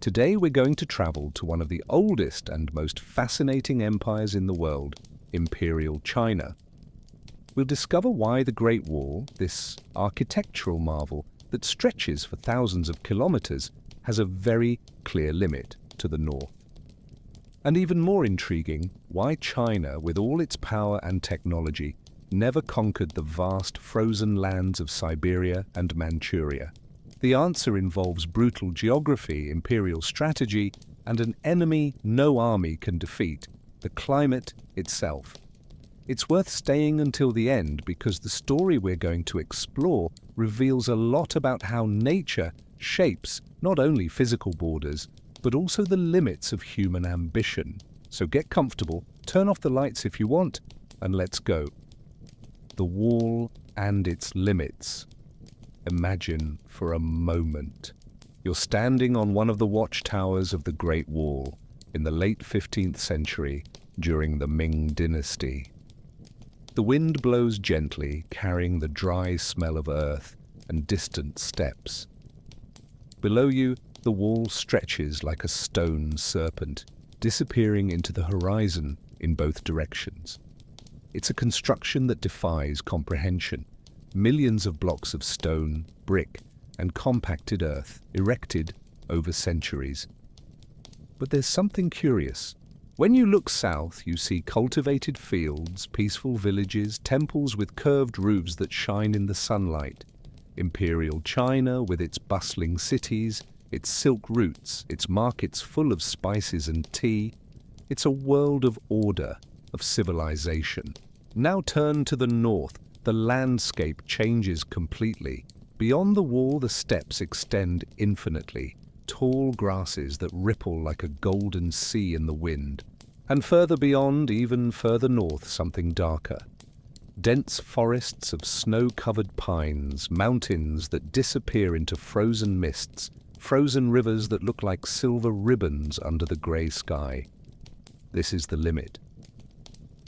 Today we're going to travel to one of the oldest and most fascinating empires in the world, Imperial China. We'll discover why the Great Wall, this architectural marvel that stretches for thousands of kilometers, has a very clear limit to the north. And even more intriguing, why China, with all its power and technology, never conquered the vast frozen lands of Siberia and Manchuria. The answer involves brutal geography, imperial strategy, and an enemy no army can defeat, the climate itself. It's worth staying until the end because the story we're going to explore reveals a lot about how nature shapes not only physical borders, but also the limits of human ambition. So get comfortable, turn off the lights if you want, and let's go. The wall and its limits. Imagine for a moment you're standing on one of the watchtowers of the Great Wall in the late 15th century during the Ming dynasty. The wind blows gently, carrying the dry smell of earth and distant steppes. Below you, the wall stretches like a stone serpent, disappearing into the horizon in both directions. It's a construction that defies comprehension. Millions of blocks of stone, brick, and compacted earth erected over centuries. But there's something curious. When you look south, you see cultivated fields, peaceful villages, temples with curved roofs that shine in the sunlight. Imperial China, with its bustling cities, its silk routes, its markets full of spices and tea. It's a world of order, of civilization. Now turn to the north. The landscape changes completely. Beyond the wall, the steppes extend infinitely, tall grasses that ripple like a golden sea in the wind. And further beyond, even further north, something darker. Dense forests of snow-covered pines, mountains that disappear into frozen mists, frozen rivers that look like silver ribbons under the grey sky. This is the limit.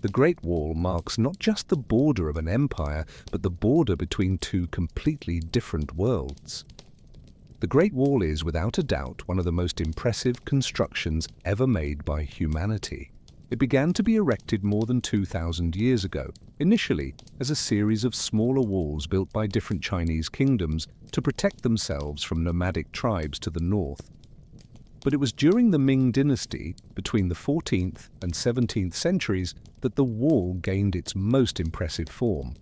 The Great Wall marks not just the border of an empire, but the border between two completely different worlds. The Great Wall is, without a doubt, one of the most impressive constructions ever made by humanity. It began to be erected more than 2,000 years ago, initially as a series of smaller walls built by different Chinese kingdoms to protect themselves from nomadic tribes to the north. But it was during the Ming dynasty, between the 14th and 17th centuries, that the wall gained its most impressive form.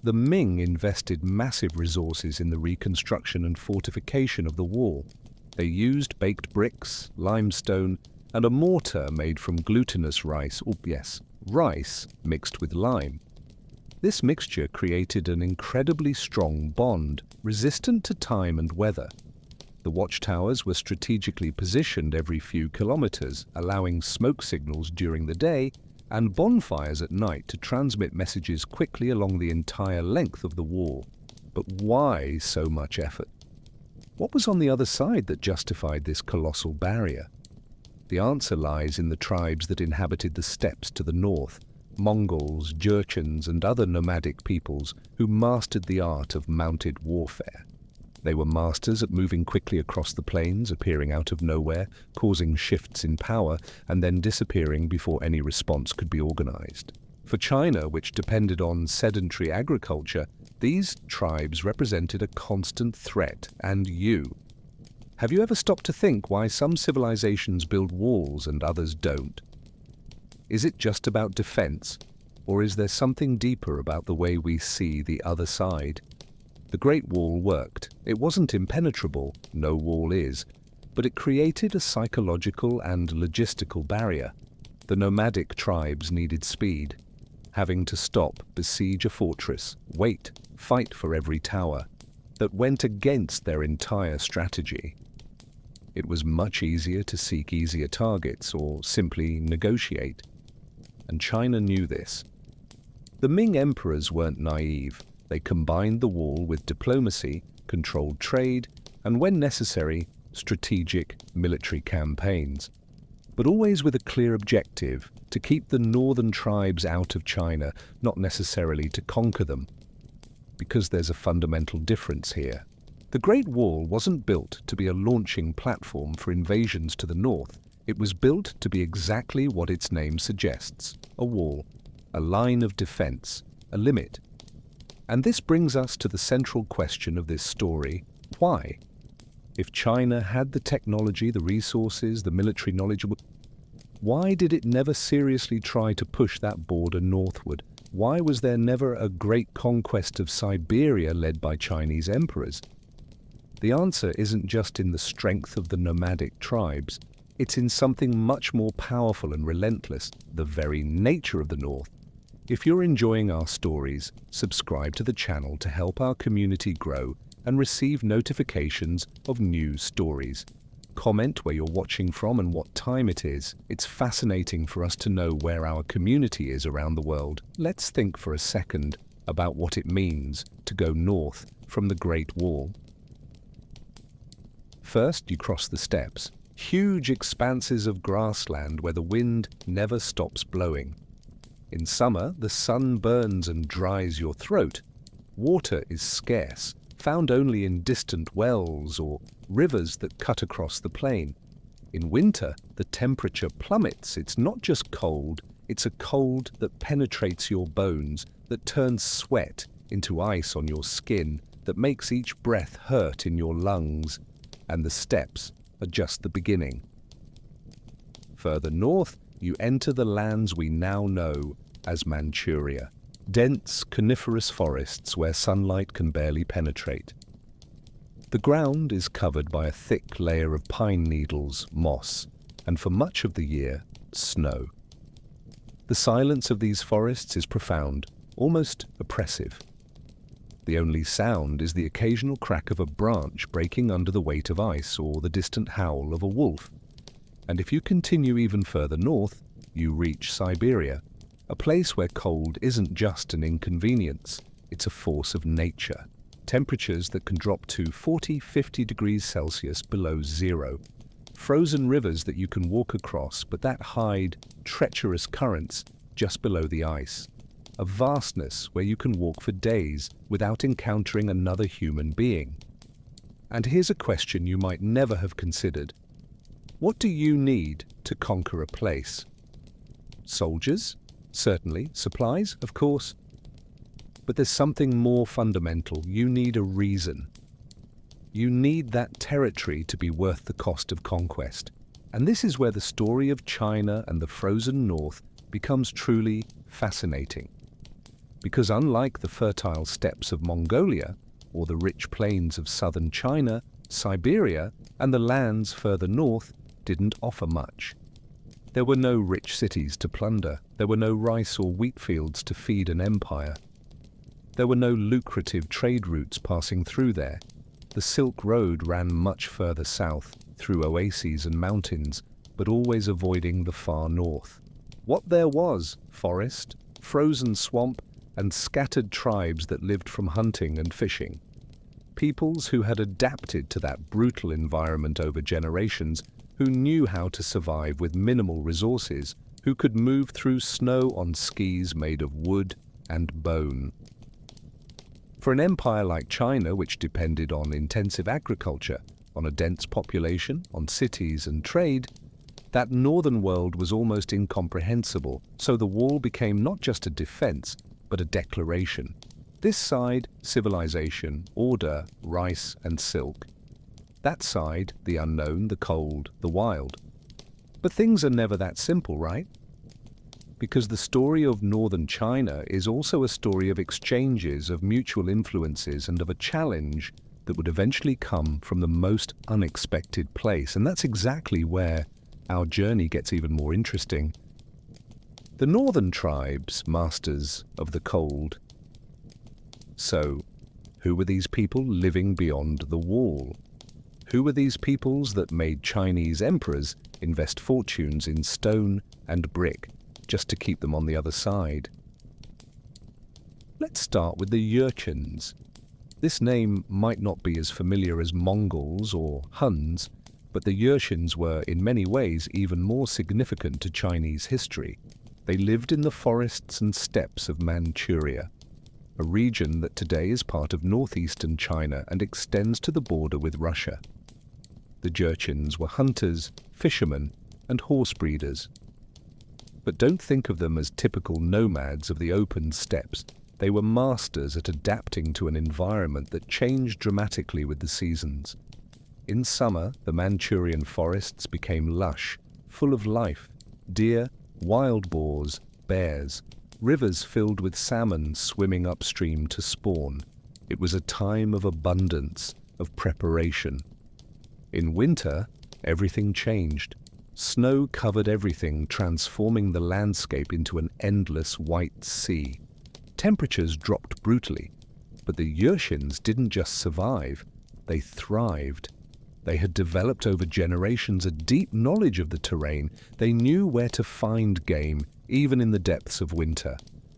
The Ming invested massive resources in the reconstruction and fortification of the wall. They used baked bricks, limestone, and a mortar made from glutinous rice, rice mixed with lime. This mixture created an incredibly strong bond, resistant to time and weather. The watchtowers were strategically positioned every few kilometers, allowing smoke signals during the day and bonfires at night to transmit messages quickly along the entire length of the wall. But why so much effort? What was on the other side that justified this colossal barrier? The answer lies in the tribes that inhabited the steppes to the north, Mongols, Jurchens, and other nomadic peoples who mastered the art of mounted warfare. They were masters at moving quickly across the plains, appearing out of nowhere, causing shifts in power, and then disappearing before any response could be organized. For China, which depended on sedentary agriculture, these tribes represented a constant threat. And have you ever stopped to think why some civilizations build walls and others don't? Is it just about defense, or is there something deeper about the way we see the other side? The Great Wall worked. It wasn't impenetrable, no wall is, but it created a psychological and logistical barrier. The nomadic tribes needed speed, having to stop, besiege a fortress, wait, fight for every tower. That went against their entire strategy. It was much easier to seek easier targets or simply negotiate. And China knew this. The Ming emperors weren't naive. They combined the wall with diplomacy, controlled trade, and when necessary, strategic military campaigns. But always with a clear objective, to keep the northern tribes out of China, not necessarily to conquer them. Because there's a fundamental difference here. The Great Wall wasn't built to be a launching platform for invasions to the north. It was built to be exactly what its name suggests: a wall, a line of defense, a limit. And this brings us to the central question of this story: why? If China had the technology, the resources, the military knowledge, why did it never seriously try to push that border northward? Why was there never a great conquest of Siberia led by Chinese emperors? The answer isn't just in the strength of the nomadic tribes. It's in something much more powerful and relentless: the very nature of the North. If you're enjoying our stories, subscribe to the channel to help our community grow and receive notifications of new stories. Comment where you're watching from and what time it is. It's fascinating for us to know where our community is around the world. Let's think for a second about what it means to go north from the Great Wall. First, you cross the steppes. Huge expanses of grassland where the wind never stops blowing. In summer, the sun burns and dries your throat. Water is scarce, found only in distant wells or rivers that cut across the plain. In winter, the temperature plummets. It's not just cold, it's a cold that penetrates your bones, that turns sweat into ice on your skin, that makes each breath hurt in your lungs. And the steppes are just the beginning. Further north, you enter the lands we now know as Manchuria, dense coniferous forests where sunlight can barely penetrate. The ground is covered by a thick layer of pine needles, moss, and for much of the year, snow. The silence of these forests is profound, almost oppressive. The only sound is the occasional crack of a branch breaking under the weight of ice or the distant howl of a wolf. And if you continue even further north, you reach Siberia, a place where cold isn't just an inconvenience, it's a force of nature. Temperatures that can drop to 40–50 degrees Celsius below zero. Frozen rivers that you can walk across, but that hide treacherous currents just below the ice. A vastness where you can walk for days without encountering another human being. And here's a question you might never have considered. What do you need to conquer a place? Soldiers? Certainly. Supplies? Of course. But there's something more fundamental. You need a reason. You need that territory to be worth the cost of conquest. And this is where the story of China and the frozen north becomes truly fascinating. Because unlike the fertile steppes of Mongolia, or the rich plains of southern China, Siberia and the lands further north didn't offer much. There were no rich cities to plunder. There were no rice or wheat fields to feed an empire. There were no lucrative trade routes passing through there. The Silk Road ran much further south, through oases and mountains, but always avoiding the far north. What there was: forest, frozen swamp, and scattered tribes that lived from hunting and fishing. Peoples who had adapted to that brutal environment over generations, who knew how to survive with minimal resources, who could move through snow on skis made of wood and bone. For an empire like China, which depended on intensive agriculture, on a dense population, on cities and trade, that northern world was almost incomprehensible, so the wall became not just a defense, but a declaration. This side, civilization, order, rice and silk. That side, the unknown, the cold, the wild. But things are never that simple, right? Because the story of northern China is also a story of exchanges, of mutual influences, and of a challenge that would eventually come from the most unexpected place. And that's exactly where our journey gets even more interesting. The northern tribes, masters of the cold. So, who were these people living beyond the wall? Who were these peoples that made Chinese emperors invest fortunes in stone and brick just to keep them on the other side? Let's start with the Jurchens. This name might not be as familiar as Mongols or Huns, but the Jurchens were in many ways even more significant to Chinese history. They lived in the forests and steppes of Manchuria. a region that today is part of northeastern China and extends to the border with Russia. The Jurchens were hunters, fishermen, and horse breeders. But don't think of them as typical nomads of the open steppes. They were masters at adapting to an environment that changed dramatically with the seasons. In summer, the Manchurian forests became lush, full of life: deer, wild boars, bears, rivers filled with salmon swimming upstream to spawn. It was a time of abundance, of preparation. In winter, everything changed. Snow covered everything, transforming the landscape into an endless white sea. Temperatures dropped brutally, but the Jurchens didn't just survive, they thrived. They had developed over generations a deep knowledge of the terrain. They knew where to find game, even in the depths of winter.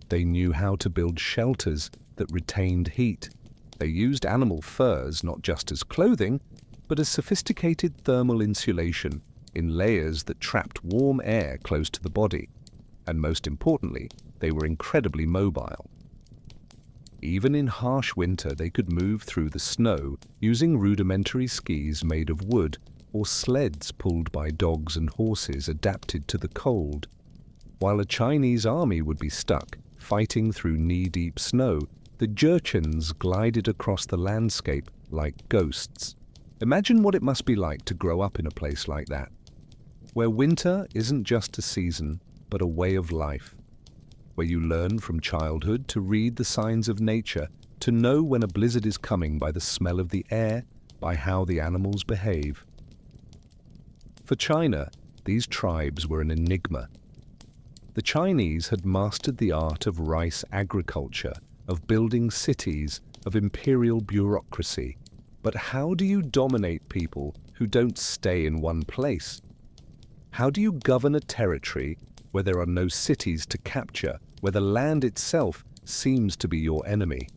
They knew how to build shelters that retained heat. They used animal furs not just as clothing, but as sophisticated thermal insulation in layers that trapped warm air close to the body. And most importantly, they were incredibly mobile. Even in harsh winter, they could move through the snow using rudimentary skis made of wood or sleds pulled by dogs and horses adapted to the cold. While a Chinese army would be stuck, fighting through knee-deep snow, the Jurchens glided across the landscape like ghosts. Imagine what it must be like to grow up in a place like that, where winter isn't just a season, but a way of life, where you learn from childhood to read the signs of nature, to know when a blizzard is coming by the smell of the air, by how the animals behave. For China, these tribes were an enigma. The Chinese had mastered the art of rice agriculture, of building cities, of imperial bureaucracy. But how do you dominate people who don't stay in one place? How do you govern a territory where there are no cities to capture, where the land itself seems to be your enemy?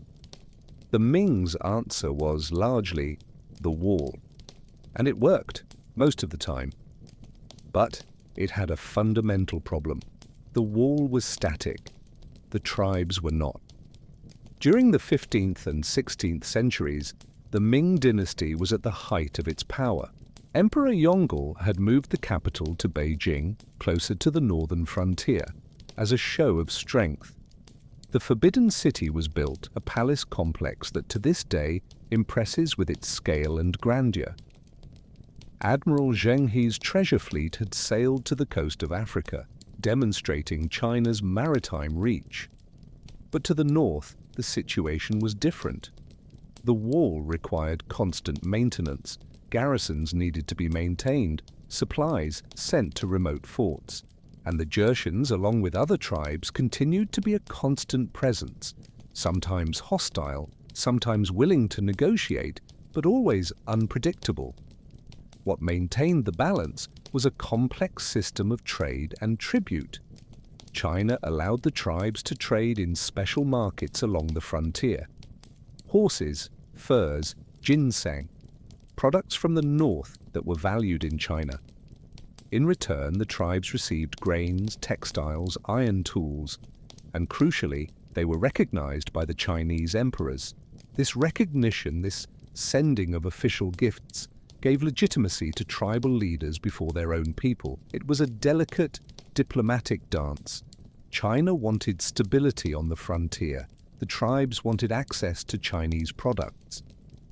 The Ming's answer was largely the wall. And it worked, most of the time. But it had a fundamental problem. The wall was static. The tribes were not. During the 15th and 16th centuries, the Ming dynasty was at the height of its power. Emperor Yongle had moved the capital to Beijing, closer to the northern frontier, as a show of strength. The Forbidden City was built, a palace complex that to this day impresses with its scale and grandeur. Admiral Zheng He's treasure fleet had sailed to the coast of Africa, demonstrating China's maritime reach. But to the north, the situation was different. The wall required constant maintenance, garrisons needed to be maintained, supplies sent to remote forts, and the Jurchens, along with other tribes, continued to be a constant presence, sometimes hostile, sometimes willing to negotiate, but always unpredictable. What maintained the balance was a complex system of trade and tribute. China allowed the tribes to trade in special markets along the frontier. Horses, furs, ginseng, products from the north that were valued in China. In return, the tribes received grains, textiles, iron tools, and crucially, they were recognized by the Chinese emperors. This recognition, this sending of official gifts, gave legitimacy to tribal leaders before their own people. It was a delicate, diplomatic dance. China wanted stability on the frontier. The tribes wanted access to Chinese products.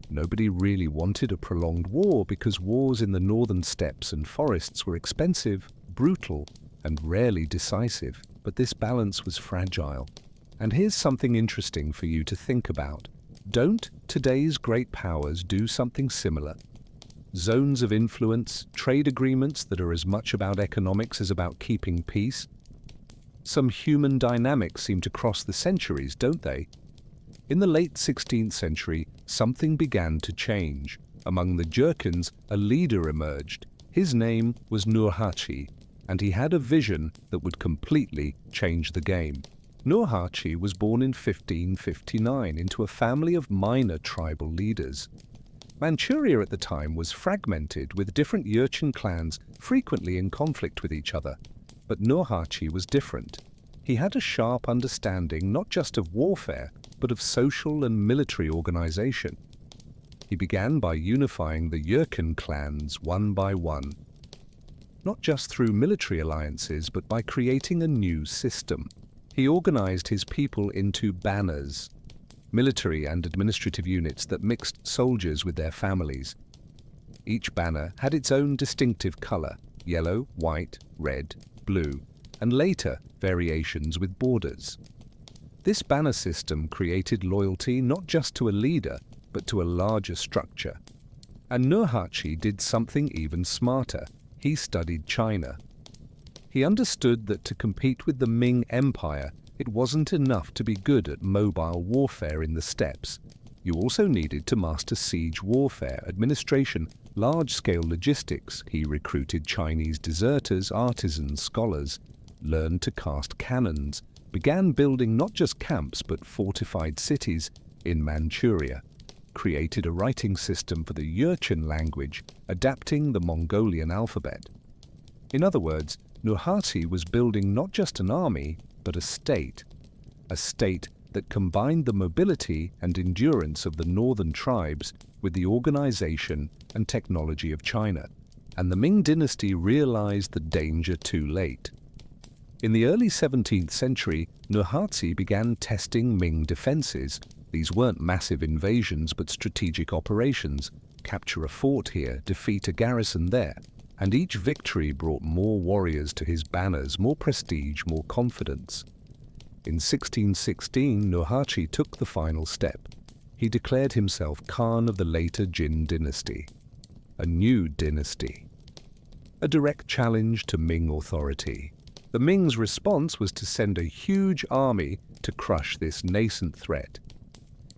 Nobody really wanted a prolonged war because wars in the northern steppes and forests were expensive, brutal, and rarely decisive. But this balance was fragile. And here's something interesting for you to think about. Don't today's great powers do something similar? Zones of influence, trade agreements that are as much about economics as about keeping peace. Some human dynamics seem to cross the centuries, don't they? In the late 16th century, something began to change. Among the Jurchens, a leader emerged. His name was Nurhaci, and he had a vision that would completely change the game. Nurhaci was born in 1559 into a family of minor tribal leaders. Manchuria at the time was fragmented, with different Jurchen clans frequently in conflict with each other. But Nurhaci was different. He had a sharp understanding not just of warfare, but of social and military organization. He began by unifying the Jurchen clans one by one, not just through military alliances, but by creating a new system. He organized his people into banners, military and administrative units that mixed soldiers with their families. Each banner had its own distinctive color: yellow, white, red, blue, and later variations with borders. This banner system created loyalty not just to a leader, but to a larger structure. And Nurhaci did something even smarter. He studied China. He understood that to compete with the Ming Empire, it wasn't enough to be good at mobile warfare in the steppes. You also needed to master siege warfare, administration, large-scale logistics. He recruited Chinese deserters, artisans, scholars, learned to cast cannons, began building not just camps but fortified cities in Manchuria, created a writing system for the Jurchen language, adapting the Mongolian alphabet. In other words, Nurhaci was building not just an army, but a state that combined the mobility and endurance of the northern tribes with the organization and technology of China. And the Ming dynasty realized the danger too late. In the early 17th century, Nurhaci began testing Ming defenses. These weren't massive invasions, but strategic operations. Capture a fort here, defeat a garrison there. And each victory brought more warriors to his banners, more prestige, more confidence. In 1616, Nurhaci took the final step. He declared himself Khan of the later Jin dynasty, a new dynasty, a direct challenge to Ming authority. The Ming's response was to send a huge army to crush this nascent threat.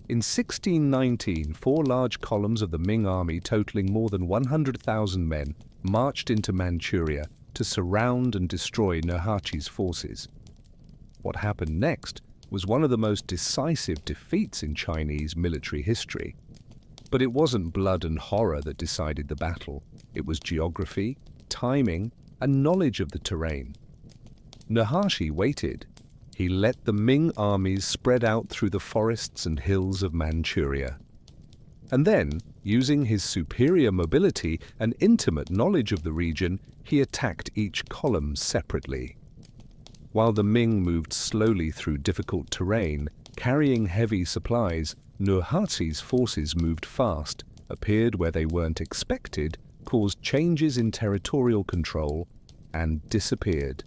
In 1619, 4 large columns of the Ming army, totaling more than 100,000 men, marched into Manchuria to surround and destroy Nurhaci's forces. What happened next was one of the most decisive defeats in Chinese military history. But it wasn't blood and horror that decided the battle. It was geography, timing, and knowledge of the terrain. Nurhaci waited. He let the Ming armies spread out through the forests and hills of Manchuria. And then, using his superior mobility and intimate knowledge of the region, he attacked each column separately. While the Ming moved slowly through difficult terrain, carrying heavy supplies, Nurhaci's forces moved fast, appeared where they weren't expected, caused changes in territorial control, and disappeared.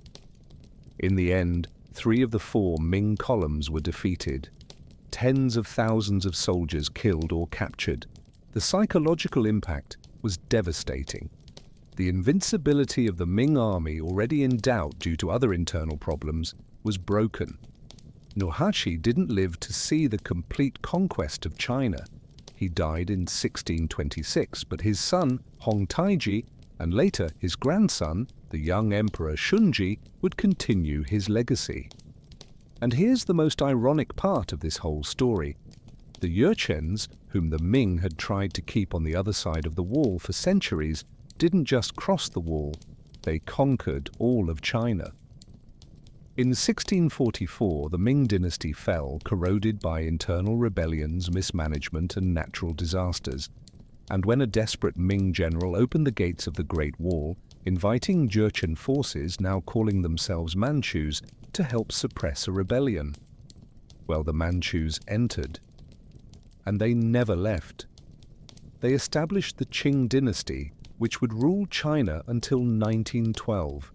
In the end, 3 of the 4 Ming columns were defeated. Tens of thousands of soldiers killed or captured. The psychological impact was devastating. The invincibility of the Ming army, already in doubt due to other internal problems, was broken. Nurhaci didn't live to see the complete conquest of China. He died in 1626, but his son, Hong Taiji, and later his grandson, the young Emperor Shunji, would continue his legacy. And here's the most ironic part of this whole story. The Jurchens, whom the Ming had tried to keep on the other side of the wall for centuries, didn't just cross the wall, they conquered all of China. In 1644, the Ming dynasty fell, corroded by internal rebellions, mismanagement, and natural disasters. And when a desperate Ming general opened the gates of the Great Wall, inviting Jurchen forces, now calling themselves Manchus, to help suppress a rebellion. Well, the Manchus entered, and they never left. They established the Qing dynasty, which would rule China until 1912,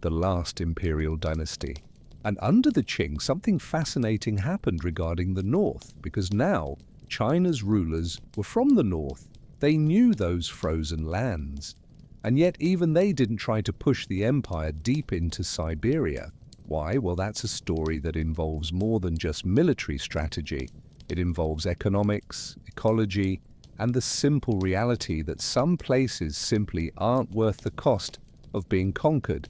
the last imperial dynasty. And under the Qing, something fascinating happened regarding the north, because now China's rulers were from the north. They knew those frozen lands. And yet even they didn't try to push the empire deep into Siberia. Why? Well, that's a story that involves more than just military strategy. It involves economics, ecology, and the simple reality that some places simply aren't worth the cost of being conquered.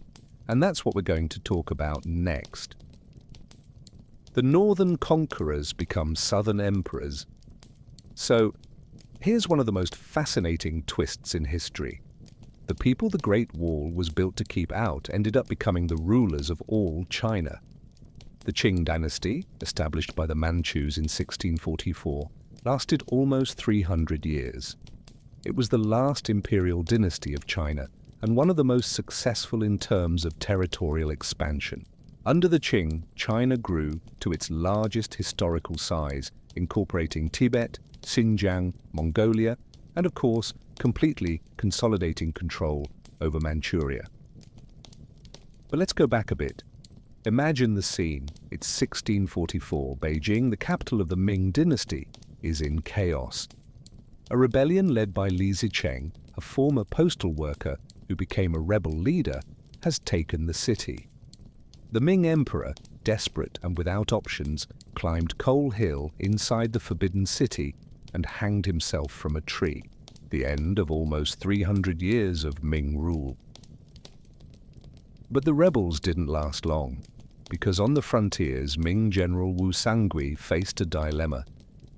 And that's what we're going to talk about next. The northern conquerors become southern emperors. So, here's one of the most fascinating twists in history. The people the Great Wall was built to keep out ended up becoming the rulers of all China. The Qing dynasty, established by the Manchus in 1644, lasted almost 300 years. It was the last imperial dynasty of China and one of the most successful in terms of territorial expansion. Under the Qing, China grew to its largest historical size, incorporating Tibet, Xinjiang, Mongolia, and of course, completely consolidating control over Manchuria. But let's go back a bit. Imagine the scene. It's 1644. Beijing, the capital of the Ming dynasty, is in chaos. A rebellion led by Li Zicheng, a former postal worker who became a rebel leader, has taken the city. The Ming emperor, desperate and without options, climbed Coal Hill inside the Forbidden City and hanged himself from a tree. The end of almost 300 years of Ming rule. But the rebels didn't last long, because on the frontiers, Ming General Wu Sangui faced a dilemma.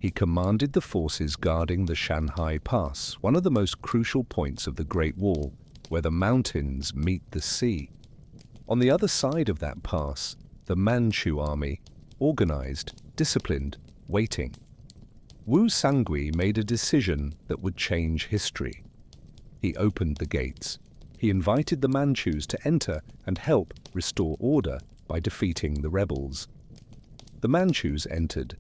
He commanded the forces guarding the Shanhai Pass, one of the most crucial points of the Great Wall, where the mountains meet the sea. On the other side of that pass, the Manchu army, organized, disciplined, waiting. Wu Sangui made a decision that would change history. He opened the gates. He invited the Manchus to enter and help restore order by defeating the rebels. The Manchus entered.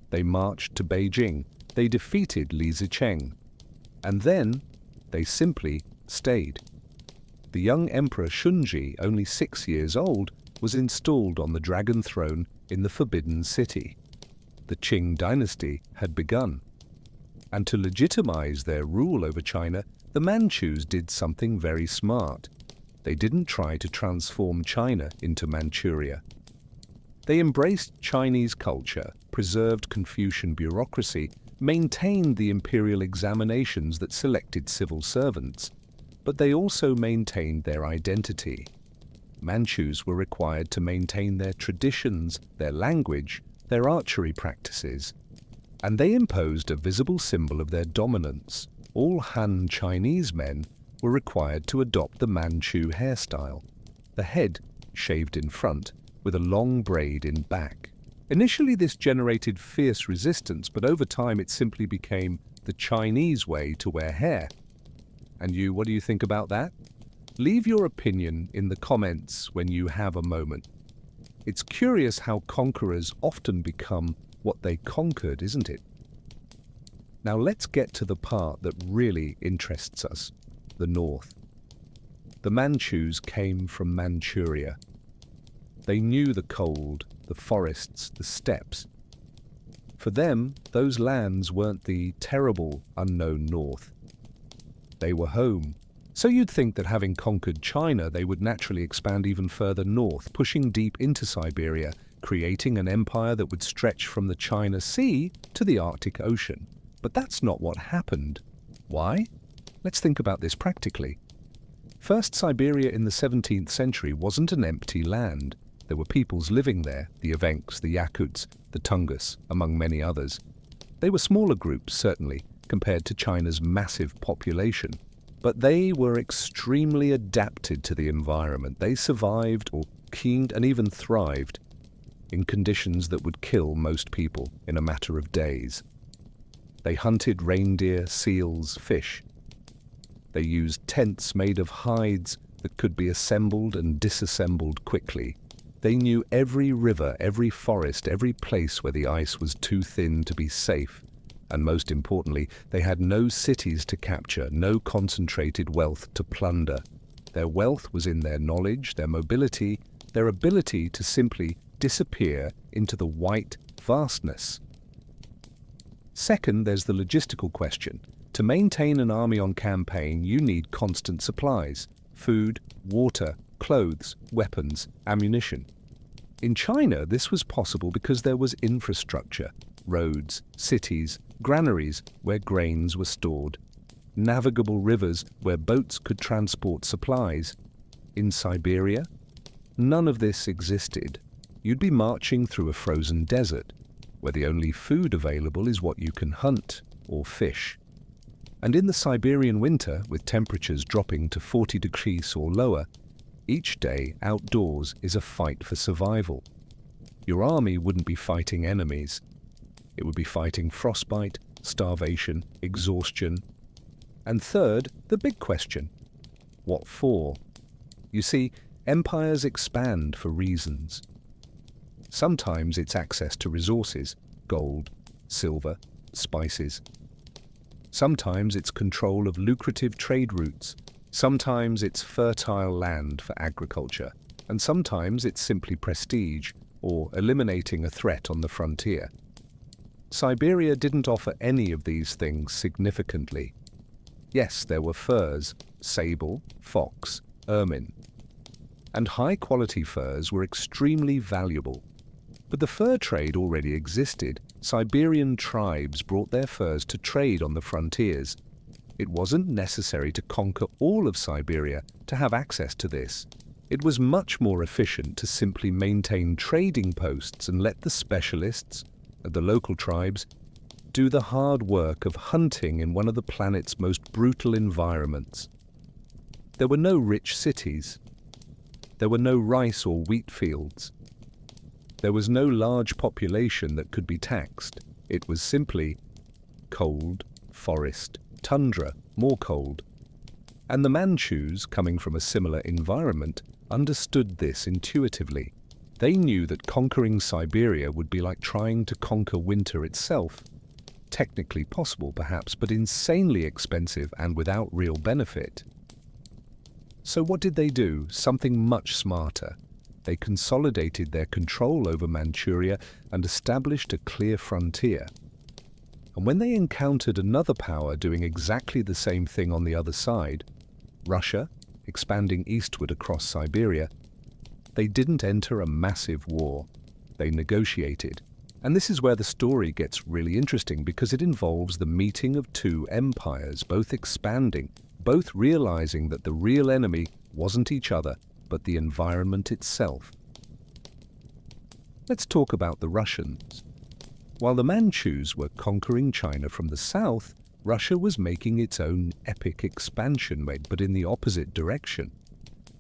They marched to Beijing. They defeated Li Zicheng. And then they simply stayed. The young Emperor Shunji, only 6 years old, was installed on the Dragon Throne in the Forbidden City. The Qing dynasty had begun. And to legitimize their rule over China, the Manchus did something very smart. They didn't try to transform China into Manchuria. They embraced Chinese culture, preserved Confucian bureaucracy, maintained the imperial examinations that selected civil servants, but they also maintained their identity. Manchus were required to maintain their traditions, their language, their archery practices, and they imposed a visible symbol of their dominance. All Han Chinese men were required to adopt the Manchu hairstyle, the head shaved in front with a long braid in back. Initially this generated fierce resistance, but over time it simply became the Chinese way to wear hair. And you, what do you think about that? Leave your opinion in the comments when you have a moment. It's curious how conquerors often become what they conquered, isn't it? Now let's get to the part that really interests us, the north. The Manchus came from Manchuria. They knew the cold, the forests, the steppes. For them, those lands weren't the terrible, unknown north. They were home. So you'd think that having conquered China, they would naturally expand even further north, pushing deep into Siberia, creating an empire that would stretch from the China Sea to the Arctic Ocean. But that's not what happened. Why? Let's think about this practically. First, Siberia in the 17th century wasn't an empty land. There were peoples living there, the Evenks, the Yakuts, the Tungus, among many others. They were smaller groups, certainly, compared to China's massive population. But they were extremely adapted to the environment. They survived or keened and even thrived in conditions that would kill most people in a matter of days. They hunted reindeer, seals, fish. They used tents made of hides that could be assembled and disassembled quickly. They knew every river, every forest, every place where the ice was too thin to be safe. And most importantly, they had no cities to capture, no concentrated wealth to plunder. Their wealth was in their knowledge, their mobility, their ability to simply disappear into the white vastness. Second, there's the logistical question. To maintain an army on campaign, you need constant supplies: food, water, clothes, weapons, ammunition. In China, this was possible because there was infrastructure: roads, cities, granaries where grains were stored, navigable rivers where boats could transport supplies. In Siberia, none of this existed. You'd be marching through a frozen desert, where the only food available is what you can hunt or fish. And in the Siberian winter, with temperatures dropping to 40 degrees or lower, each day outdoors is a fight for survival. Your army wouldn't be fighting enemies. It would be fighting frostbite, starvation, exhaustion. And third, the big question: what for? You see, empires expand for reasons. Sometimes it's access to resources, gold, silver, spices. Sometimes it's control of lucrative trade routes. Sometimes it's fertile land for agriculture. And sometimes it's simply prestige, or eliminating a threat on the frontier. Siberia didn't offer any of these things significantly. Yes, there were furs, sable, fox, ermine. And high-quality furs were extremely valuable. But the fur trade already existed. Siberian tribes brought their furs to trade on the frontiers. It wasn't necessary to conquer all of Siberia to have access to this. It was much more efficient to simply maintain trading posts and let the specialists, the local tribes, do the hard work of hunting in one of the planet's most brutal environments. There were no rich cities. There were no rice or wheat fields. There was no large population that could be taxed. It was simply cold, forest, tundra, more cold. And the Manchus, coming from a similar environment, understood this intuitively. They knew that conquering Siberia would be like trying to conquer winter itself. Technically possible, perhaps, but insanely expensive and without real benefit. So what did they do? Something much smarter. They consolidated their control over Manchuria and established a clear frontier. And when they encountered another power doing exactly the same thing on the other side, Russia, expanding eastward across Siberia, they didn't enter a massive war. They negotiated. And this is where the story gets really interesting, because it involves the meeting of two empires, both expanding, both realizing that the real enemy wasn't each other, but the environment itself. Let's talk about the Russians. While the Manchus were conquering China from the south, Russia was making its own epic expansion, but in the opposite direction.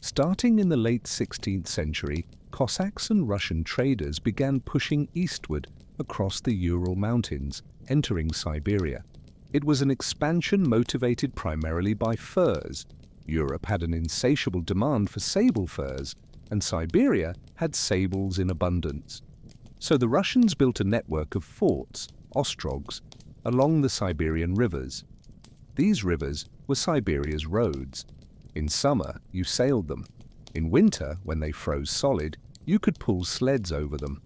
Starting in the late 16th century, Cossacks and Russian traders began pushing eastward across the Ural Mountains, entering Siberia. It was an expansion motivated primarily by furs. Europe had an insatiable demand for sable furs, and Siberia had sables in abundance. So the Russians built a network of forts, ostrogs, along the Siberian rivers. These rivers were Siberia's roads. In summer, you sailed them. In winter, when they froze solid, you could pull sleds over them.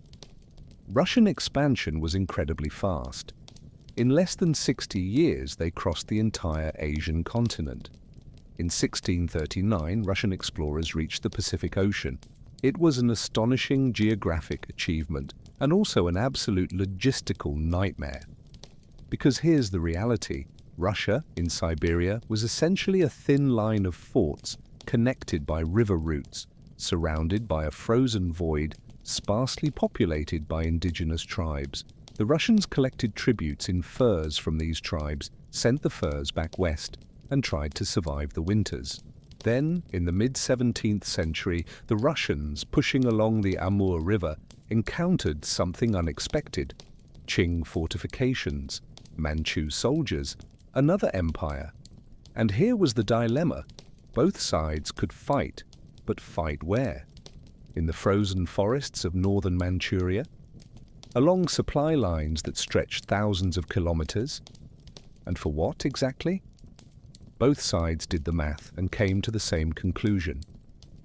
Russian expansion was incredibly fast. In less than 60 years, they crossed the entire Asian continent. In 1639, Russian explorers reached the Pacific Ocean. It was an astonishing geographic achievement and also an absolute logistical nightmare. Because here's the reality: Russia in Siberia was essentially a thin line of forts connected by river routes, surrounded by a frozen void, sparsely populated by indigenous tribes. The Russians collected tributes in furs from these tribes, sent the furs back west, and tried to survive the winters. Then, in the mid-17th century, the Russians, pushing along the Amur River, encountered something unexpected: Qing fortifications, Manchu soldiers, another empire. And here was the dilemma. Both sides could fight, but fight where? In the frozen forests of northern Manchuria? Along supply lines that stretched thousands of kilometers? And for what exactly? Both sides did the math and came to the same conclusion.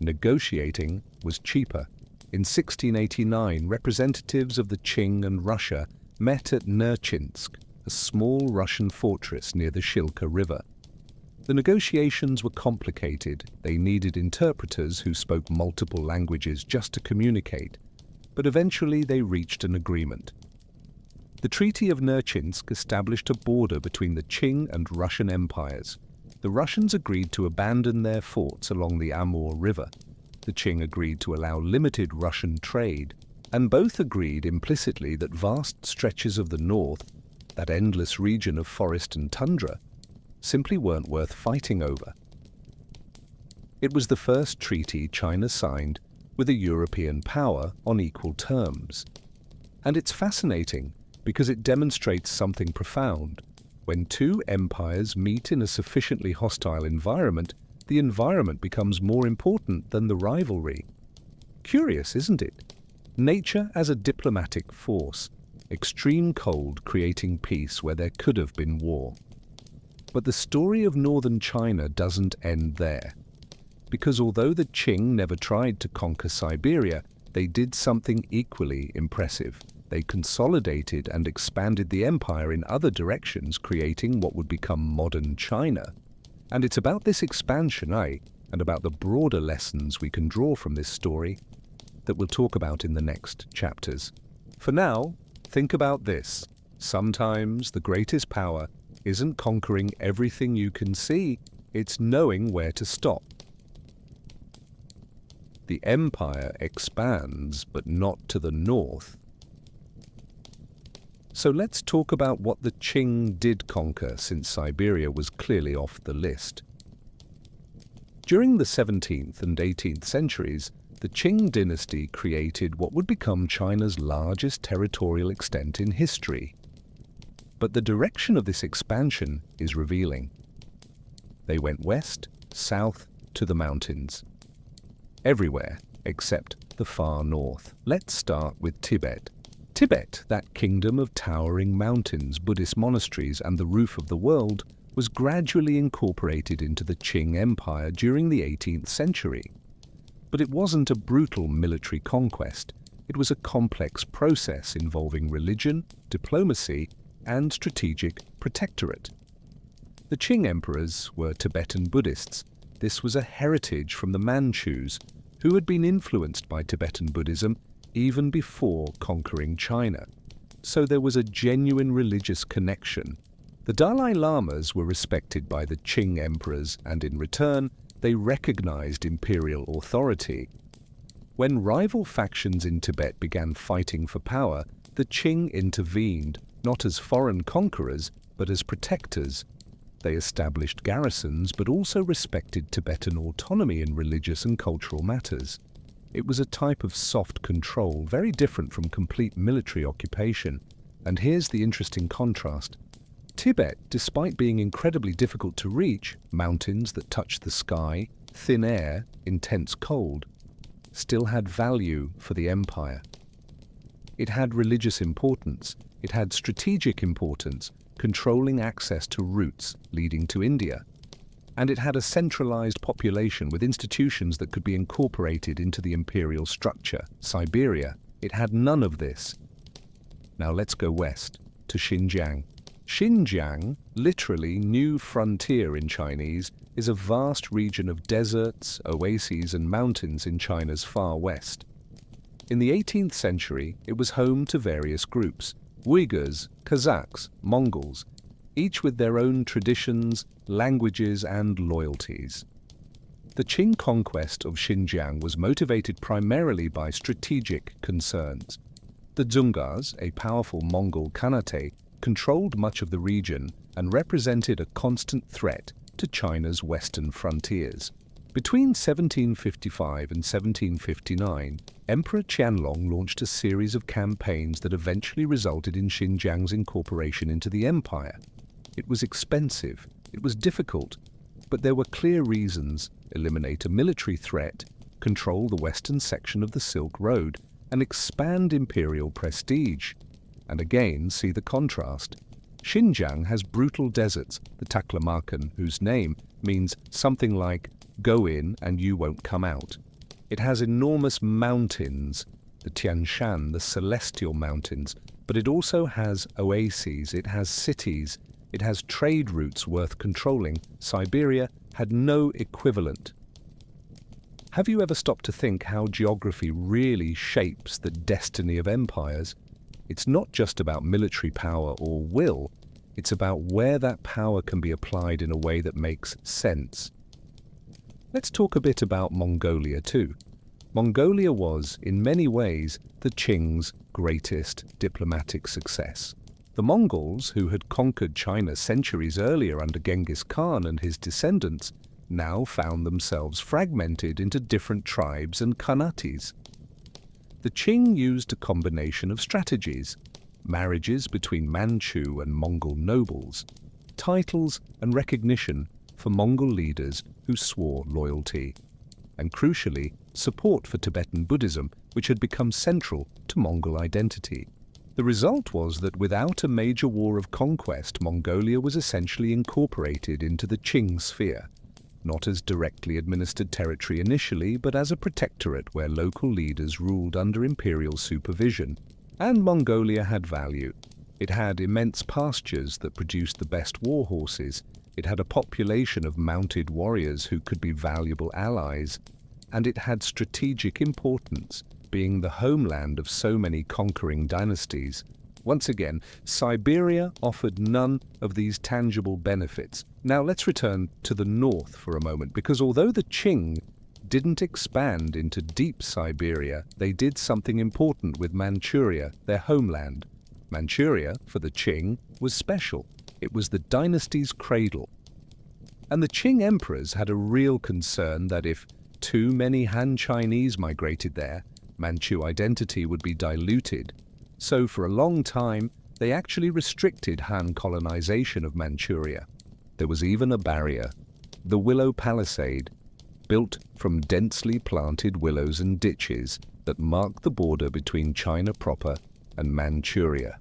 Negotiating was cheaper. In 1689, representatives of the Qing and Russia met at Nerchinsk, a small Russian fortress near the Shilka River. The negotiations were complicated. They needed interpreters who spoke multiple languages just to communicate, but eventually they reached an agreement. The Treaty of Nerchinsk established a border between the Qing and Russian empires. The Russians agreed to abandon their forts along the Amur River. The Qing agreed to allow limited Russian trade, and both agreed implicitly that vast stretches of the north, that endless region of forest and tundra, simply weren't worth fighting over. It was the first treaty China signed with a European power on equal terms. And it's fascinating because it demonstrates something profound. When two empires meet in a sufficiently hostile environment, the environment becomes more important than the rivalry. Curious, isn't it? Nature as a diplomatic force, extreme cold creating peace where there could have been war. But the story of northern China doesn't end there. Because although the Qing never tried to conquer Siberia, they did something equally impressive. They consolidated and expanded the empire in other directions, creating what would become modern China. And it's about this expansion, and about the broader lessons we can draw from this story that we'll talk about in the next chapters. For now, think about this. Sometimes the greatest power isn't conquering everything you can see, it's knowing where to stop. The empire expands, but not to the north. So let's talk about what the Qing did conquer, since Siberia was clearly off the list. During the 17th and 18th centuries, the Qing dynasty created what would become China's largest territorial extent in history. But the direction of this expansion is revealing. They went west, south, to the mountains. Everywhere except the far north. Let's start with Tibet. Tibet, that kingdom of towering mountains, Buddhist monasteries, and the roof of the world, was gradually incorporated into the Qing Empire during the 18th century. But it wasn't a brutal military conquest. It was a complex process involving religion, diplomacy, and strategic protectorate. The Qing emperors were Tibetan Buddhists. This was a heritage from the Manchus, who had been influenced by Tibetan Buddhism even before conquering China. So there was a genuine religious connection. The Dalai Lamas were respected by the Qing emperors, and in return, they recognized imperial authority. When rival factions in Tibet began fighting for power, the Qing intervened, not as foreign conquerors, but as protectors. They established garrisons, but also respected Tibetan autonomy in religious and cultural matters. It was a type of soft control, very different from complete military occupation. And here's the interesting contrast. Tibet, despite being incredibly difficult to reach, mountains that touched the sky, thin air, intense cold, still had value for the empire. It had religious importance, it had strategic importance, controlling access to routes leading to India. And it had a centralized population with institutions that could be incorporated into the imperial structure. Siberia, it had none of this. Now let's go west, to Xinjiang. Xinjiang, literally new frontier in Chinese, is a vast region of deserts, oases, and mountains in China's far west. In the 18th century, it was home to various groups: Uyghurs, Kazakhs, Mongols, each with their own traditions, languages, and loyalties. The Qing conquest of Xinjiang was motivated primarily by strategic concerns. The Dzungars, a powerful Mongol Khanate, controlled much of the region and represented a constant threat to China's western frontiers. Between 1755 and 1759, Emperor Qianlong launched a series of campaigns that eventually resulted in Xinjiang's incorporation into the empire. It was expensive, it was difficult, but there were clear reasons: eliminate a military threat, control the western section of the Silk Road, and expand imperial prestige. And again, see the contrast. Xinjiang has brutal deserts, the Taklamakan, whose name means something like "go in and you won't come out." It has enormous mountains, the Tian Shan, the Celestial Mountains, but it also has oases, it has cities, it has trade routes worth controlling. Siberia had no equivalent. Have you ever stopped to think how geography really shapes the destiny of empires? It's not just about military power or will, it's about where that power can be applied in a way that makes sense. Let's talk a bit about Mongolia too. Mongolia was, in many ways, the Qing's greatest diplomatic success. The Mongols, who had conquered China centuries earlier under Genghis Khan and his descendants, now found themselves fragmented into different tribes and khanates. The Qing used a combination of strategies: marriages between Manchu and Mongol nobles, titles and recognition for Mongol leaders who swore loyalty, and crucially, support for Tibetan Buddhism, which had become central to Mongol identity. The result was that without a major war of conquest, Mongolia was essentially incorporated into the Qing sphere, not as directly administered territory initially, but as a protectorate where local leaders ruled under imperial supervision. And Mongolia had value. It had immense pastures that produced the best war horses. It had a population of mounted warriors who could be valuable allies. And it had strategic importance, being the homeland of so many conquering dynasties. Once again, Siberia offered none of these tangible benefits. Now let's return to the north for a moment, because although the Qing didn't expand into deep Siberia, they did something important with Manchuria, their homeland. Manchuria, for the Qing, was special. It was the dynasty's cradle. And the Qing emperors had a real concern that if too many Han Chinese migrated there, Manchu identity would be diluted. So for a long time, they actually restricted Han colonization of Manchuria. There was even a barrier, the Willow Palisade, built from densely planted willows and ditches that marked the border between China proper and Manchuria.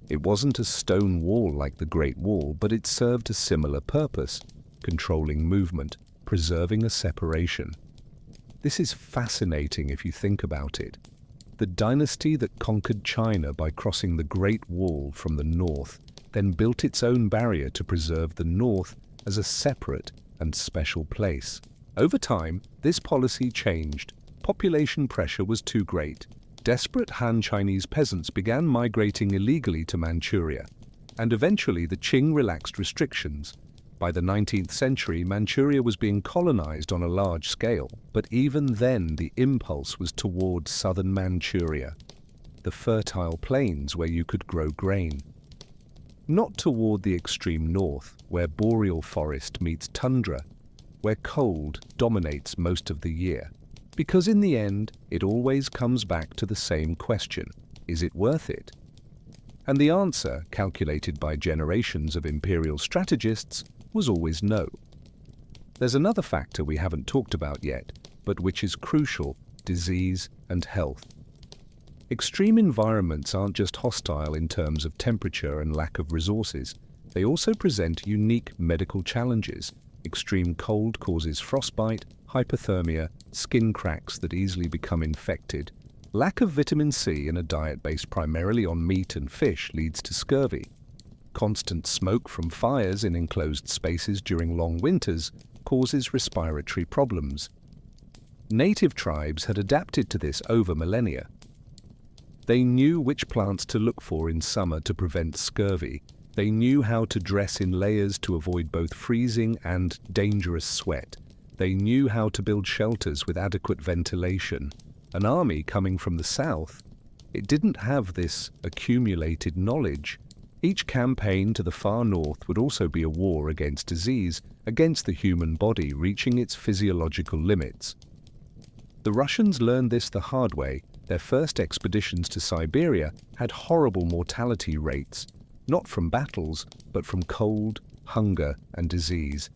It wasn't a stone wall like the Great Wall, but it served a similar purpose, controlling movement, preserving a separation. This is fascinating if you think about it. The dynasty that conquered China by crossing the Great Wall from the north then built its own barrier to preserve the north as a separate and special place. Over time, this policy changed. Population pressure was too great. Desperate Han Chinese peasants began migrating illegally to Manchuria, and eventually the Qing relaxed restrictions. By the 19th century, Manchuria was being colonized on a large scale, but even then the impulse was toward southern Manchuria, the fertile plains where you could grow grain. Not toward the extreme north, where boreal forest meets tundra, where cold dominates most of the year. Because in the end, it always comes back to the same question: is it worth it? And the answer, calculated by generations of imperial strategists, was always no. There's another factor we haven't talked about yet, but which is crucial: disease and health. Extreme environments aren't just hostile in terms of temperature and lack of resources. They also present unique medical challenges. Extreme cold causes frostbite, hypothermia, skin cracks that easily become infected. Lack of vitamin C in a diet based primarily on meat and fish leads to scurvy. Constant smoke from fires in enclosed spaces during long winters causes respiratory problems. Native tribes had adapted to this over millennia. They knew which plants to look for in summer to prevent scurvy. They knew how to dress in layers to avoid both freezing and dangerous sweat. They knew how to build shelters with adequate ventilation. An army coming from the south, it didn't have this accumulated knowledge. Each campaign to the far north would also be a war against disease, against the human body reaching its physiological limits. The Russians learned this the hard way. Their first expeditions to Siberia had horrible mortality rates, not from battles, but from cold, hunger, and disease.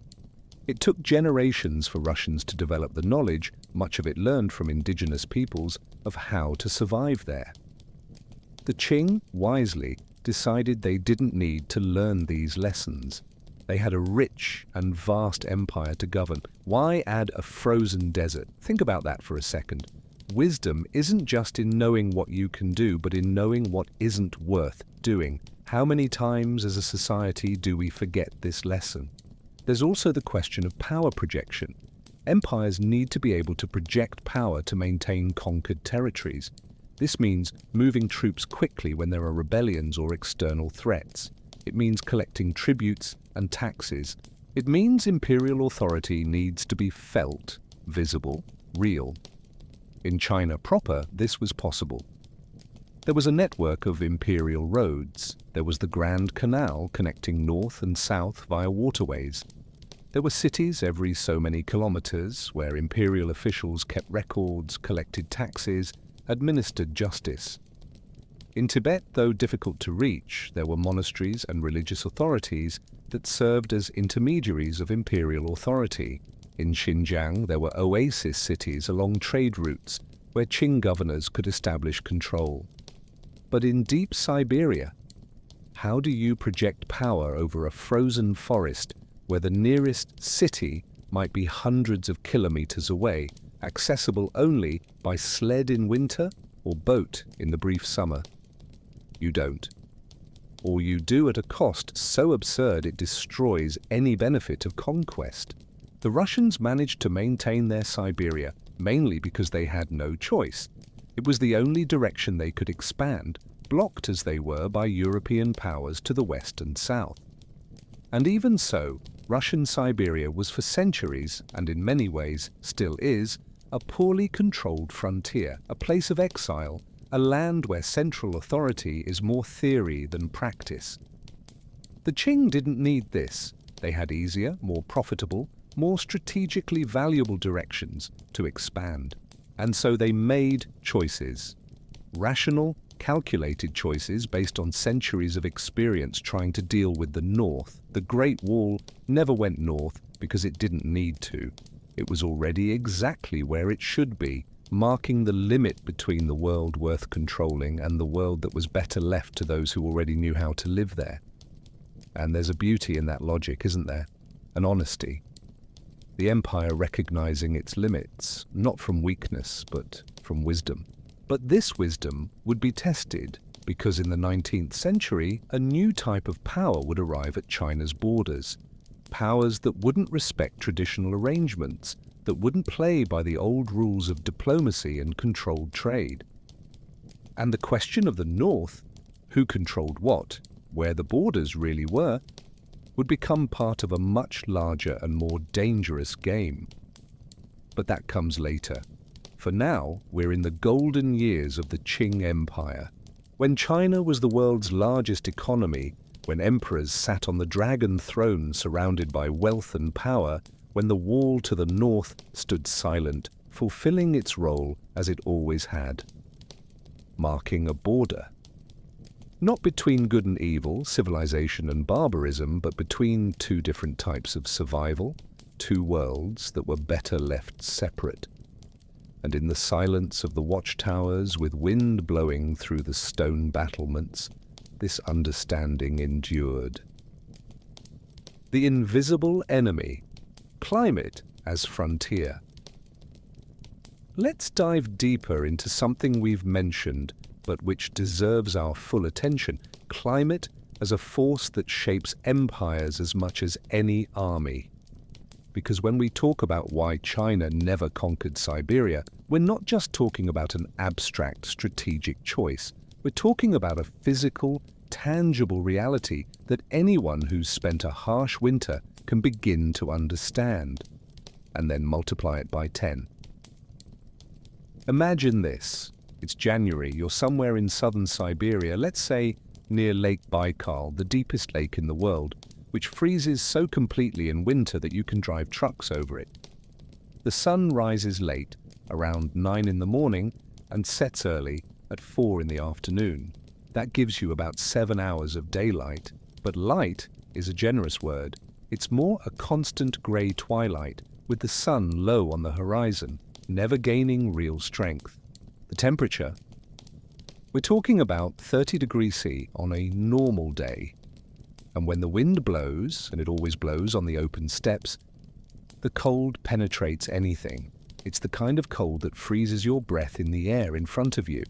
It took generations for Russians to develop the knowledge, much of it learned from indigenous peoples, of how to survive there. The Qing, wisely, decided they didn't need to learn these lessons. They had a rich and vast empire to govern. Why add a frozen desert? Think about that for a second. Wisdom isn't just in knowing what you can do, but in knowing what isn't worth doing. How many times as a society do we forget this lesson? There's also the question of power projection. Empires need to be able to project power to maintain conquered territories. This means moving troops quickly when there are rebellions or external threats. It means collecting tributes and taxes. It means imperial authority needs to be felt, visible, real. In China proper, this was possible. There was a network of imperial roads. There was the Grand Canal connecting north and south via waterways. There were cities every so many kilometers where imperial officials kept records, collected taxes, administered justice. In Tibet, though difficult to reach, there were monasteries and religious authorities that served as intermediaries of imperial authority. In Xinjiang, there were oasis cities along trade routes where Qing governors could establish control. But in deep Siberia, how do you project power over a frozen forest where the nearest city might be hundreds of kilometers away, accessible only by sled in winter or boat in the brief summer? You don't. Or you do at a cost so absurd it destroys any benefit of conquest. The Russians managed to maintain their Siberia mainly because they had no choice. It was the only direction they could expand, blocked as they were by European powers to the west and south. And even so, Russian Siberia was for centuries, and in many ways still is, a poorly controlled frontier, a place of exile, a land where central authority is more theory than practice. The Qing didn't need this. They had easier, more profitable, more strategically valuable directions to expand. And so they made choices. Rational, calculated choices based on centuries of experience trying to deal with the North. The Great Wall never went north because it didn't need to. It was already exactly where it should be, marking the limit between the world worth controlling and the world that was better left to those who already knew how to live there. And there's a beauty in that logic, isn't there? An honesty. The empire recognizing its limits, not from weakness, but from wisdom. But this wisdom would be tested because in the 19th century, a new type of power would arrive at China's borders. Powers that wouldn't respect traditional arrangements, that wouldn't play by the old rules of diplomacy and controlled trade. And the question of the North, who controlled what, where the borders really were, would become part of a much larger and more dangerous game. But that comes later. For now, we're in the golden years of the Qing Empire, when China was the world's largest economy, when emperors sat on the dragon throne surrounded by wealth and power, when the wall to the north stood silent, fulfilling its role as it always had, marking a border. Not between good and evil, civilization and barbarism, but between two different types of survival, two worlds that were better left separate. And in the silence of the watchtowers, with wind blowing through the stone battlements, this understanding endured. The invisible enemy, climate as frontier. Let's dive deeper into something we've mentioned, but which deserves our full attention: climate as a force that shapes empires as much as any army. Because when we talk about why China never conquered Siberia, we're not just talking about an abstract strategic choice. We're talking about a physical, tangible reality that anyone who's spent a harsh winter can begin to understand, and then multiply it by 10. Imagine this. It's January, you're somewhere in southern Siberia, let's say near Lake Baikal, the deepest lake in the world, which freezes so completely in winter that you can drive trucks over it. The sun rises late, around 9 in the morning, and sets early, at 4 in the afternoon. That gives you about 7 hours of daylight. But light is a generous word. It's more a constant grey twilight, with the sun low on the horizon, never gaining real strength. The temperature? We're talking about 30 degrees C on a normal day. And when the wind blows, and it always blows on the open steppes, the cold penetrates anything. It's the kind of cold that freezes your breath in the air in front of you.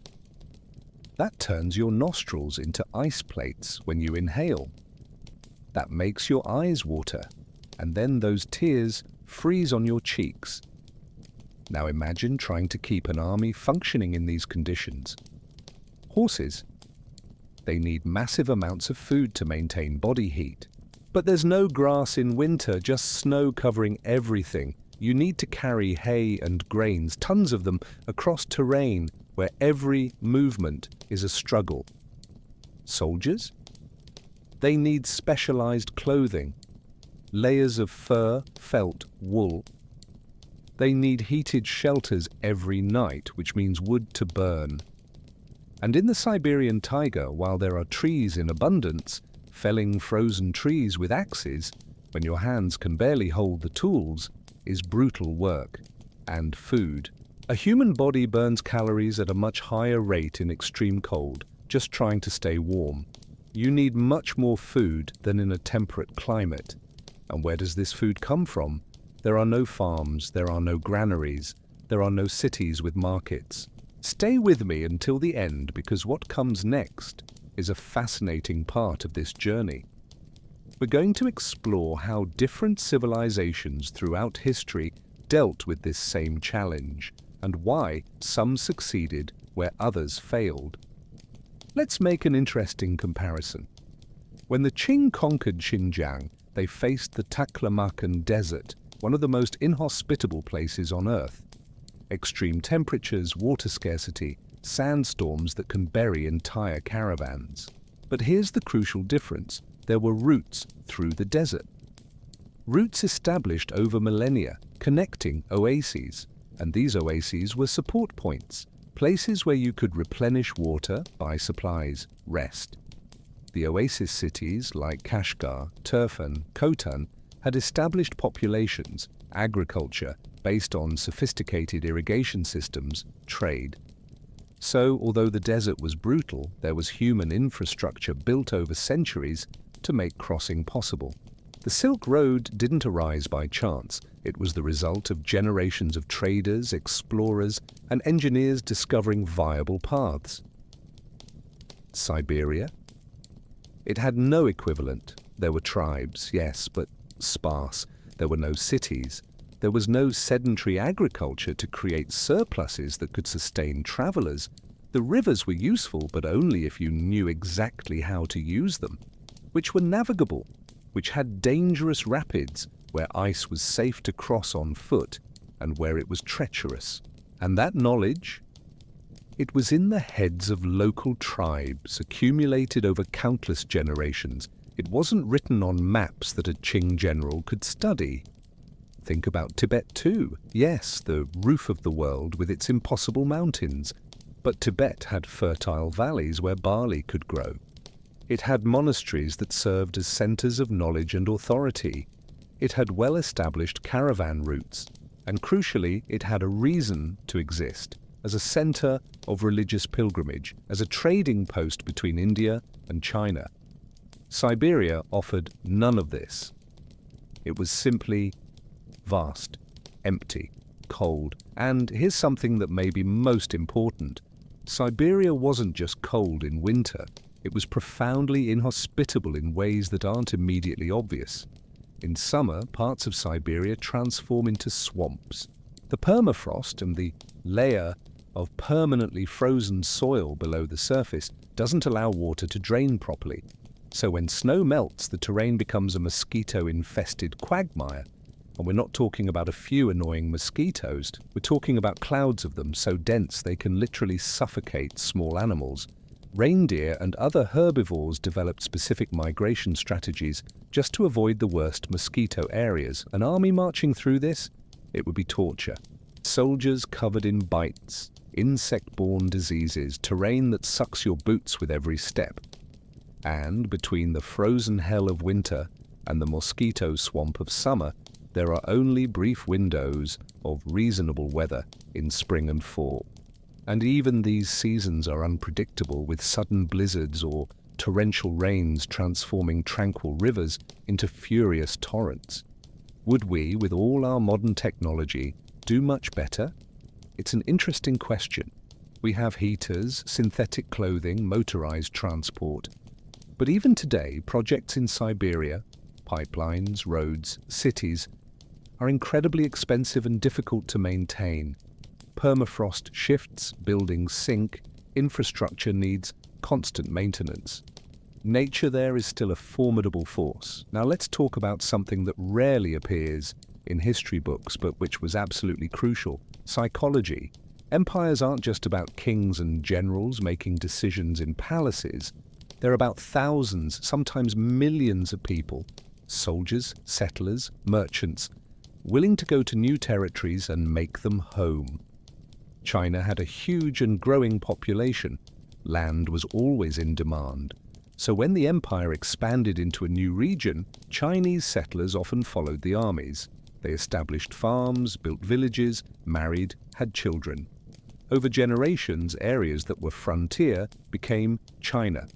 That turns your nostrils into ice plates when you inhale. That makes your eyes water, and then those tears freeze on your cheeks. Now imagine trying to keep an army functioning in these conditions. Horses. They need massive amounts of food to maintain body heat. But there's no grass in winter, just snow covering everything. You need to carry hay and grains, tons of them, across terrain where every movement is a struggle. Soldiers? They need specialized clothing. layers of fur, felt, wool. They need heated shelters every night, which means wood to burn. And in the Siberian taiga, while there are trees in abundance, felling frozen trees with axes, when your hands can barely hold the tools, is brutal work. And food. A human body burns calories at a much higher rate in extreme cold, just trying to stay warm. You need much more food than in a temperate climate. And where does this food come from? There are no farms, there are no granaries, there are no cities with markets. Stay with me until the end, because what comes next is a fascinating part of this journey. We're going to explore how different civilizations throughout history dealt with this same challenge, and why some succeeded where others failed. Let's make an interesting comparison. When the Qing conquered Xinjiang, they faced the Taklamakan Desert, one of the most inhospitable places on Earth. Extreme temperatures, water scarcity, sandstorms that can bury entire caravans. But here's the crucial difference. There were routes through the desert. Routes established over millennia, connecting oases. And these oases were support points, places where you could replenish water, buy supplies, rest. The oasis cities like Kashgar, Turfan, Khotan had established populations, agriculture based on sophisticated irrigation systems, trade. So, although the desert was brutal, there was human infrastructure built over centuries to make crossing possible. The Silk Road didn't arise by chance. It was the result of generations of traders, explorers, and engineers discovering viable paths. Siberia? It had no equivalent. There were tribes, yes, but sparse. There were no cities. There was no sedentary agriculture to create surpluses that could sustain travelers. The rivers were useful, but only if you knew exactly how to use them, which were navigable, which had dangerous rapids, where ice was safe to cross on foot, and where it was treacherous. And that knowledge? It was in the heads of local tribes, accumulated over countless generations. It wasn't written on maps that a Qing general could study. Think about Tibet too. Yes, the roof of the world with its impossible mountains. But Tibet had fertile valleys where barley could grow. It had monasteries that served as centers of knowledge and authority. It had well-established caravan routes. And crucially, it had a reason to exist, as a center of religious pilgrimage, as a trading post between India and China. Siberia offered none of this. It was simply vast, empty, cold, and here's something that may be most important. Siberia wasn't just cold in winter, it was profoundly inhospitable in ways that aren't immediately obvious. In summer, parts of Siberia transform into swamps. The permafrost and the layer of permanently frozen soil below the surface doesn't allow water to drain properly. So when snow melts, the terrain becomes a mosquito-infested quagmire. And we're not talking about a few annoying mosquitoes, we're talking about clouds of them so dense they can literally suffocate small animals. Reindeer and other herbivores developed specific migration strategies just to avoid the worst mosquito areas. An army marching through this? It would be torture. Soldiers covered in bites, insect-borne diseases, terrain that sucks your boots with every step. And between the frozen hell of winter and the mosquito swamp of summer, there are only brief windows of reasonable weather in spring and fall. And even these seasons are unpredictable, with sudden blizzards or torrential rains transforming tranquil rivers into furious torrents. Would we, with all our modern technology, do much better? It's an interesting question. We have heaters, synthetic clothing, motorized transport. But even today, projects in Siberia, pipelines, roads, cities, are incredibly expensive and difficult to maintain. Permafrost shifts, buildings sink, infrastructure needs constant maintenance. Nature there is still a formidable force. Now let's talk about something that rarely appears in history books, but which was absolutely crucial: psychology. Empires aren't just about kings and generals making decisions in palaces. They're about thousands, sometimes millions of people soldiers, settlers, merchants, willing to go to new territories and make them home. China had a huge and growing population. Land was always in demand. So when the empire expanded into a new region, Chinese settlers often followed the armies. They established farms, built villages, married, had children. Over generations, areas that were frontier became China.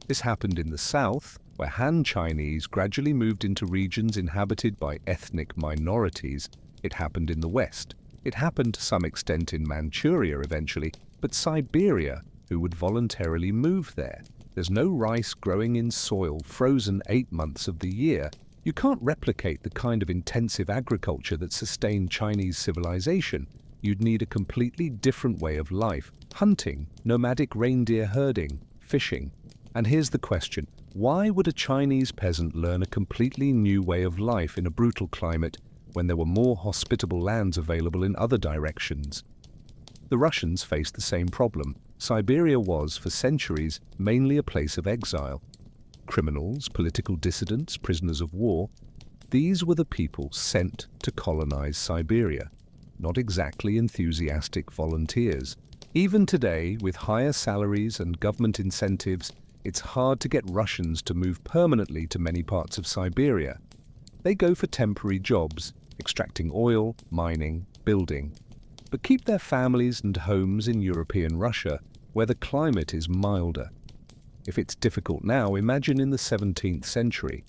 This happened in the south, where Han Chinese gradually moved into regions inhabited by ethnic minorities. It happened in the west. It happened to some extent in Manchuria eventually, but Siberia, who would voluntarily move there? There's no rice growing in soil frozen 8 months of the year. You can't replicate the kind of intensive agriculture that sustained Chinese civilization. You'd need a completely different way of life: hunting, nomadic reindeer herding, fishing. And here's the question: why would a Chinese peasant learn a completely new way of life in a brutal climate when there were more hospitable lands available in other directions? The Russians faced the same problem. Siberia was, for centuries, mainly a place of exile. Criminals, political dissidents, prisoners of war, these were the people sent to colonize Siberia, not exactly enthusiastic volunteers. Even today, with higher salaries and government incentives, it's hard to get Russians to move permanently to many parts of Siberia. They go for temporary jobs, extracting oil, mining, building, but keep their families and homes in European Russia, where the climate is milder. If it's difficult now, imagine in the 17th century.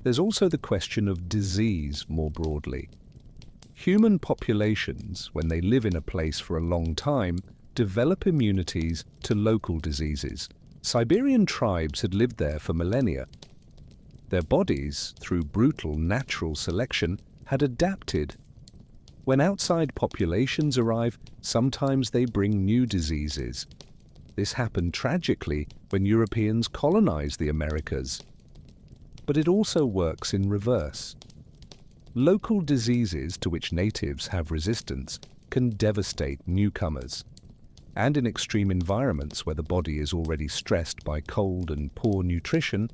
There's also the question of disease more broadly. Human populations, when they live in a place for a long time, develop immunities to local diseases. Siberian tribes had lived there for millennia. Their bodies, through brutal natural selection, had adapted. When outside populations arrive, sometimes they bring new diseases. This happened tragically when Europeans colonized the Americas. But it also works in reverse. Local diseases to which natives have resistance can devastate newcomers. And in extreme environments where the body is already stressed by cold and poor nutrition,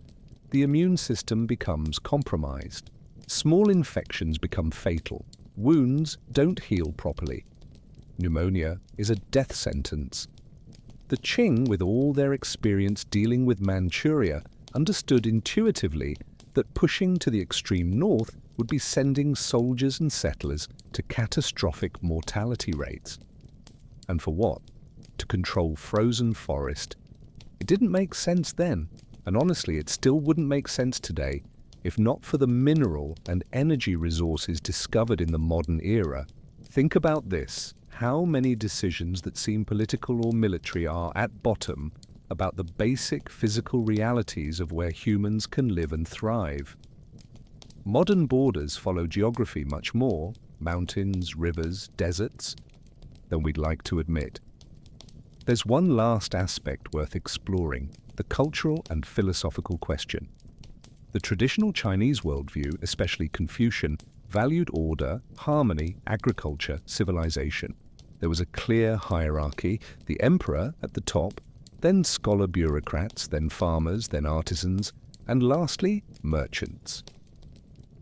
the immune system becomes compromised. Small infections become fatal. Wounds don't heal properly. Pneumonia is a death sentence. The Qing, with all their experience dealing with Manchuria, understood intuitively that pushing to the extreme north would be sending soldiers and settlers to catastrophic mortality rates. And for what? To control frozen forest. It didn't make sense then, and honestly, it still wouldn't make sense today if not for the mineral and energy resources discovered in the modern era. Think about this: how many decisions that seem political or military are, at bottom, about the basic physical realities of where humans can live and thrive. Modern borders follow geography much more, mountains, rivers, deserts, than we'd like to admit. There's one last aspect worth exploring: the cultural and philosophical question. The traditional Chinese worldview, especially Confucian, valued order, harmony, agriculture, civilization. There was a clear hierarchy: the emperor at the top, then scholar bureaucrats, then farmers, then artisans, and lastly, merchants.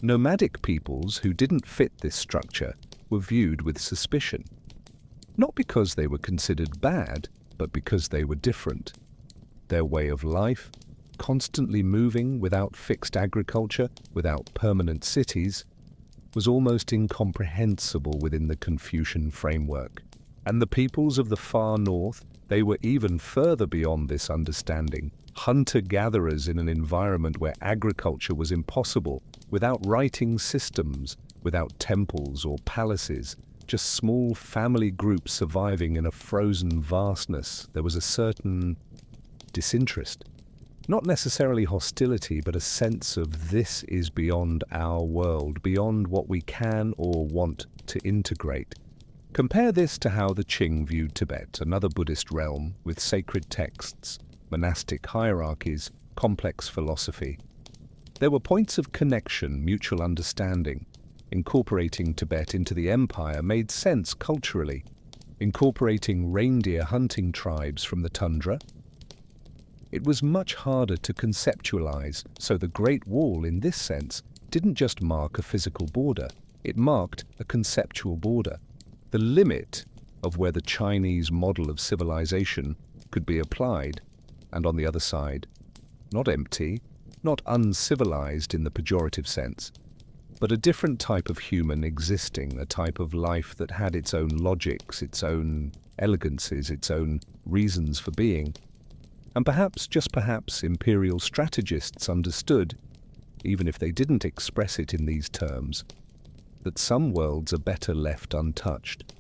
Nomadic peoples who didn't fit this structure were viewed with suspicion. Not because they were considered bad, but because they were different. Their way of life, constantly moving without fixed agriculture, without permanent cities, was almost incomprehensible within the Confucian framework. And the peoples of the far north, they were even further beyond this understanding. Hunter-gatherers in an environment where agriculture was impossible, without writing systems, without temples or palaces, just small family groups surviving in a frozen vastness. There was a certain disinterest. Not necessarily hostility, but a sense of this is beyond our world, beyond what we can or want to integrate. Compare this to how the Qing viewed Tibet, another Buddhist realm with sacred texts, monastic hierarchies, complex philosophy. There were points of connection, mutual understanding. Incorporating Tibet into the empire made sense culturally. Incorporating reindeer hunting tribes from the tundra It was much harder to conceptualize, so the Great Wall, in this sense, didn't just mark a physical border, it marked a conceptual border, the limit of where the Chinese model of civilization could be applied, and on the other side, not empty, not uncivilized in the pejorative sense, but a different type of human existing, a type of life that had its own logics, its own elegances, its own reasons for being. And perhaps, just perhaps, imperial strategists understood, even if they didn't express it in these terms, that some worlds are better left untouched,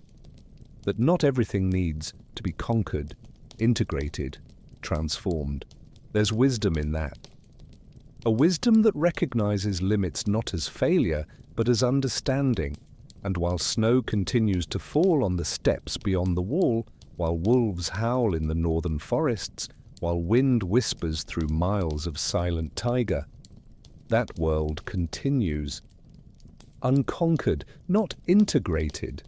that not everything needs to be conquered, integrated, transformed. There's wisdom in that. A wisdom that recognizes limits not as failure, but as understanding. And while snow continues to fall on the steppes beyond the wall, while wolves howl in the northern forests, while wind whispers through miles of silent taiga, that world continues. Unconquered, not integrated,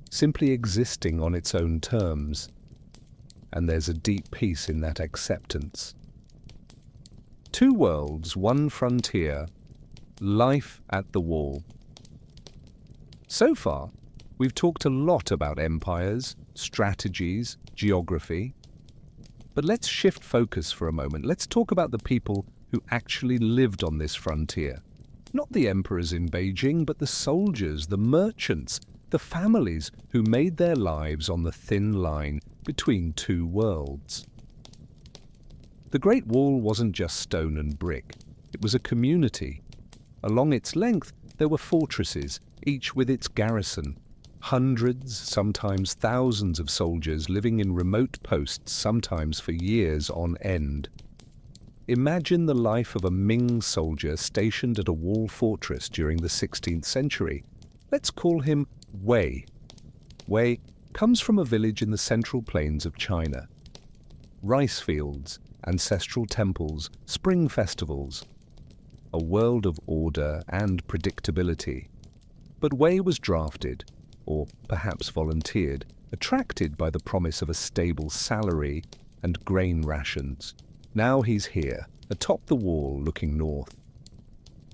simply existing on its own terms. And there's a deep peace in that acceptance. Two worlds, one frontier, life at the wall. So far, we've talked a lot about empires, strategies, geography. But let's shift focus for a moment. Let's talk about the people who actually lived on this frontier. Not the emperors in Beijing, but the soldiers, the merchants, the families who made their lives on the thin line between two worlds. The Great Wall wasn't just stone and brick. It was a community. Along its length, there were fortresses, each with its garrison. Hundreds, sometimes thousands of soldiers living in remote posts, sometimes for years on end. Imagine the life of a Ming soldier stationed at a wall fortress during the 16th century. Let's call him Wei. Wei comes from a village in the central plains of China. Rice fields, ancestral temples, spring festivals. A world of order and predictability. But Wei was drafted, or perhaps volunteered, attracted by the promise of a stable salary and grain rations. Now he's here, atop the wall looking north.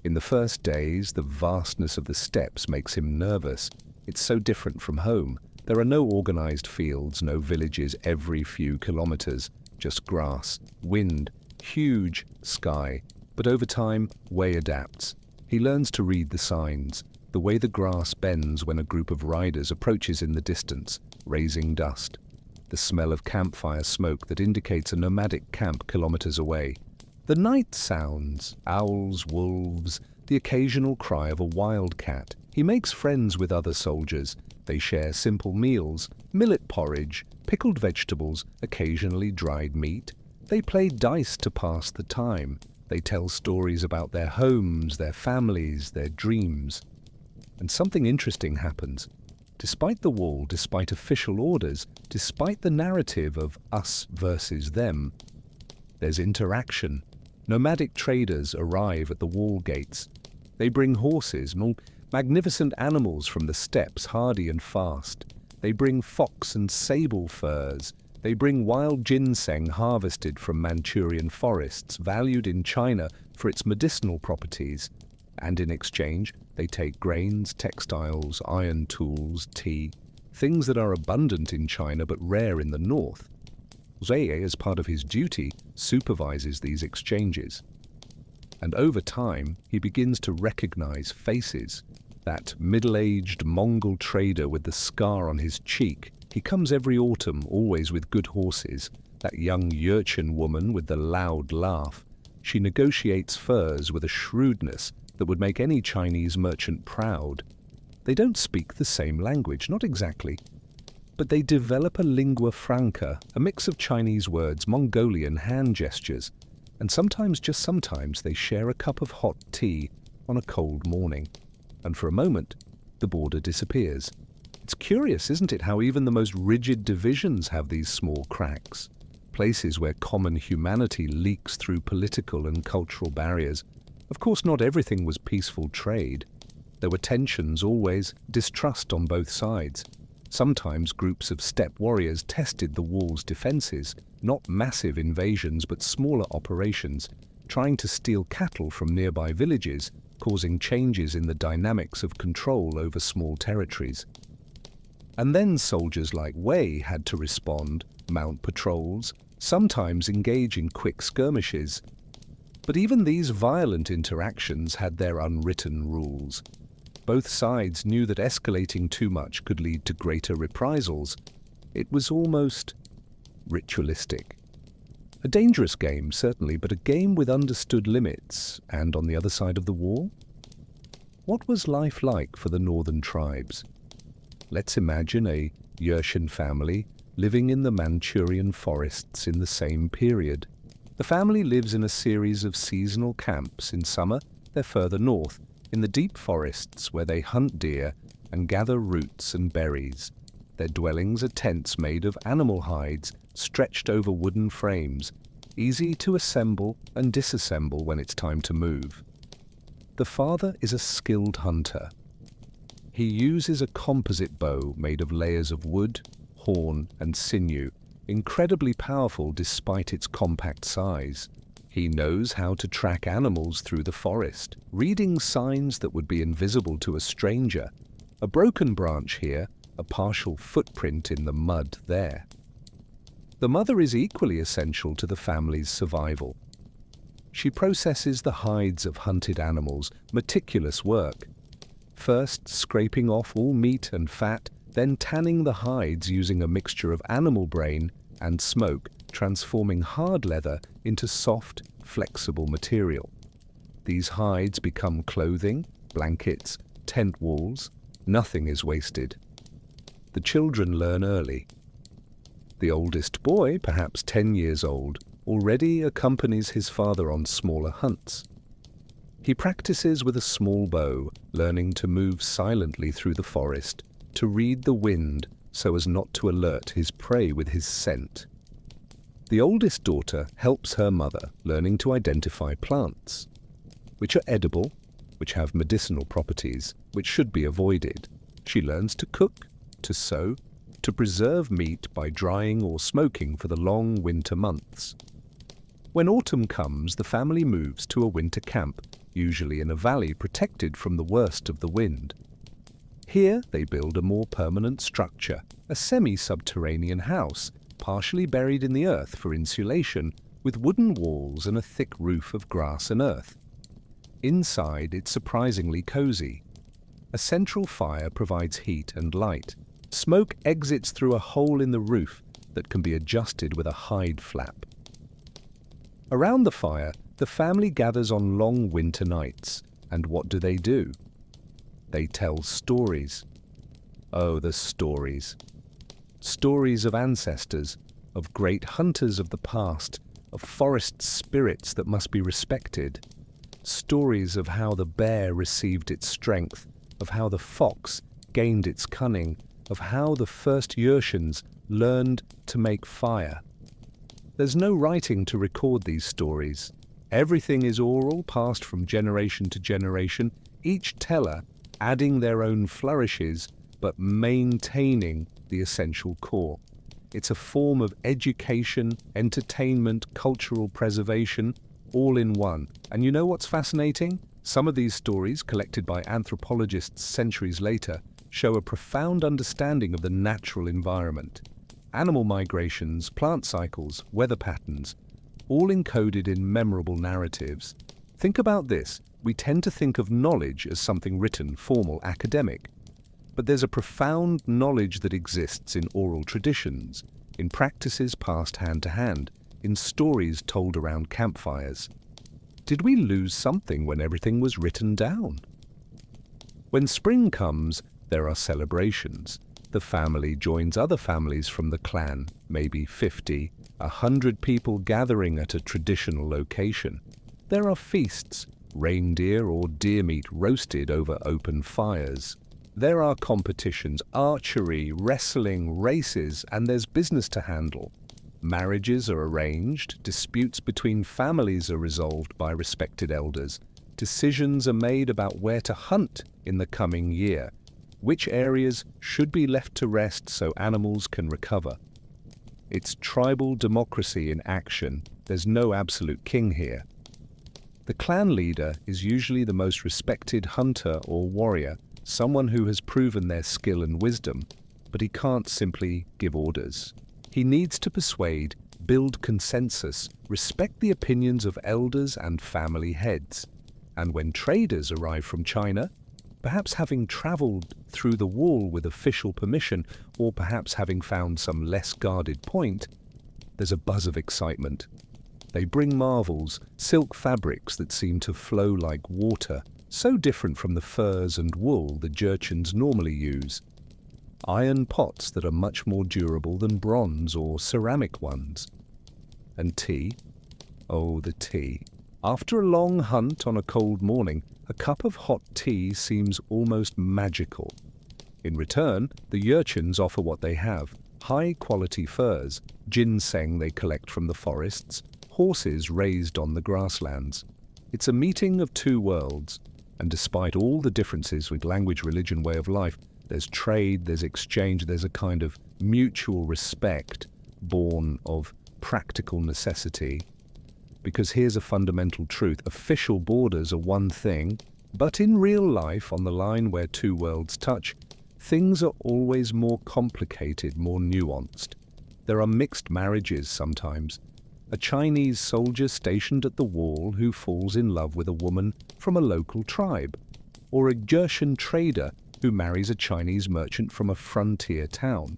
In the first days, the vastness of the steppes makes him nervous. It's so different from home. There are no organized fields, no villages every few kilometers, just grass, wind, huge sky. But over time, Wei adapts. He learns to read the signs, the way the grass bends when a group of riders approaches in the distance, raising dust. The smell of campfire smoke that indicates a nomadic camp kilometers away. The night sounds, owls, wolves, the occasional cry of a wildcat. He makes friends with other soldiers. They share simple meals, millet porridge, pickled vegetables, occasionally dried meat. They play dice to pass the time. They tell stories about their homes, their families, their dreams. And something interesting happens. Despite the wall, despite official orders, despite the narrative of us versus them, there's interaction. Nomadic traders arrive at the wall gates. They bring horses, magnificent animals from the steppes, hardy and fast. They bring fox and sable furs. They bring wild ginseng harvested from Manchurian forests, valued in China for its medicinal properties. And in exchange, they take grains, textiles, iron tools, tea, things that are abundant in China but rare in the north. Wei, as part of his duty, supervises these exchanges. And over time, he begins to recognize faces. That middle-aged Mongol trader with the scar on his cheek, he comes every autumn, always with good horses. That young urchin woman with the loud laugh. She negotiates furs with a shrewdness that would make any Chinese merchant proud. They don't speak the same language, not exactly, but they develop a lingua franca, a mix of Chinese words, Mongolian hand gestures, and sometimes, just sometimes, they share a cup of hot tea on a cold morning. And for a moment, the border disappears. It's curious, isn't it, how even the most rigid divisions have these small cracks, places where common humanity leaks through political and cultural barriers. Of course, not everything was peaceful trade. There were tensions always, distrust on both sides. Sometimes groups of steppe warriors tested the wall's defenses, not massive invasions but smaller operations, trying to steal cattle from nearby villages, causing changes in the dynamics of control over small territories. And then soldiers like Wei had to respond, mount patrols, sometimes engage in quick skirmishes. But even these violent interactions had their unwritten rules. Both sides knew that escalating too much could lead to greater reprisals. It was almost ritualistic. A dangerous game, certainly, but a game with understood limits. And on the other side of the wall? What was life like for the northern tribes? Let's imagine a Yurshan family living in the Manchurian forests in the same period. The family lives in a series of seasonal camps. In summer, they're further north, in the deep forests where they hunt deer and gather roots and berries. Their dwellings are tents made of animal hides stretched over wooden frames, easy to assemble and disassemble when it's time to move. The father is a skilled hunter. He uses a composite bow made of layers of wood, horn, and sinew, incredibly powerful despite its compact size. He knows how to track animals through the forest, reading signs that would be invisible to a stranger. A broken branch here, a partial footprint in the mud there. The mother is equally essential to the family's survival. She processes the hides of hunted animals, meticulous work. First scraping off all meat and fat, then tanning the hides using a mixture of animal brain and smoke, transforming hard leather into soft, flexible material. These hides become clothing, blankets, tent walls. Nothing is wasted. The children learn early. The oldest boy, perhaps 10 years old, already accompanies his father on smaller hunts. He practices with a small bow, learning to move silently through the forest, to read the wind so as not to alert his prey with his scent. The oldest daughter helps her mother, learning to identify plants, which are edible, which have medicinal properties, which should be avoided. She learns to cook, to sew, to preserve meat by drying or smoking for the long winter months. When autumn comes, the family moves to a winter camp, usually in a valley protected from the worst of the wind. Here they build a more permanent structure, a semi-subterranean house, partially buried in the earth for insulation, with wooden walls and a thick roof of grass and earth. Inside, it's surprisingly cozy. A central fire provides heat and light. Smoke exits through a hole in the roof that can be adjusted with a hide flap. Around the fire, the family gathers on long winter nights. And what do? They tell stories. Oh, the stories. Stories of ancestors, of great hunters of the past, of forest spirits that must be respected. Stories of how the bear received its strength, of how the fox gained its cunning, of how the first Yurshans learned to make fire. There's no writing to record these stories. Everything is oral, passed from generation to generation, each teller adding their own flourishes, but maintaining the essential core. It's a form of education, entertainment, cultural preservation, all in one. And you know what's fascinating? Some of these stories, collected by anthropologists centuries later, show a profound understanding of the natural environment. Animal migrations, plant cycles, weather patterns, all encoded in memorable narratives. Think about this. We tend to think of knowledge as something written, formal, academic. But there's a profound knowledge that exists in oral traditions, in practices passed hand to hand, in stories told around campfires. Did we lose something when everything was written down? When spring comes, there are celebrations. The family joins other families from the clan, maybe 50, 100 people gathering at a traditional location. There are feasts, reindeer or deer meat roasted over open fires. There are competitions, archery, wrestling, races, and there's business to handle. Marriages are arranged, disputes between families are resolved by respected elders. Decisions are made about where to hunt in the coming year. Which areas should be left to rest so animals can recover? It's tribal democracy in action. There's no absolute king here. The clan leader is usually the most respected hunter or warrior, someone who has proven their skill and wisdom, but he can't simply give orders. He needs to persuade, build consensus, respect the opinions of elders and family heads. And when traders arrive from China, perhaps having traveled through the wall with official permission, or perhaps having found some less guarded point, there's a buzz of excitement. They bring marvels, silk fabrics that seem to flow like water, so different from the furs and wool the Jurchens normally use. Iron pots that are much more durable than bronze or ceramic ones. And tea? Oh, the tea. After a long hunt on a cold morning, a cup of hot tea seems almost magical. In return, the Jurchens offer what they have: high-quality furs, ginseng they collect from the forests, horses raised on the grasslands. It's a meeting of two worlds, and despite all the differences with language, religion, way of life, there's trade, there's exchange, there's a kind of mutual respect born of practical necessity. Because here's a fundamental truth: official borders are one thing, but in real life, on the line where two worlds touch, things are always more complicated, more nuanced. There are mixed marriages sometimes. A Chinese soldier stationed at the wall who falls in love with a woman from a local tribe, or a Jurchen trader who marries a Chinese merchant from a frontier town.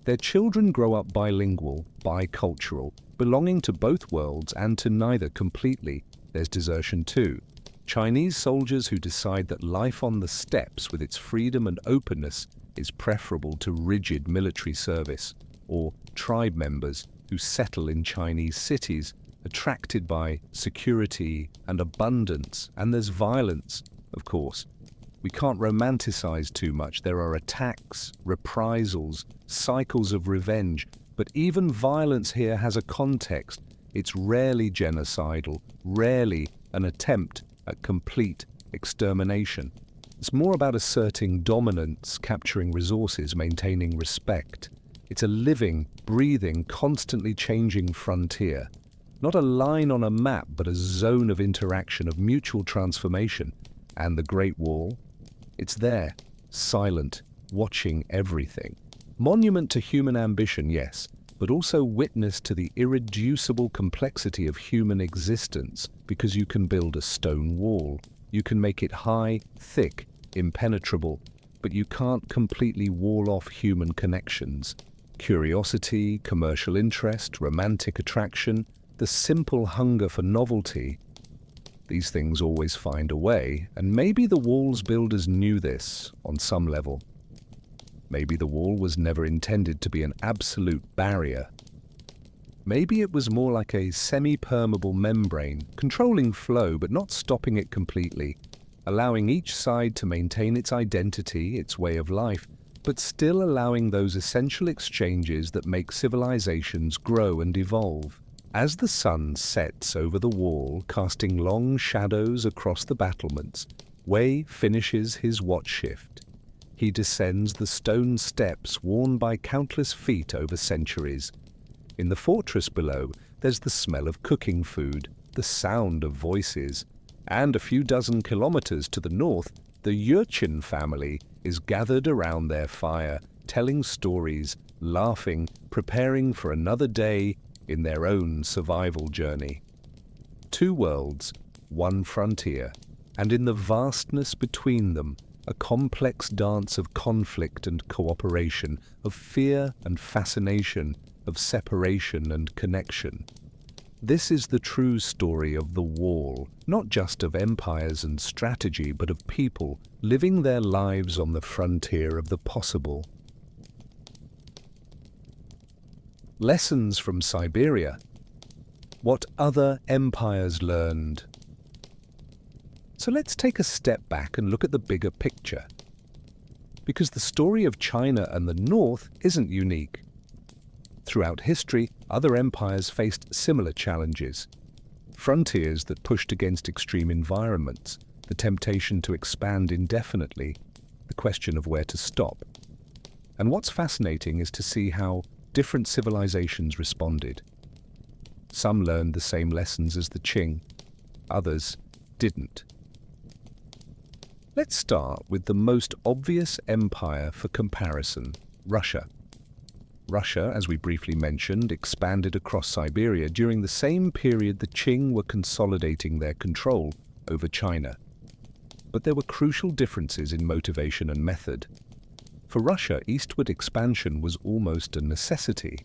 Their children grow up bilingual, bicultural, belonging to both worlds and to neither completely. There's desertion too. Chinese soldiers who decide that life on the steppes with its freedom and openness is preferable to rigid military service, or tribe members who settle in Chinese cities, attracted by security and abundance. And there's violence, of course. We can't romanticize too much. There are attacks, reprisals, cycles of revenge, but even violence here has a context. It's rarely genocidal, rarely an attempt at complete extermination. It's more about asserting dominance, capturing resources, maintaining respect. It's a living, breathing, constantly changing frontier. Not a line on a map, but a zone of interaction, of mutual transformation. And the Great Wall? It's there, silent, watching everything. Monument to human ambition, yes, but also witness to the irreducible complexity of human existence, because you can build a stone wall. You can make it high, thick, impenetrable, but you can't completely wall off human connections. Curiosity, commercial interest, romantic attraction, the simple hunger for novelty. These things always find a way, and maybe the wall's builders knew this on some level. Maybe the wall was never intended to be an absolute barrier. Maybe it was more like a semi-permeable membrane, controlling flow but not stopping it completely, allowing each side to maintain its identity, its way of life, but still allowing those essential exchanges that make civilizations grow and evolve. As the sun sets over the wall, casting long shadows across the battlements, Wei finishes his watch shift. He descends the stone steps worn by countless feet over centuries. In the fortress below, there's the smell of cooking food, the sound of voices, and a few dozen kilometers to the north, the Jurchen family is gathered around their fire, telling stories, laughing, preparing for another day in their own survival journey. Two worlds, one frontier, and in the vastness between them, a complex dance of conflict and cooperation, of fear and fascination, of separation and connection. This is the true story of the wall, not just of empires and strategy, but of people living their lives on the frontier of the possible. Lessons from Siberia. What other empires learned. So let's take a step back and look at the bigger picture. Because the story of China and the North isn't unique. Throughout history, other empires faced similar challenges. Frontiers that pushed against extreme environments, the temptation to expand indefinitely, the question of where to stop. And what's fascinating is to see how different civilizations responded. Some learned the same lessons as the Qing, others didn't. Let's start with the most obvious empire for comparison, Russia. Russia, as we briefly mentioned, expanded across Siberia during the same period the Qing were consolidating their control over China. But there were crucial differences in motivation and method. For Russia, eastward expansion was almost a necessity.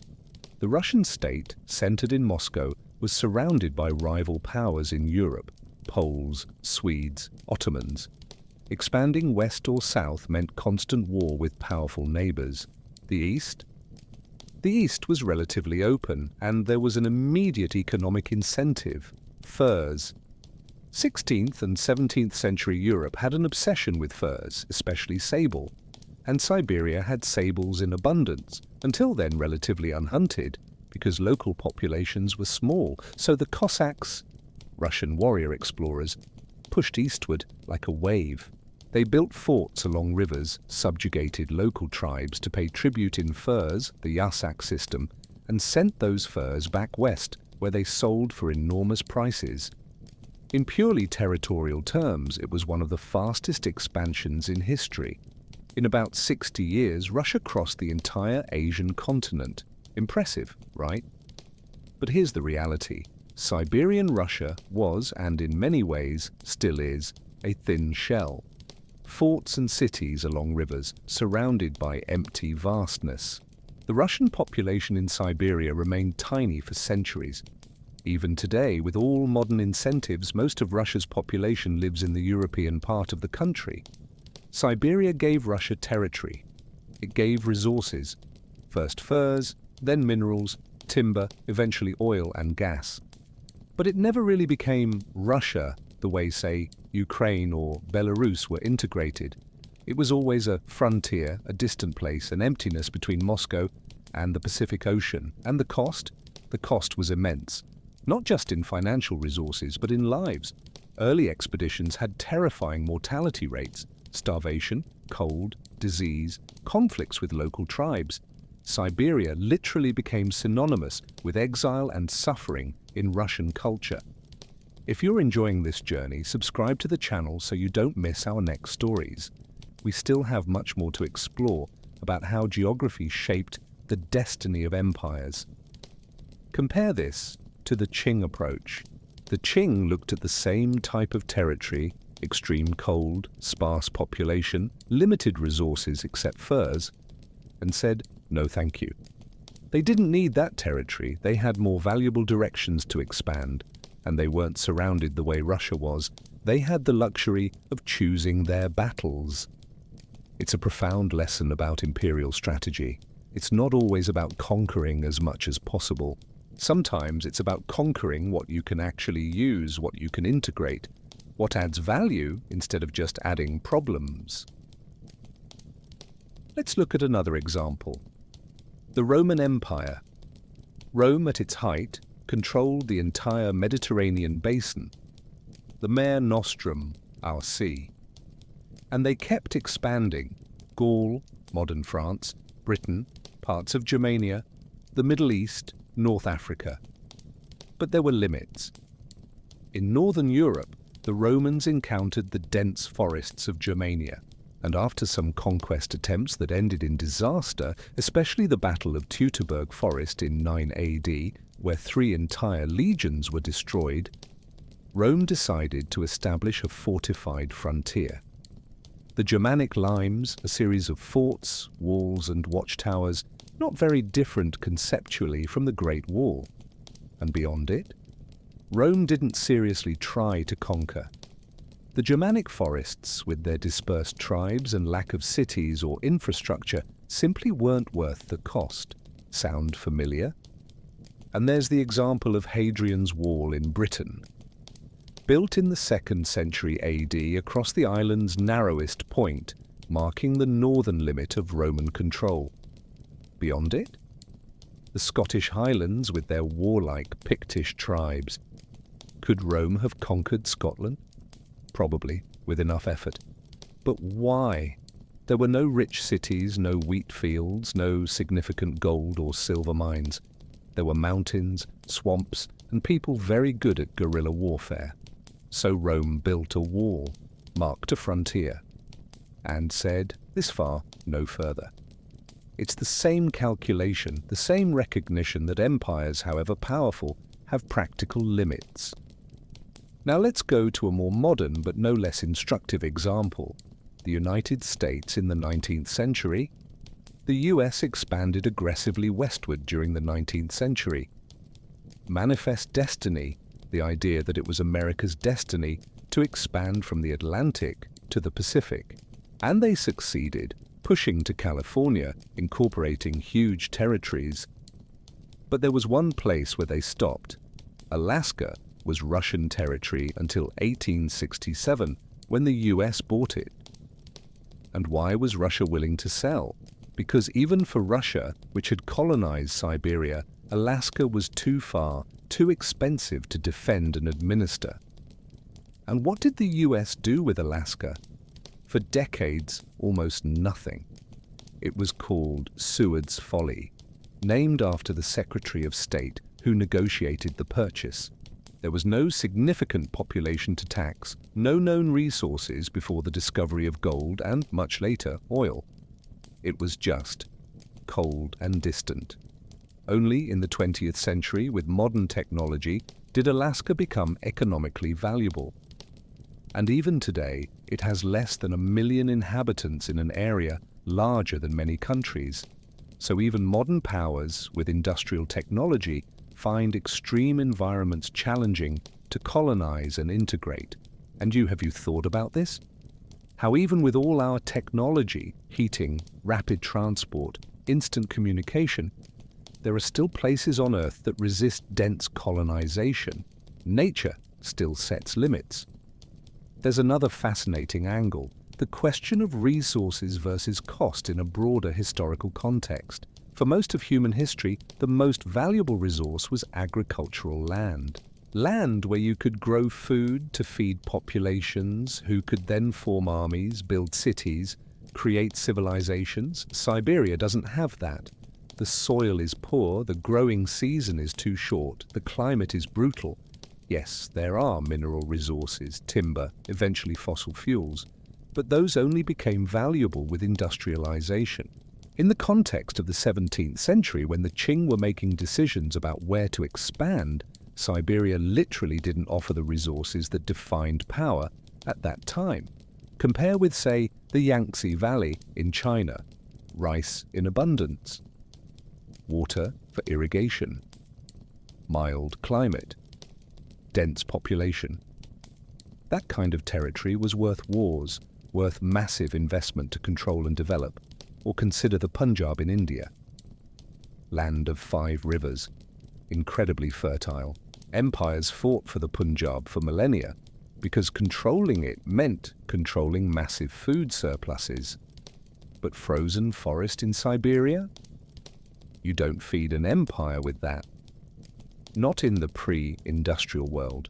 The Russian state, centered in Moscow, was surrounded by rival powers in Europe: Poles, Swedes, Ottomans. Expanding west or south meant constant war with powerful neighbors. The East? The East was relatively open, and there was an immediate economic incentive: furs. 16th and 17th century Europe had an obsession with furs, especially sable, and Siberia had sables in abundance, until then relatively unhunted, because local populations were small, so the Cossacks, Russian warrior explorers, pushed eastward like a wave. They built forts along rivers, subjugated local tribes to pay tribute in furs, the Yasak system, and sent those furs back west, where they sold for enormous prices. In purely territorial terms, it was one of the fastest expansions in history. In about 60 years, Russia crossed the entire Asian continent. Impressive, right? But here's the reality. Siberian Russia was, and in many ways still is, a thin shell. Forts and cities along rivers, surrounded by empty vastness. The Russian population in Siberia remained tiny for centuries. Even today, with all modern incentives, most of Russia's population lives in the European part of the country. Siberia gave Russia territory. It gave resources. First furs, then minerals, timber, eventually oil and gas. But it never really became Russia the way, say, Ukraine or Belarus were integrated. It was always a frontier, a distant place, an emptiness between Moscow and the Pacific Ocean. And the cost? The cost was immense. Not just in financial resources, but in lives. Early expeditions had terrifying mortality rates: starvation, cold, disease, conflicts with local tribes. Siberia literally became synonymous with exile and suffering in Russian culture. If you're enjoying this journey, subscribe to the channel so you don't miss our next stories. We still have much more to explore about how geography shaped the destiny of empires. Compare this to the Qing approach. The Qing looked at the same type of territory: extreme cold, sparse population, limited resources except furs, and said, no thank you. They didn't need that territory. They had more valuable directions to expand, and they weren't surrounded the way Russia was. They had the luxury of choosing their battles. It's a profound lesson about imperial strategy. It's not always about conquering as much as possible. Sometimes it's about conquering what you can actually use, what you can integrate, what adds value instead of just adding problems. Let's look at another example. The Roman Empire. Rome at its height controlled the entire Mediterranean basin, the Mare Nostrum, our sea. And they kept expanding: Gaul, modern France, Britain, parts of Germania, the Middle East, North Africa. But there were limits. In northern Europe, the Romans encountered the dense forests of Germania, and after some conquest attempts that ended in disaster, especially the Battle of Teutoburg Forest in 9 AD, where 3 entire legions were destroyed, Rome decided to establish a fortified frontier. The Germanic limes, a series of forts, walls and watchtowers, not very different conceptually from the Great Wall. And beyond it, Rome didn't seriously try to conquer. The Germanic forests, with their dispersed tribes and lack of cities or infrastructure, simply weren't worth the cost. Sound familiar? And there's the example of Hadrian's Wall in Britain. Built in the 2nd century AD across the island's narrowest point, marking the northern limit of Roman control. Beyond it, the Scottish Highlands with their warlike Pictish tribes. Could Rome have conquered Scotland? Probably, with enough effort. But why? There were no rich cities, no wheat fields, no significant gold or silver mines. There were mountains, swamps, and people very good at guerrilla warfare. So Rome built a wall, marked a frontier, and said, "This far, no further." It's the same calculation, the same recognition that empires, however powerful, have practical limits. Now let's go to a more modern but no less instructive example. The United States in the 19th century. The US expanded aggressively westward during the 19th century. Manifest destiny, the idea that it was America's destiny to expand from the Atlantic to the Pacific. And they succeeded, pushing to California, incorporating huge territories. But there was one place where they stopped. Alaska was Russian territory until 1867, when the US bought it. And why was Russia willing to sell? Because even for Russia, which had colonized Siberia, Alaska was too far, too expensive to defend and administer. And what did the US do with Alaska? For decades, almost nothing. It was called Seward's Folly, named after the Secretary of State who negotiated the purchase. There was no significant population to tax, no known resources before the discovery of gold and, much later, oil. It was just cold and distant. Only in the 20th century, with modern technology, did Alaska become economically valuable. And even today, it has less than 1 million inhabitants in an area larger than many countries. So even modern powers with industrial technology find extreme environments challenging to colonize and integrate. And have you thought about this? How even with all our technology, heating, rapid transport, instant communication, there are still places on Earth that resist dense colonization. Nature still sets limits. There's another fascinating angle, the question of resources versus cost in a broader historical context. For most of human history, the most valuable resource was agricultural land. Land where you could grow food to feed populations, who could then form armies, build cities, create civilizations. Siberia doesn't have that. The soil is poor, the growing season is too short, the climate is brutal. Yes, there are mineral resources, timber, eventually fossil fuels, but those only became valuable with industrialization. In the context of the 17th century, when the Qing were making decisions about where to expand, Siberia literally didn't offer the resources that defined power at that time. Compare with, say, the Yangtze Valley in China. Rice in abundance. Water for irrigation. Mild climate. Dense population. That kind of territory was worth wars, worth massive investment to control and develop. Or consider the Punjab in India. Land of 5 rivers. Incredibly fertile. Empires fought for the Punjab for millennia because controlling it meant controlling massive food surpluses. But frozen forest in Siberia? You don't feed an empire with that. Not in the pre-industrial world.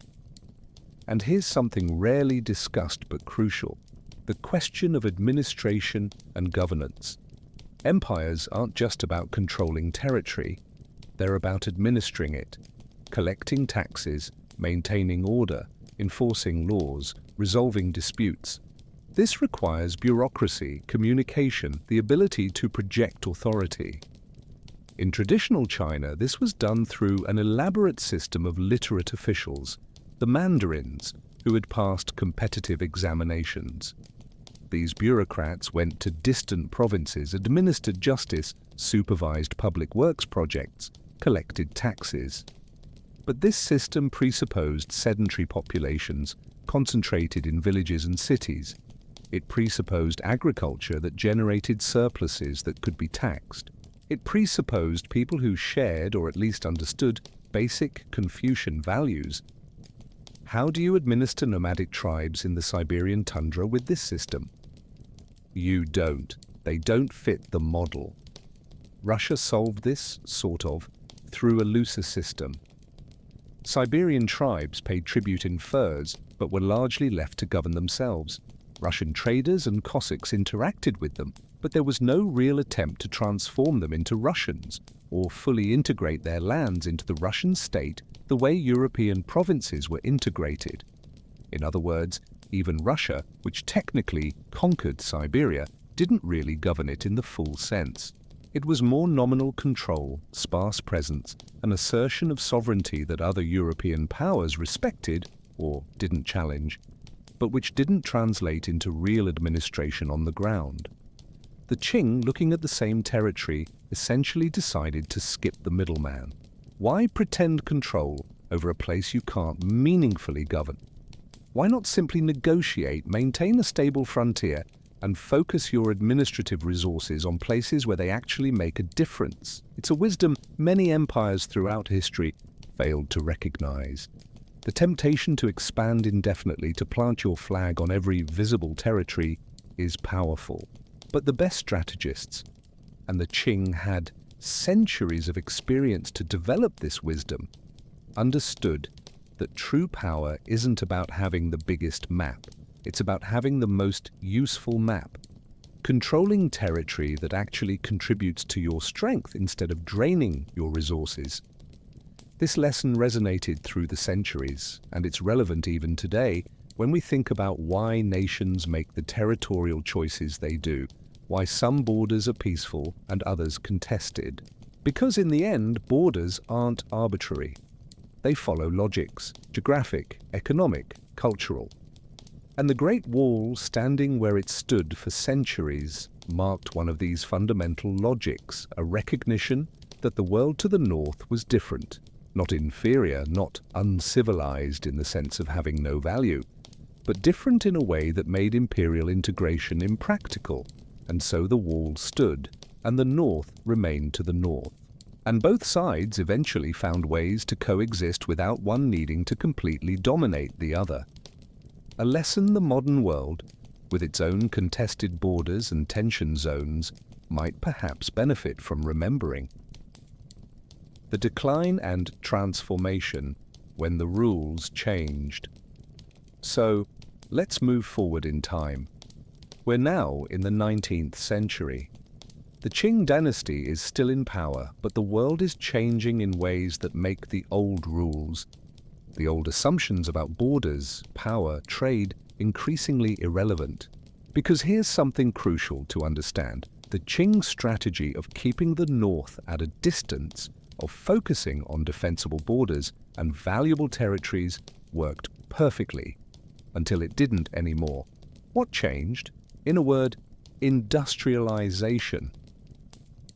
And here's something rarely discussed but crucial. The question of administration and governance. Empires aren't just about controlling territory. They're about administering it, collecting taxes, maintaining order, enforcing laws, resolving disputes. This requires bureaucracy, communication, the ability to project authority. In traditional China, this was done through an elaborate system of literate officials, the mandarins, who had passed competitive examinations. These bureaucrats went to distant provinces, administered justice, supervised public works projects, collected taxes. But this system presupposed sedentary populations concentrated in villages and cities. It presupposed agriculture that generated surpluses that could be taxed. It presupposed people who shared, or at least understood, basic Confucian values. How do you administer nomadic tribes in the Siberian tundra with this system? You don't. They don't fit the model. Russia solved this, sort of, through a looser system. Siberian tribes paid tribute in furs, but were largely left to govern themselves. Russian traders and Cossacks interacted with them, but there was no real attempt to transform them into Russians or fully integrate their lands into the Russian state the way European provinces were integrated. In other words, even Russia, which technically conquered Siberia, didn't really govern it in the full sense. It was more nominal control, sparse presence, an assertion of sovereignty that other European powers respected or didn't challenge, but which didn't translate into real administration on the ground. The Qing, looking at the same territory, essentially decided to skip the middleman. Why pretend control over a place you can't meaningfully govern? Why not simply negotiate, maintain a stable frontier, and focus your administrative resources on places where they actually make a difference? It's a wisdom many empires throughout history failed to recognize. The temptation to expand indefinitely, to plant your flag on every visible territory, is powerful. But the best strategists, and the Qing had centuries of experience to develop this wisdom, understood that true power isn't about having the biggest map. It's about having the most useful map. Controlling territory that actually contributes to your strength instead of draining your resources. This lesson resonated through the centuries, and it's relevant even today when we think about why nations make the territorial choices they do, why some borders are peaceful and others contested. Because in the end, borders aren't arbitrary. They follow logics, geographic, economic, cultural. And the Great Wall, standing where it stood for centuries, marked one of these fundamental logics, a recognition that the world to the north was different, not inferior, not uncivilized in the sense of having no value, but different in a way that made imperial integration impractical, and so the wall stood, and the north remained to the north. And both sides eventually found ways to coexist without one needing to completely dominate the other. A lesson the modern world, with its own contested borders and tension zones, might perhaps benefit from remembering. The decline and transformation when the rules changed. So, let's move forward in time. We're now in the 19th century. The Qing dynasty is still in power, but the world is changing in ways that make the old rules, the old assumptions about borders, power, trade, increasingly irrelevant. Because here's something crucial to understand. The Qing strategy of keeping the north at a distance, of focusing on defensible borders and valuable territories, worked perfectly, until it didn't anymore. What changed? In a word, industrialization.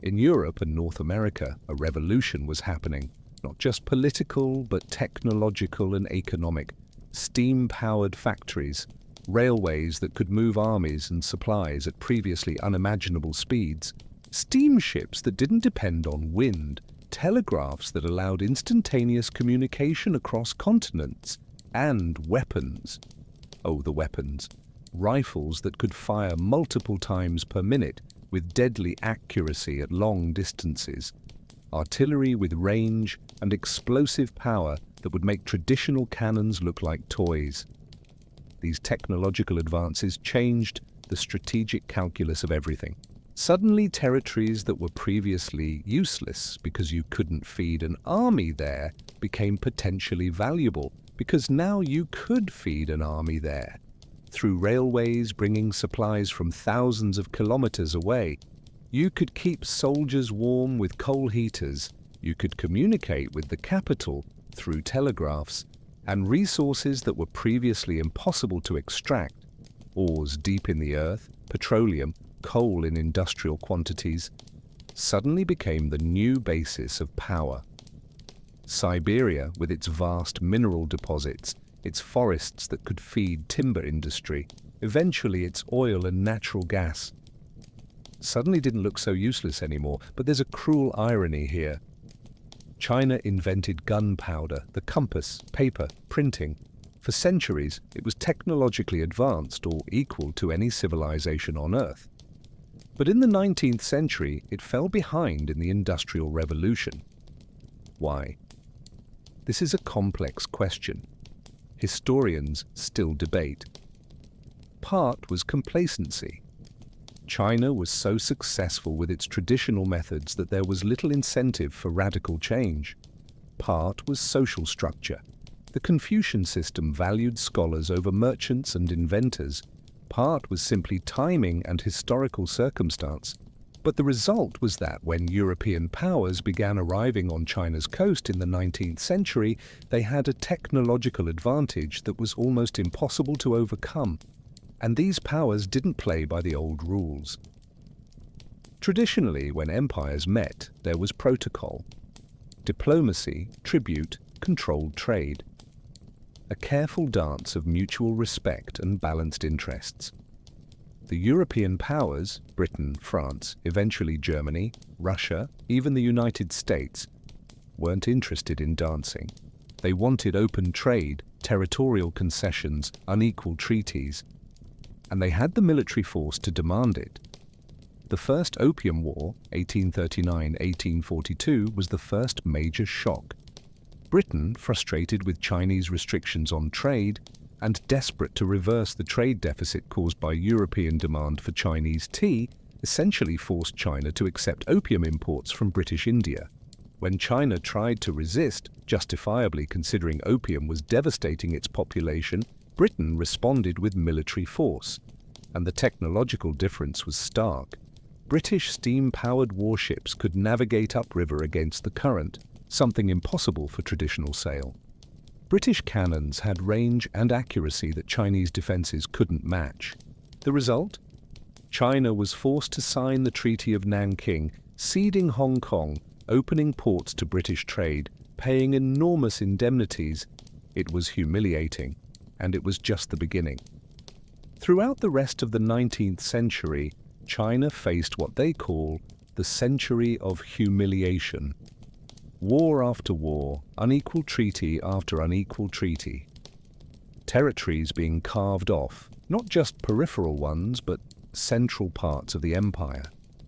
In Europe and North America, a revolution was happening, not just political, but technological and economic. Steam-powered factories, railways that could move armies and supplies at previously unimaginable speeds, steamships that didn't depend on wind, telegraphs that allowed instantaneous communication across continents, and weapons. Oh, the weapons. Rifles that could fire multiple times per minute with deadly accuracy at long distances. Artillery with range and explosive power that would make traditional cannons look like toys. These technological advances changed the strategic calculus of everything. Suddenly, territories that were previously useless because you couldn't feed an army there became potentially valuable because now you could feed an army there. Through railways bringing supplies from thousands of kilometers away, you could keep soldiers warm with coal heaters, you could communicate with the capital through telegraphs, and resources that were previously impossible to extract, ores deep in the earth, petroleum, coal in industrial quantities, suddenly became the new basis of power. Siberia, with its vast mineral deposits, its forests that could feed timber industry, eventually its oil and natural gas, suddenly didn't look so useless anymore. But there's a cruel irony here. China invented gunpowder, the compass, paper, printing. For centuries, it was technologically advanced or equal to any civilization on Earth. But in the 19th century, it fell behind in the Industrial Revolution. Why? This is a complex question. Historians still debate. part was complacency. China was so successful with its traditional methods that there was little incentive for radical change. Part was social structure. The Confucian system valued scholars over merchants and inventors. Part was simply timing and historical circumstance. But the result was that when European powers began arriving on China's coast in the 19th century, they had a technological advantage that was almost impossible to overcome. And these powers didn't play by the old rules. Traditionally, when empires met, there was protocol. Diplomacy, tribute, controlled trade. A careful dance of mutual respect and balanced interests. The European powers, Britain, France, eventually Germany, Russia, even the United States, weren't interested in dancing. They wanted open trade, territorial concessions, unequal treaties, and they had the military force to demand it. The First Opium War, 1839-1842, was the first major shock. Britain, frustrated with Chinese restrictions on trade, and desperate to reverse the trade deficit caused by European demand for Chinese tea, essentially forced China to accept opium imports from British India. When China tried to resist, justifiably considering opium was devastating its population, Britain responded with military force. And the technological difference was stark. British steam-powered warships could navigate upriver against the current, something impossible for traditional sail. British cannons had range and accuracy that Chinese defenses couldn't match. The result? China was forced to sign the Treaty of Nanking, ceding Hong Kong, opening ports to British trade, paying enormous indemnities. It was humiliating, and it was just the beginning. Throughout the rest of the 19th century, China faced what they call the century of humiliation. War after war, unequal treaty after unequal treaty. Territories being carved off, not just peripheral ones, but central parts of the empire.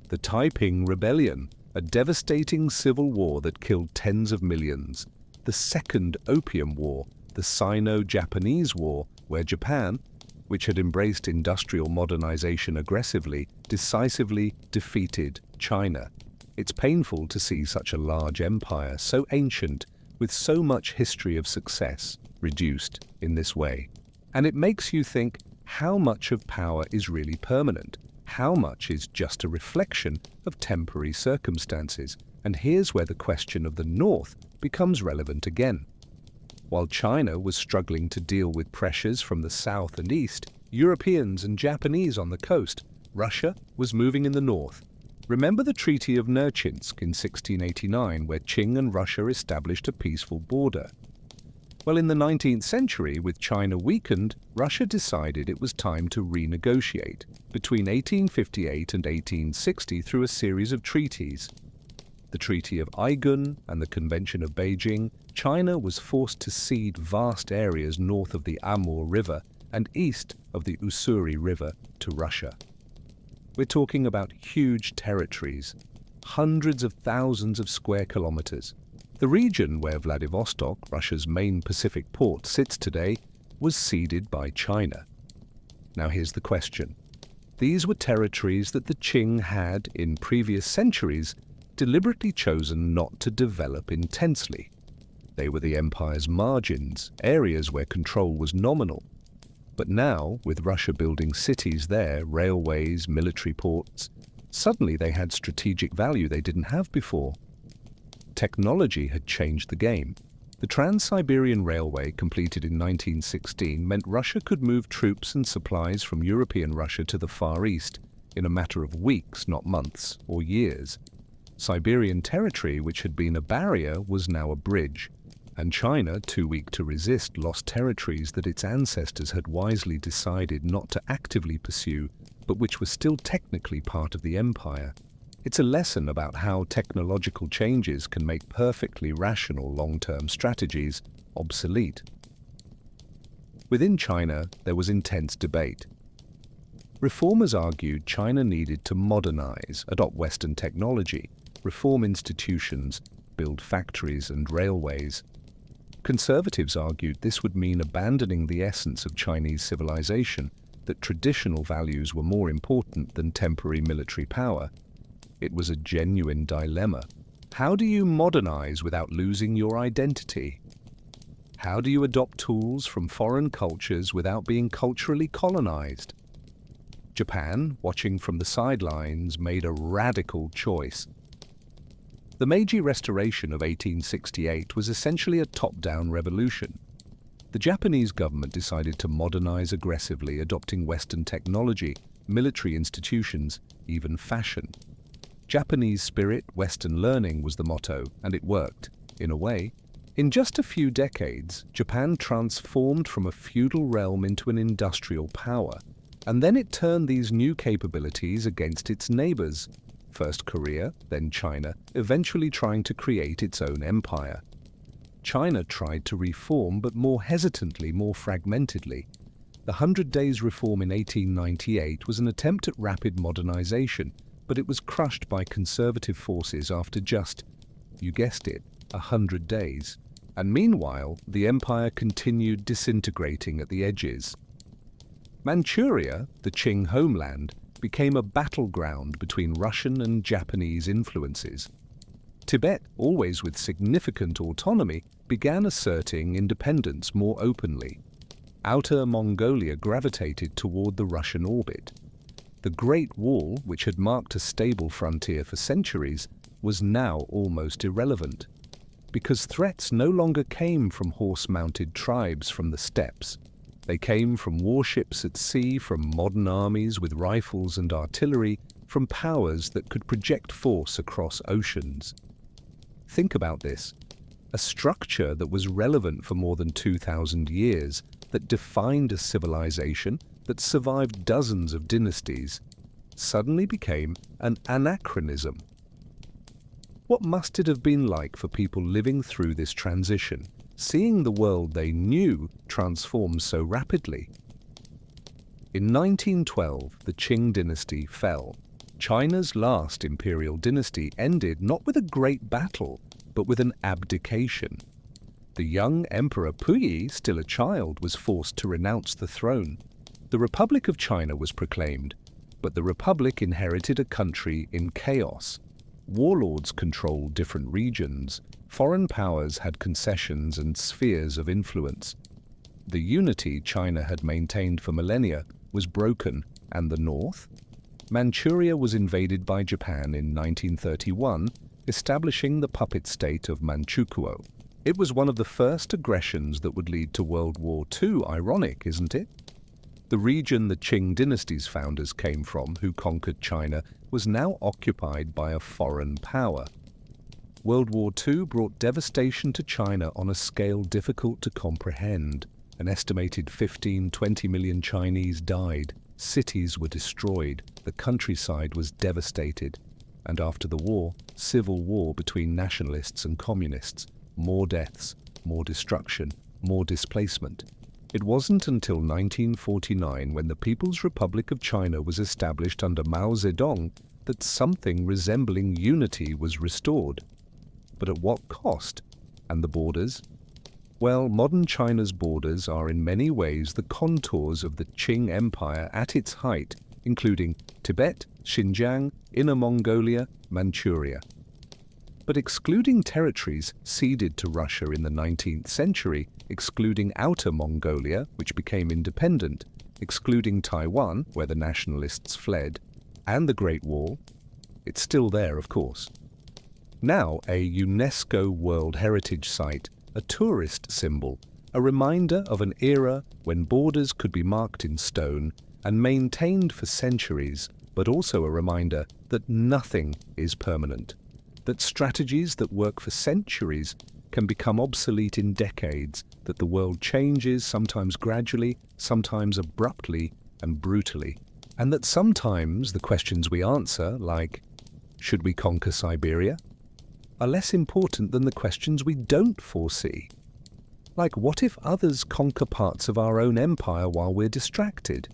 The Taiping Rebellion, a devastating civil war that killed tens of millions. The Second Opium War, the Sino-Japanese War, where Japan, which had embraced industrial modernization aggressively, decisively defeated China. It's painful to see such a large empire, so ancient, with so much history of success, reduced in this way. And it makes you think, how much of power is really permanent? How much is just a reflection of temporary circumstances? And here's where the question of the North becomes relevant again. While China was struggling to deal with pressures from the south and east, Europeans and Japanese on the coast, Russia was moving in the north. Remember the Treaty of Nerchinsk in 1689, where Qing and Russia established a peaceful border? Well, in the 19th century, with China weakened, Russia decided it was time to renegotiate. Between 1858 and 1860, through a series of treaties, the Treaty of Aigun and the Convention of Beijing, China was forced to cede vast areas north of the Amur River and east of the Ussuri River to Russia. We're talking about huge territories, hundreds of thousands of square kilometers. The region where Vladivostok, Russia's main Pacific port, sits today, was ceded by China. Now here's the question. These were territories that the Qing had, in previous centuries, deliberately chosen not to develop intensely. They were the empire's margins, areas where control was nominal. But now, with Russia building cities there, railways, military ports, suddenly they had strategic value they didn't have before. Technology had changed the game. The Trans-Siberian Railway, completed in 1916, meant Russia could move troops and supplies from European Russia to the Far East in a matter of weeks, not months or years. Siberian territory, which had been a barrier, was now a bridge. And China, too weak to resist, lost territories that its ancestors had wisely decided not to actively pursue, but which were still technically part of the empire. It's a lesson about how technological changes can make perfectly rational long-term strategies obsolete. Within China, there was intense debate. Reformers argued China needed to modernize, adopt Western technology, reform institutions, build factories and railways. Conservatives argued this would mean abandoning the essence of Chinese civilization, that traditional values were more important than temporary military power. It was a genuine dilemma. How do you modernize without losing your identity? How do you adopt tools from foreign cultures without being culturally colonized? Japan, watching from the sidelines, made a radical choice. The Meiji Restoration of 1868 was essentially a top-down revolution. The Japanese government decided to modernize aggressively, adopting Western technology, military institutions, even fashion. Japanese spirit, Western learning was the motto, and it worked, in a way. In just a few decades, Japan transformed from a feudal realm into an industrial power, and then it turned these new capabilities against its neighbors, first Korea, then China, eventually trying to create its own empire. China tried to reform, but more hesitantly, more fragmentedly. The 100 Days Reform in 1898 was an attempt at rapid modernization, but it was crushed by conservative forces after just, you guessed it, 100 days. And meanwhile, the empire continued disintegrating at the edges. Manchuria, the Qing homeland, became a battleground between Russian and Japanese influences. Tibet, always with significant autonomy, began asserting independence more openly. Outer Mongolia gravitated toward the Russian orbit. The Great Wall, which had marked a stable frontier for centuries, was now almost irrelevant, because threats no longer came from horse-mounted tribes from the steppes. They came from warships at sea, from modern armies with rifles and artillery, from powers that could project force across oceans. Think about this. A structure that was relevant for more than 2,000 years, that defined a civilization, that survived dozens of dynasties, suddenly became an anachronism. What must it have been like for people living through this transition, seeing the world they knew transform so rapidly? In 1912, the Qing dynasty fell. China's last imperial dynasty ended not with a great battle, but with an abdication. The young Emperor Puyi, still a child, was forced to renounce the throne. The Republic of China was proclaimed, but the Republic inherited a country in chaos. Warlords controlled different regions. Foreign powers had concessions and spheres of influence. The unity China had maintained for millennia was broken, and the north? Manchuria was invaded by Japan in 1931, establishing the puppet state of Manchukuo. It was one of the first aggressions that would lead to World War II, ironic, isn't it? The region the Qing dynasty's founders came from, who conquered China, was now occupied by a foreign power. World War II brought devastation to China on a scale difficult to comprehend. An estimated 15–20 million Chinese died, cities were destroyed, the countryside was devastated. And after the war, civil war between nationalists and communists, more deaths, more destruction, more displacement. It wasn't until 1949, when the People's Republic of China was established under Mao Zedong, that something resembling unity was restored. But at what cost? And the borders? Well, modern China's borders are in many ways the contours of the Qing Empire at its height, including Tibet, Xinjiang, Inner Mongolia, Manchuria. But excluding territories ceded to Russia in the 19th century, excluding Outer Mongolia, which became independent, excluding Taiwan, where the nationalists fled, and the Great Wall, it's still there, of course. Now a UNESCO World Heritage Site, a tourist symbol, a reminder of an era when borders could be marked in stone and maintained for centuries, but also a reminder that nothing is permanent, that strategies that work for centuries can become obsolete in decades, that the world changes, sometimes gradually, sometimes abruptly and brutally, and that sometimes the questions we answer, like, should we conquer Siberia, are less important than the questions we don't foresee. Like, what if others conquer parts of our own empire while we're distracted?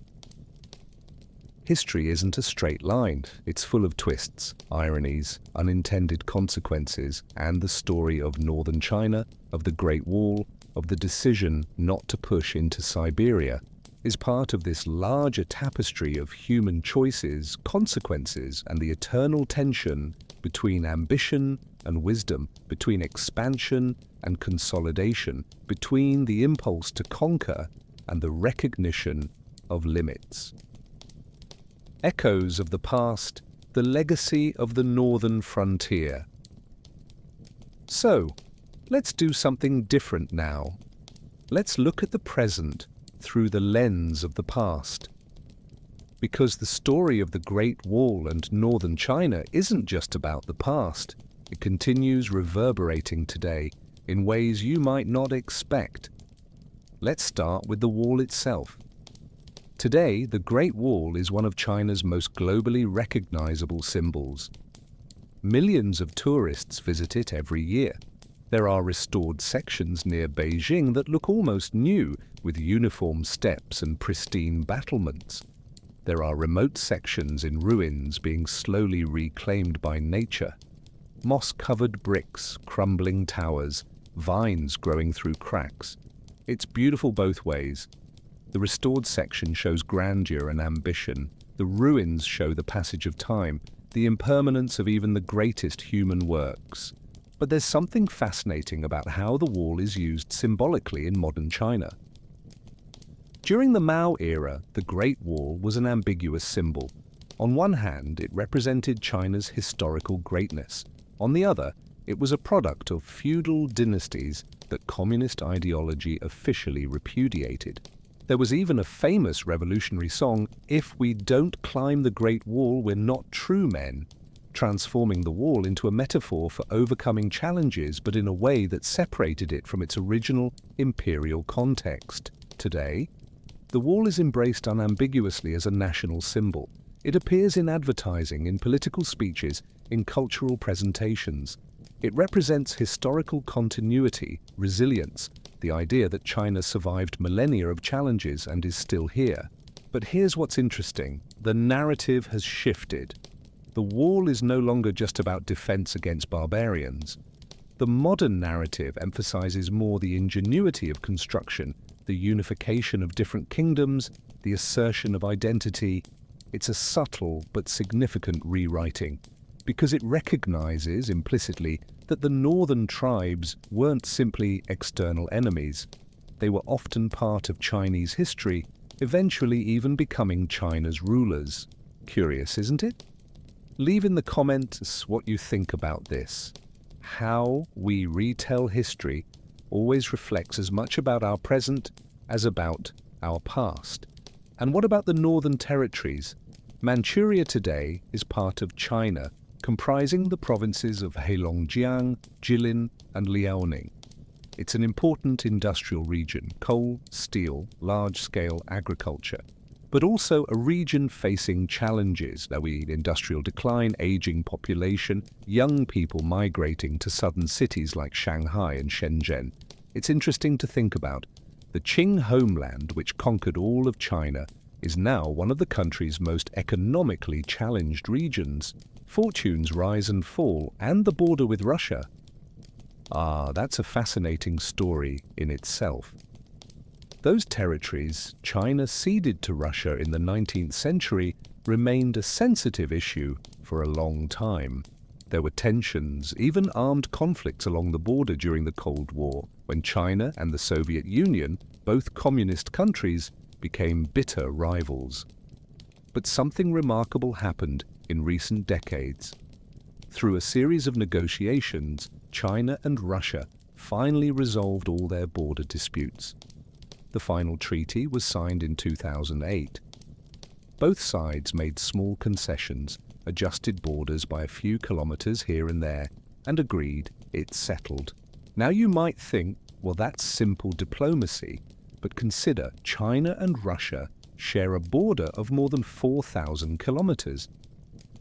History isn't a straight line. It's full of twists, ironies, unintended consequences, and the story of northern China, of the Great Wall, of the decision not to push into Siberia. is part of this larger tapestry of human choices, consequences, and the eternal tension between ambition and wisdom, between expansion and consolidation, between the impulse to conquer and the recognition of limits. Echoes of the past, the legacy of the northern frontier. So, let's do something different now. Let's look at the present through the lens of the past. Because the story of the Great Wall and northern China isn't just about the past. It continues reverberating today in ways you might not expect. Let's start with the wall itself. Today, the Great Wall is one of China's most globally recognizable symbols. Millions of tourists visit it every year. There are restored sections near Beijing that look almost new, with uniform steps and pristine battlements. There are remote sections in ruins being slowly reclaimed by nature. Moss-covered bricks, crumbling towers, vines growing through cracks. It's beautiful both ways. The restored section shows grandeur and ambition. The ruins show the passage of time, the impermanence of even the greatest human works. But there's something fascinating about how the wall is used symbolically in modern China. During the Mao era, the Great Wall was an ambiguous symbol. On one hand, it represented China's historical greatness. On the other, it was a product of feudal dynasties that communist ideology officially repudiated. There was even a famous revolutionary song, "If we don't climb the Great Wall, we're not true men," transforming the wall into a metaphor for overcoming challenges, but in a way that separated it from its original imperial context. Today, the wall is embraced unambiguously as a national symbol. It appears in advertising, in political speeches, in cultural presentations. It represents historical continuity, resilience, the idea that China survived millennia of challenges and is still here. But here's what's interesting. The narrative has shifted. The wall is no longer just about defense against barbarians. The modern narrative emphasizes more the ingenuity of construction, the unification of different kingdoms, the assertion of identity. It's a subtle but significant rewriting, because it recognizes implicitly that the northern tribes weren't simply external enemies. They were often part of Chinese history, eventually even becoming China's rulers. Curious, isn't it? Leave in the comments what you think about this. How we retell history always reflects as much about our present as about our past. And what about the northern territories? Manchuria today is part of China, comprising the provinces of Heilongjiang, Jilin, and Liaoning. It's an important industrial region, coal, steel, large-scale agriculture, but also a region facing challenges, industrial decline, aging population, young people migrating to southern cities like Shanghai and Shenzhen. It's interesting to think about. The Qing homeland, which conquered all of China, is now one of the country's most economically challenged regions. Fortunes rise and fall, and the border with Russia. That's a fascinating story in itself. Those territories China ceded to Russia in the 19th century remained a sensitive issue for a long time. There were tensions, even armed conflicts along the border during the Cold War, when China and the Soviet Union, both communist countries, became bitter rivals. But something remarkable happened in recent decades. Through a series of negotiations, China and Russia finally resolved all their border disputes. The final treaty was signed in 2008. Both sides made small concessions, adjusted borders by a few kilometers here and there, and agreed it's settled. Now you might think, well, that's simple diplomacy, but consider China and Russia share a border of more than 4,000 kilometers.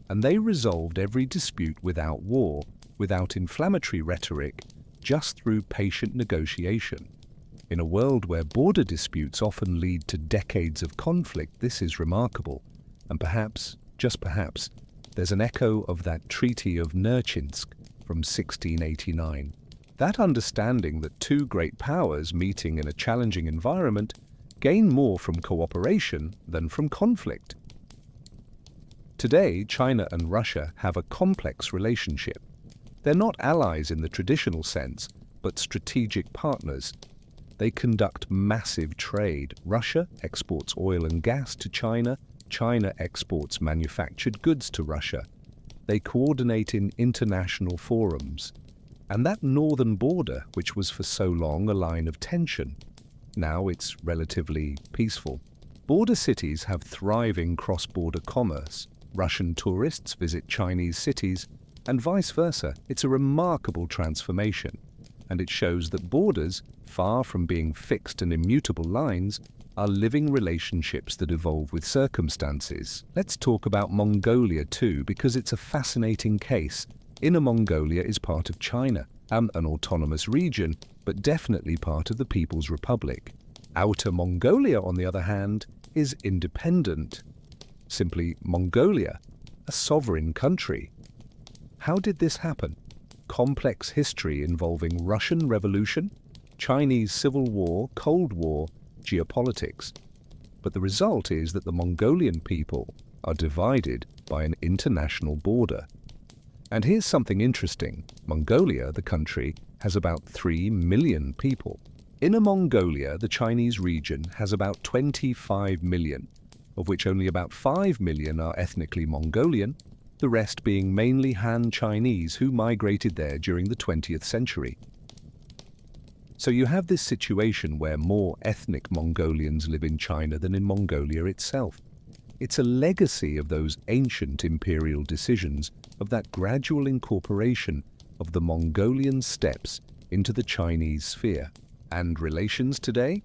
And they resolved every dispute without war, without inflammatory rhetoric, just through patient negotiation. In a world where border disputes often lead to decades of conflict, this is remarkable. And perhaps, just perhaps, there's an echo of that Treaty of Nerchinsk from 1689. That understanding that two great powers meeting in a challenging environment gain more from cooperation than from conflict. Today, China and Russia have a complex relationship. They're not allies in the traditional sense, but strategic partners. They conduct massive trade. Russia exports oil and gas to China. China exports manufactured goods to Russia. They coordinate in international forums. And that northern border, which was for so long a line of tension, now it's relatively peaceful. Border cities have thriving cross-border commerce. Russian tourists visit Chinese cities, and vice versa. It's a remarkable transformation, and it shows that borders, far from being fixed and immutable lines, are living relationships that evolve with circumstances. Let's talk about Mongolia too, because it's a fascinating case. Inner Mongolia is part of China, an autonomous region, but definitely part of the People's Republic. Outer Mongolia, on the other hand, is independent. Simply Mongolia, a sovereign country. How did this happen? Complex history involving Russian Revolution, Chinese Civil War, Cold War, geopolitics. But the result is that the Mongolian people are divided by an international border. And here's something interesting. Mongolia, the country, has about 3 million people. Inner Mongolia, the Chinese region, has about 25 million, of which only about 5 million are ethnically Mongolian, the rest being mainly Han Chinese who migrated there during the 20th century. So you have this situation where more ethnic Mongolians live in China than in Mongolia itself. It's a legacy of those ancient imperial decisions, of that gradual incorporation of the Mongolian steppes into the Chinese sphere. And relations today?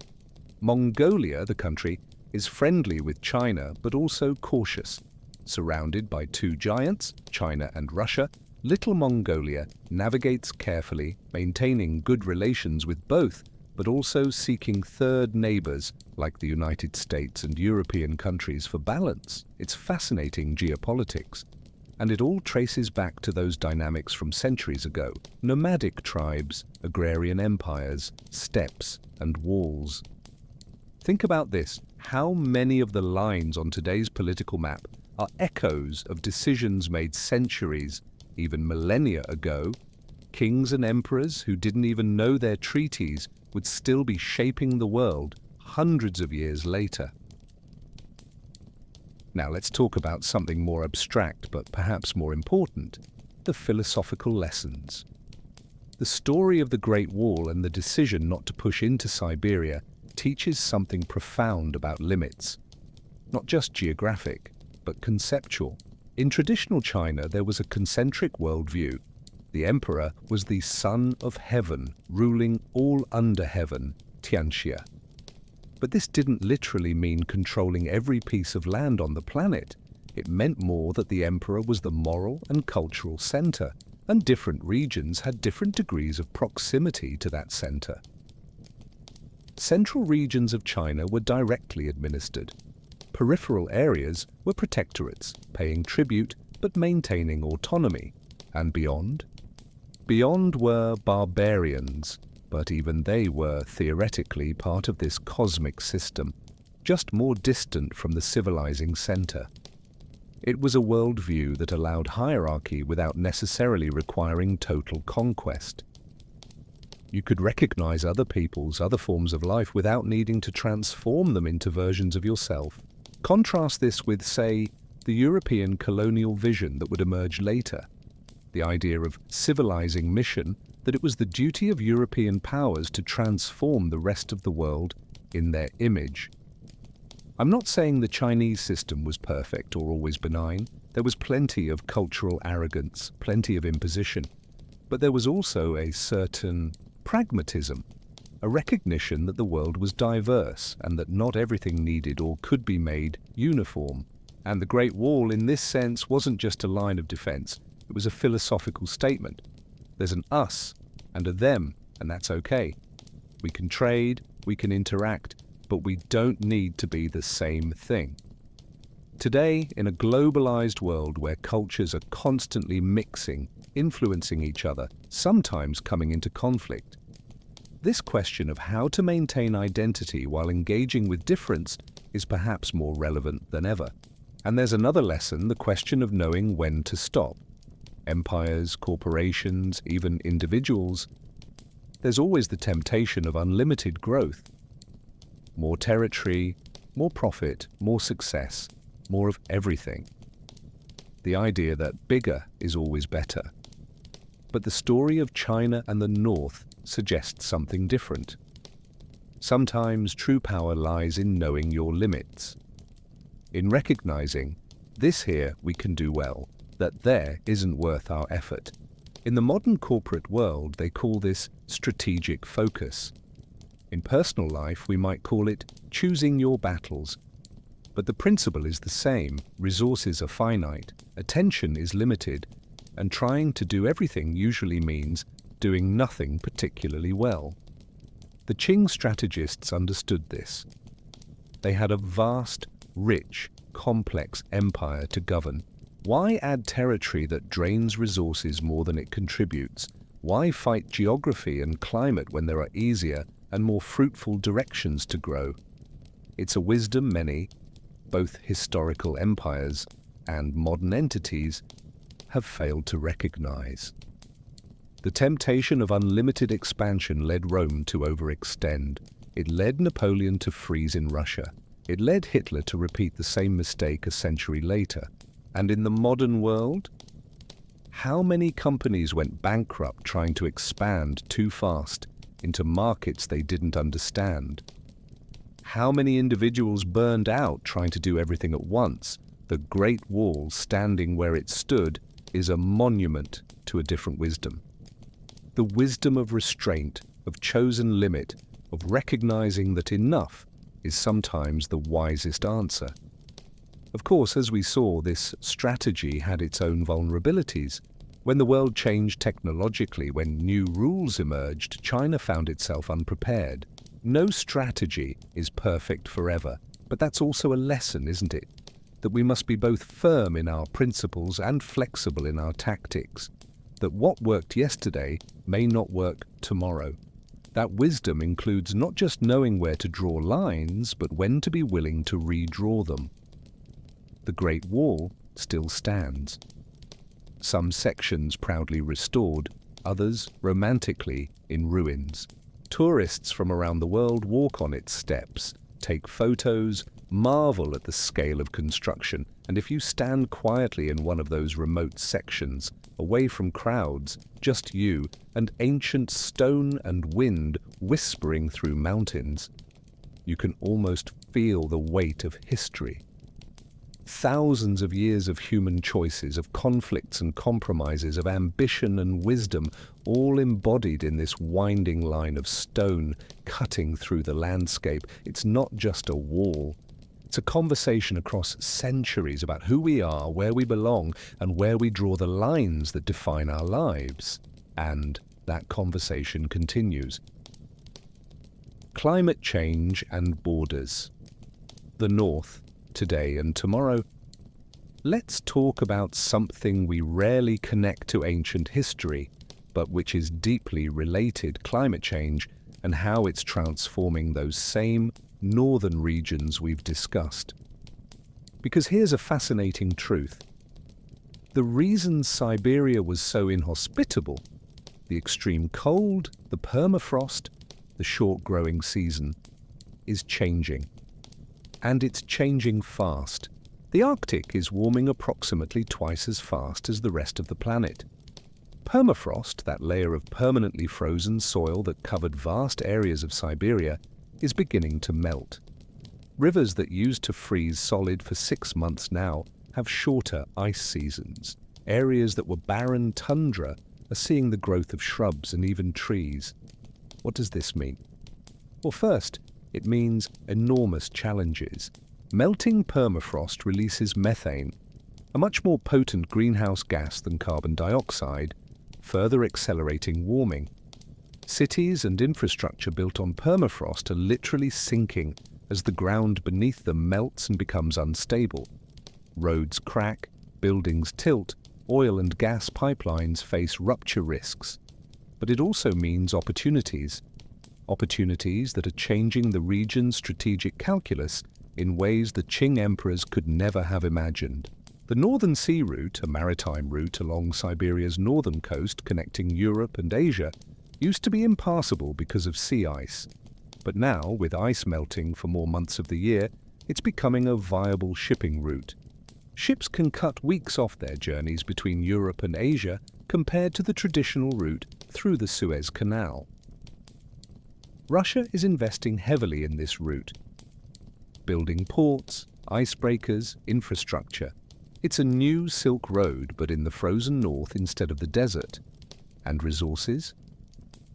Mongolia, the country, is friendly with China but also cautious. Surrounded by two giants, China and Russia, Little Mongolia navigates carefully, maintaining good relations with both, but also seeking third neighbors like the United States and European countries for balance. It's fascinating geopolitics. And it all traces back to those dynamics from centuries ago. Nomadic tribes, agrarian empires, steppes, and walls. Think about this. How many of the lines on today's political map are echoes of decisions made centuries, even millennia ago? Kings and emperors who didn't even know their treaties would still be shaping the world hundreds of years later. Now let's talk about something more abstract but perhaps more important, the philosophical lessons. The story of the Great Wall and the decision not to push into Siberia teaches something profound about limits. Not just geographic, but conceptual. In traditional China, there was a concentric worldview. The emperor was the son of heaven, ruling all under heaven, Tianxia. But this didn't literally mean controlling every piece of land on the planet. It meant more that the emperor was the moral and cultural center, and different regions had different degrees of proximity to that center. Central regions of China were directly administered. Peripheral areas were protectorates, paying tribute but maintaining autonomy. And beyond? Beyond were barbarians, but even they were theoretically part of this cosmic system, just more distant from the civilizing center. It was a worldview that allowed hierarchy without necessarily requiring total conquest. You could recognize other peoples, other forms of life without needing to transform them into versions of yourself. Contrast this with, say, the European colonial vision that would emerge later. The idea of civilizing mission, that it was the duty of European powers to transform the rest of the world in their image. I'm not saying the Chinese system was perfect or always benign. There was plenty of cultural arrogance, plenty of imposition. But there was also a certain pragmatism, a recognition that the world was diverse and that not everything needed or could be made uniform. And the Great Wall, in this sense, wasn't just a line of defense. It was a philosophical statement. There's an us and a them, and that's okay. We can trade, we can interact, but we don't need to be the same thing. Today, in a globalized world where cultures are constantly mixing, influencing each other, sometimes coming into conflict, This question of how to maintain identity while engaging with difference is perhaps more relevant than ever. And there's another lesson, the question of knowing when to stop. Empires, corporations, even individuals, there's always the temptation of unlimited growth. More territory, more profit, more success, more of everything. The idea that bigger is always better. But the story of China and the North suggests something different. Sometimes true power lies in knowing your limits. In recognizing, this here we can do well, that there isn't worth our effort. In the modern corporate world, they call this strategic focus. In personal life, we might call it choosing your battles. But the principle is the same. Resources are finite, attention is limited, and trying to do everything usually means doing nothing particularly well. The Qing strategists understood this. They had a vast, rich, complex empire to govern. Why add territory that drains resources more than it contributes? Why fight geography and climate when there are easier and more fruitful directions to grow? It's a wisdom many, both historical empires and modern entities, have failed to recognize. The temptation of unlimited expansion led Rome to overextend. It led Napoleon to freeze in Russia. It led Hitler to repeat the same mistake a century later. And in the modern world, how many companies went bankrupt trying to expand too fast into markets they didn't understand? How many individuals burned out trying to do everything at once? The Great Wall, standing where it stood, is a monument to a different wisdom. The wisdom of restraint, of chosen limit, of recognizing that enough is sometimes the wisest answer. Of course, as we saw, this strategy had its own vulnerabilities. When the world changed technologically, when new rules emerged, China found itself unprepared. No strategy is perfect forever, but that's also a lesson, isn't it? That we must be both firm in our principles and flexible in our tactics. That what worked yesterday may not work tomorrow. That wisdom includes not just knowing where to draw lines, but when to be willing to redraw them. The Great Wall still stands. Some sections proudly restored, others romantically in ruins. Tourists from around the world walk on its steps, take photos, marvel at the scale of construction, and if you stand quietly in one of those remote sections, away from crowds, just you and ancient stone and wind whispering through mountains, you can almost feel the weight of history. Thousands of years of human choices, of conflicts and compromises, of ambition and wisdom, all embodied in this winding line of stone cutting through the landscape. It's not just a wall. It's a conversation across centuries about who we are, where we belong, and where we draw the lines that define our lives. And that conversation continues. Climate change and borders. The North, today and tomorrow. Let's talk about something we rarely connect to ancient history, but which is deeply related: climate change and how it's transforming those same northern regions we've discussed. Because here's a fascinating truth. The reason Siberia was so inhospitable, the extreme cold, the permafrost, the short growing season, is changing. And it's changing fast. The Arctic is warming approximately twice as fast as the rest of the planet. Permafrost, that layer of permanently frozen soil that covered vast areas of Siberia, is beginning to melt. Rivers that used to freeze solid for 6 months now have shorter ice seasons. Areas that were barren tundra are seeing the growth of shrubs and even trees. What does this mean? Well, first, it means enormous challenges. Melting permafrost releases methane, a much more potent greenhouse gas than carbon dioxide, further accelerating warming. Cities and infrastructure built on permafrost are literally sinking as the ground beneath them melts and becomes unstable. Roads crack, buildings tilt, oil and gas pipelines face rupture risks. But it also means opportunities. opportunities that are changing the region's strategic calculus in ways the Qing emperors could never have imagined. The Northern Sea Route, a maritime route along Siberia's northern coast connecting Europe and Asia, used to be impassable because of sea ice. But now, with ice melting for more months of the year, it's becoming a viable shipping route. Ships can cut weeks off their journeys between Europe and Asia compared to the traditional route through the Suez Canal. Russia is investing heavily in this route, building ports, icebreakers, infrastructure. It's a new Silk Road, but in the frozen north instead of the desert. And resources?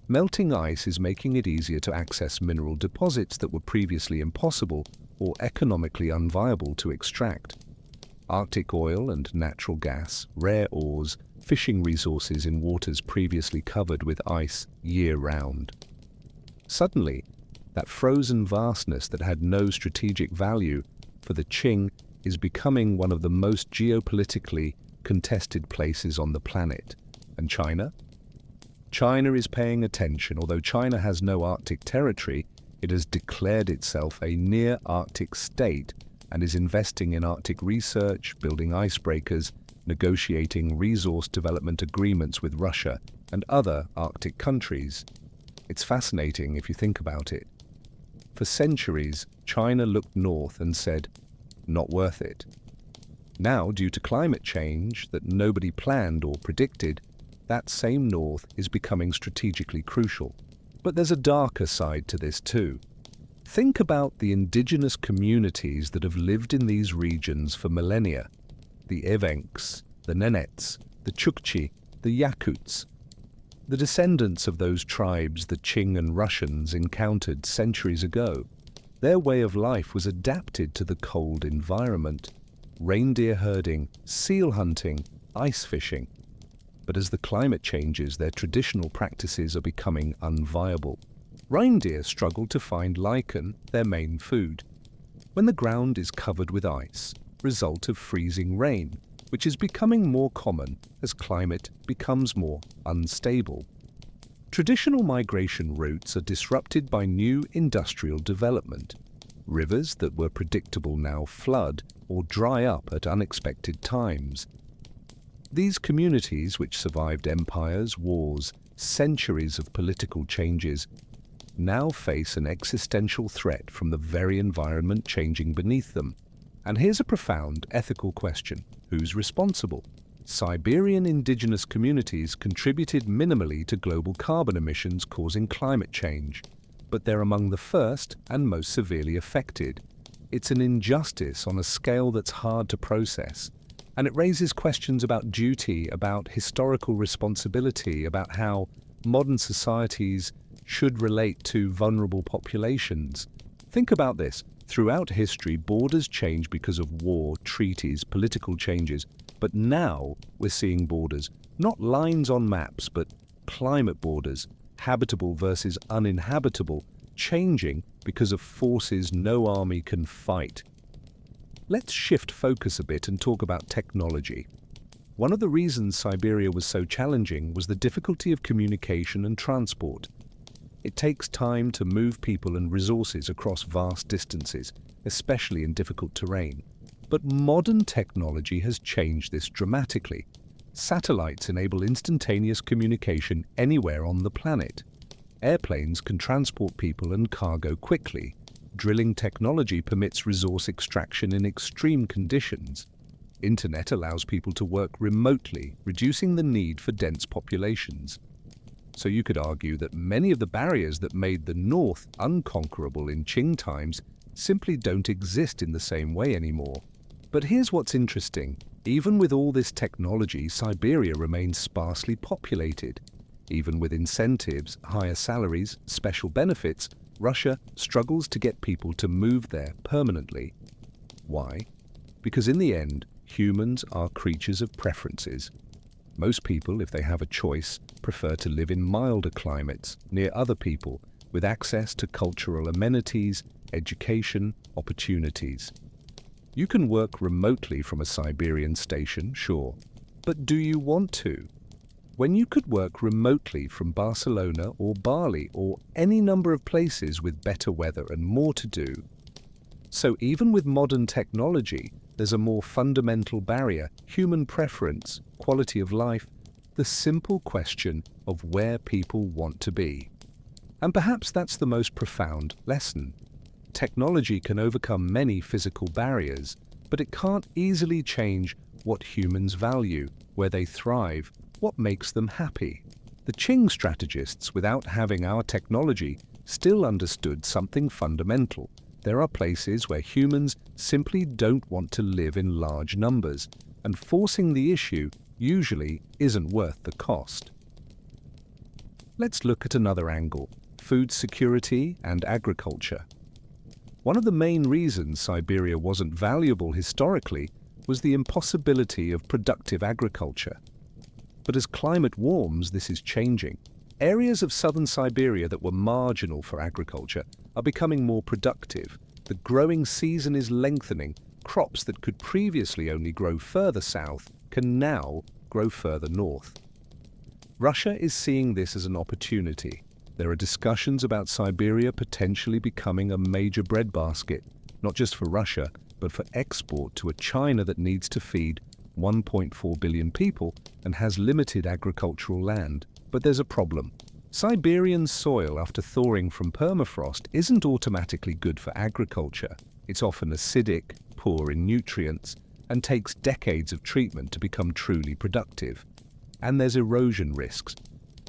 Melting ice is making it easier to access mineral deposits that were previously impossible or economically unviable to extract. Arctic oil and natural gas, rare ores, fishing resources in waters previously covered with ice year-round. Suddenly, that frozen vastness that had no strategic value for the Qing is becoming one of the most geopolitically contested places on the planet. And China? China is paying attention. Although China has no Arctic territory, it has declared itself a near-Arctic state and is investing in Arctic research, building icebreakers, negotiating resource development agreements with Russia and other Arctic countries. It's fascinating if you think about it. For centuries, China looked north and said, "Not worth it." Now, due to climate change that nobody planned or predicted, that same north is becoming strategically crucial. But there's a darker side to this too. Think about the indigenous communities that have lived in these regions for millennia. The Evenks, the Nenets, the Chukchi, the Yakuts. The descendants of those tribes the Qing and Russians encountered centuries ago. Their way of life was adapted to the cold environment. Reindeer herding, seal hunting, ice fishing. But as the climate changes, their traditional practices are becoming unviable. Reindeer struggle to find lichen, their main food. When the ground is covered with ice, result of freezing rain, which is becoming more common as climate becomes more unstable. Traditional migration routes are disrupted by new industrial development. Rivers that were predictable now flood or dry up at unexpected times. These communities, which survived empires, wars, centuries of political changes, now face an existential threat from the very environment changing beneath them. And here's a profound ethical question. Who's responsible? Siberian indigenous communities contributed minimally to global carbon emissions causing climate change, but they're among the first and most severely affected. It's an injustice on a scale that's hard to process, and it raises questions about duty, about historical responsibility, about how modern societies should relate to vulnerable populations. Think about this. Throughout history, borders change because of war, treaties, political changes. But now we're seeing borders, not lines on maps, but climate borders, habitable versus uninhabitable, changing because of forces no army can fight. Let's shift focus a bit and talk about technology. One of the reasons Siberia was so challenging was the difficulty of communication and transport. It takes time to move people and resources across vast distances, especially in difficult terrain. But modern technology has changed this dramatically. Satellites enable instantaneous communication anywhere on the planet. Airplanes can transport people and cargo quickly. Drilling technology permits resource extraction in extreme conditions. Internet allows people to work remotely, reducing the need for dense populations. So you could argue that many of the barriers that made the North unconquerable in Qing times simply don't exist in the same way anymore. But here's what's interesting. Even with all this technology, Siberia remains sparsely populated. Even with incentives, higher salaries, special benefits, Russia struggles to get people to move there permanently. Why? Because in the end, humans are creatures of preferences. Most people, if they have a choice, prefer to live in milder climates, near other people, with access to cultural amenities, education, opportunities. You can work remotely from a Siberian station, sure, but do you want to? when you could work remotely from Barcelona or Bali or any number of places with better weather and more to do. So even with modern technology, there's a more fundamental barrier: human preference, quality of life, the simple question of where people want to be. And perhaps that's the most profound lesson. Technology can overcome many physical barriers, but it can't easily change what humans value, where they thrive, what makes them happy. The Qing strategists, without having our technology, still understood something fundamental. There are places where humans simply don't want to live in large numbers, and forcing the issue usually isn't worth the cost. Let's look at another angle: food security and agriculture. One of the main reasons Siberia wasn't valuable historically was the impossibility of productive agriculture. But as climate warms, this is changing. Areas of southern Siberia that were marginal for agriculture are becoming more productive. The growing season is lengthening. Crops that could previously only grow further south can now grow further north. Russia is seeing this as an opportunity. There are discussions about Siberia potentially becoming a major breadbasket, not just for Russia, but for export to a China that needs to feed 1.4 billion people and has limited agricultural land. But there's a problem. Siberian soil, after thawing from permafrost, isn't automatically good for agriculture. It's often acidic, poor in nutrients, and takes decades of treatment to become truly productive. And there's erosion risks.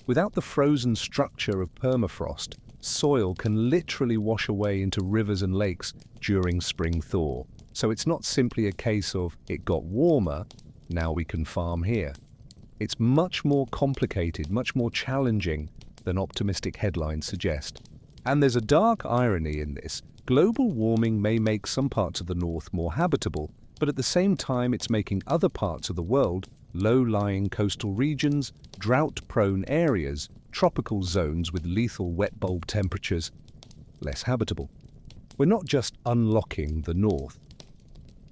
Without the frozen structure of permafrost, soil can literally wash away into rivers and lakes during spring thaw. So it's not simply a case of it got warmer, now we can farm here. It's much more complicated, much more challenging than optimistic headlines suggest. And there's a dark irony in this. Global warming may make some parts of the north more habitable, but at the same time it's making other parts of the world, low-lying coastal regions, drought-prone areas, tropical zones with lethal wet bulb temperatures, less habitable. We're not just unlocking the north.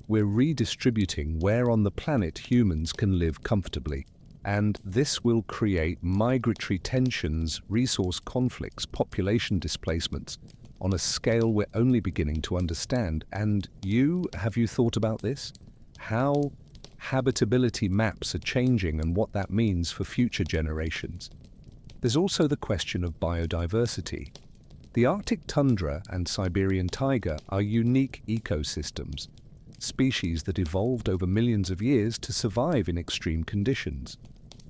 We're redistributing where on the planet humans can live comfortably. And this will create migratory tensions, resource conflicts, population displacements on a scale we're only beginning to understand. And have you thought about this? How habitability maps are changing and what that means for future generations. There's also the question of biodiversity. The Arctic tundra and Siberian taiga are unique ecosystems, species that evolved over millions of years to survive in extreme conditions.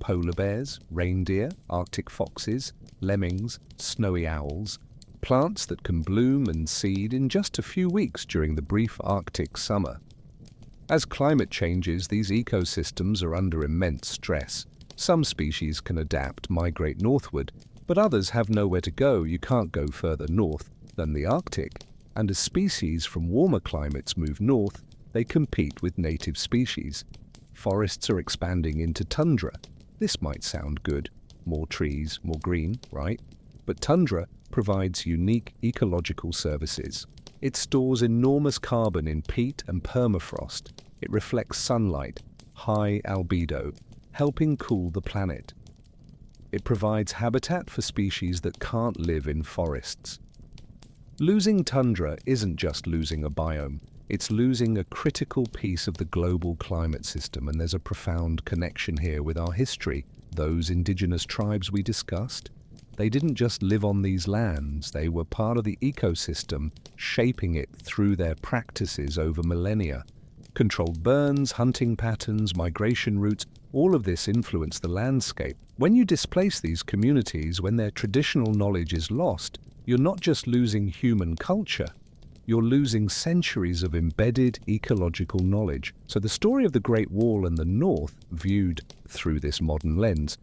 Polar bears, reindeer, Arctic foxes, lemmings, snowy owls, plants that can bloom and seed in just a few weeks during the brief Arctic summer. As climate changes, these ecosystems are under immense stress. Some species can adapt, migrate northward, but others have nowhere to go. You can't go further north than the Arctic. And as species from warmer climates move north, they compete with native species. Forests are expanding into tundra. This might sound good. More trees, more green, right? But tundra provides unique ecological services. It stores enormous carbon in peat and permafrost. It reflects sunlight, high albedo, helping cool the planet. It provides habitat for species that can't live in forests. Losing tundra isn't just losing a biome. It's losing a critical piece of the global climate system, and there's a profound connection here with our history. Those indigenous tribes we discussed, they didn't just live on these lands, they were part of the ecosystem, shaping it through their practices over millennia. Controlled burns, hunting patterns, migration routes, all of this influenced the landscape. When you displace these communities, when their traditional knowledge is lost, you're not just losing human culture, you're losing centuries of embedded ecological knowledge. So the story of the Great Wall and the North, viewed through this modern lens,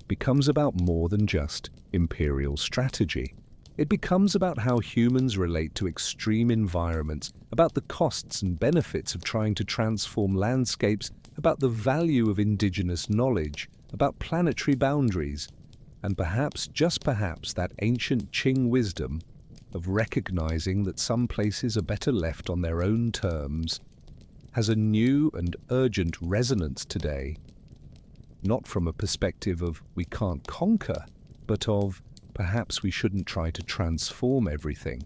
becomes about more than just imperial strategy. It becomes about how humans relate to extreme environments, about the costs and benefits of trying to transform landscapes, about the value of indigenous knowledge, about planetary boundaries, and perhaps, just perhaps, that ancient Qing wisdom of recognizing that some places are better left on their own terms has a new and urgent resonance today. not from a perspective of we can't conquer, but of perhaps we shouldn't try to transform everything.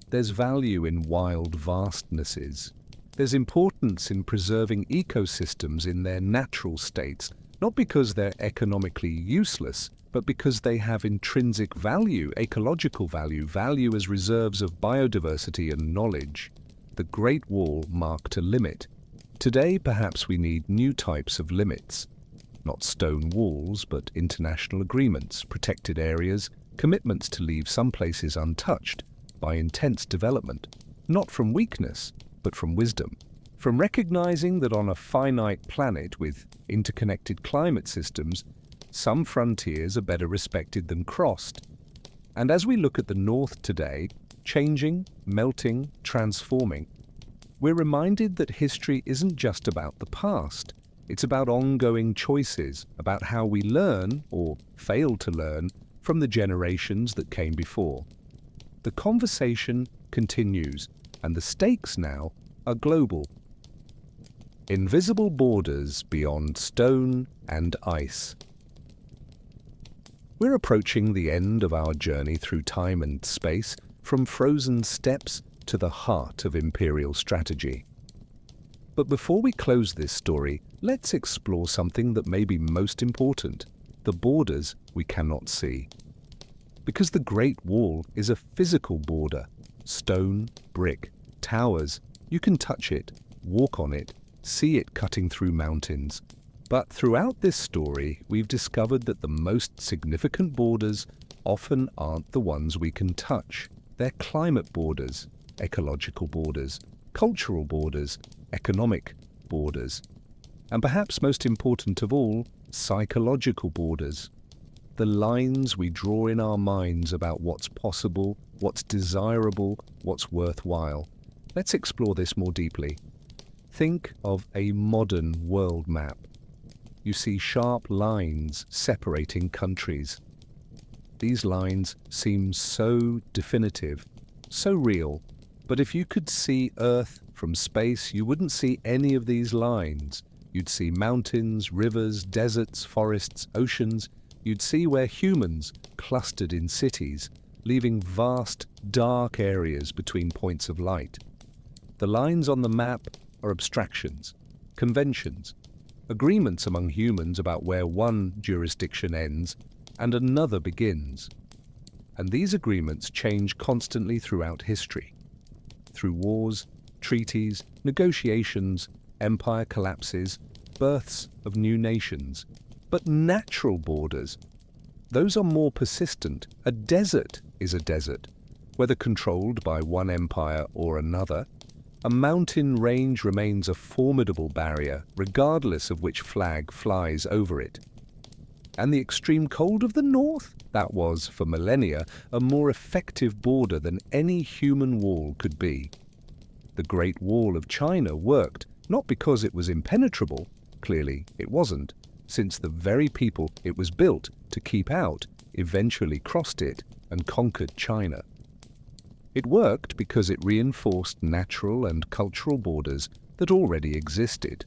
There's value in wild vastnesses. There's importance in preserving ecosystems in their natural states, not because they're economically useless, but because they have intrinsic value, ecological value, value as reserves of biodiversity and knowledge. The Great Wall marked a limit. Today, perhaps we need new types of limits. Not stone walls, but international agreements, protected areas, commitments to leave some places untouched by intense development, not from weakness, but from wisdom. From recognizing that on a finite planet with interconnected climate systems, some frontiers are better respected than crossed. And as we look at the North today, changing, melting, transforming, we're reminded that history isn't just about the past. It's about ongoing choices, about how we learn, or fail to learn, from the generations that came before. The conversation continues, and the stakes now are global. Invisible borders beyond stone and ice. We're approaching the end of our journey through time and space, from frozen steppes to the heart of imperial strategy. But before we close this story, let's explore something that may be most important: the borders we cannot see. Because the Great Wall is a physical border. Stone, brick, towers, you can touch it, walk on it, see it cutting through mountains. But throughout this story, we've discovered that the most significant borders often aren't the ones we can touch. They're climate borders, ecological borders, cultural borders, economic borders, and perhaps most important of all, psychological borders. The lines we draw in our minds about what's possible, what's desirable, what's worthwhile. Let's explore this more deeply. Think of a modern world map. You see sharp lines separating countries. These lines seem so definitive, so real, but if you could see Earth from space, you wouldn't see any of these lines. You'd see mountains, rivers, deserts, forests, oceans. You'd see where humans clustered in cities, leaving vast, dark areas between points of light. The lines on the map are abstractions, conventions, agreements among humans about where one jurisdiction ends and another begins. And these agreements change constantly throughout history. Through wars, treaties, negotiations, empire collapses, births of new nations. But natural borders, those are more persistent. A desert is a desert, whether controlled by one empire or another. A mountain range remains a formidable barrier, regardless of which flag flies over it. And the extreme cold of the north, that was, for millennia, a more effective border than any human wall could be. The Great Wall of China worked, not because it was impenetrable, clearly it wasn't, since the very people it was built to keep out eventually crossed it and conquered China. It worked because it reinforced natural and cultural borders that already existed.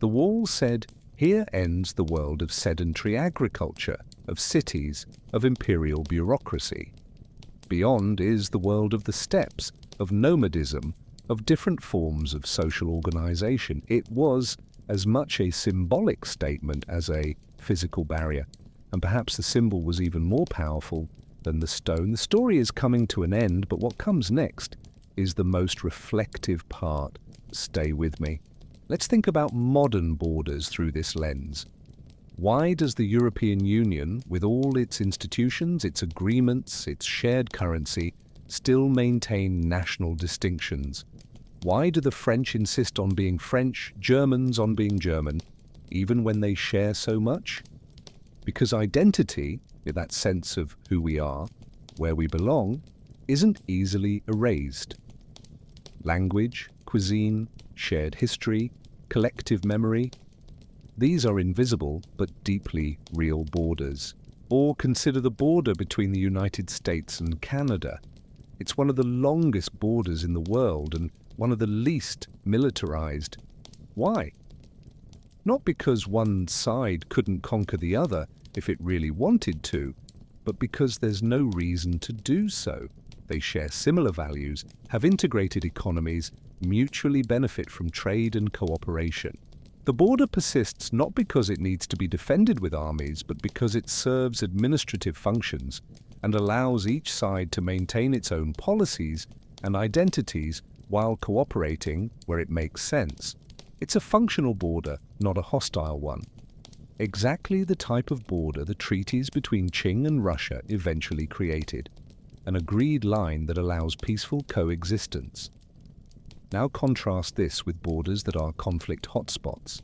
The wall said, here ends the world of sedentary agriculture, of cities, of imperial bureaucracy. Beyond is the world of the steppes, of nomadism, of different forms of social organization. It was as much a symbolic statement as a physical barrier, and perhaps the symbol was even more powerful than the stone. The story is coming to an end, but what comes next is the most reflective part. Stay with me. Let's think about modern borders through this lens. Why does the European Union, with all its institutions, its agreements, its shared currency, still maintain national distinctions? Why do the French insist on being French, Germans on being German, even when they share so much? Because identity, that sense of who we are, where we belong, isn't easily erased. Language, cuisine, shared history, collective memory, these are invisible but deeply real borders. Or consider the border between the United States and Canada. It's one of the longest borders in the world and one of the least militarized. Why? Not because one side couldn't conquer the other if it really wanted to, but because there's no reason to do so. They share similar values, have integrated economies, mutually benefit from trade and cooperation. The border persists not because it needs to be defended with armies, but because it serves administrative functions and allows each side to maintain its own policies and identities while cooperating where it makes sense. It's a functional border, not a hostile one. Exactly the type of border the treaties between Qing and Russia eventually created. An agreed line that allows peaceful coexistence. Now contrast this with borders that are conflict hotspots.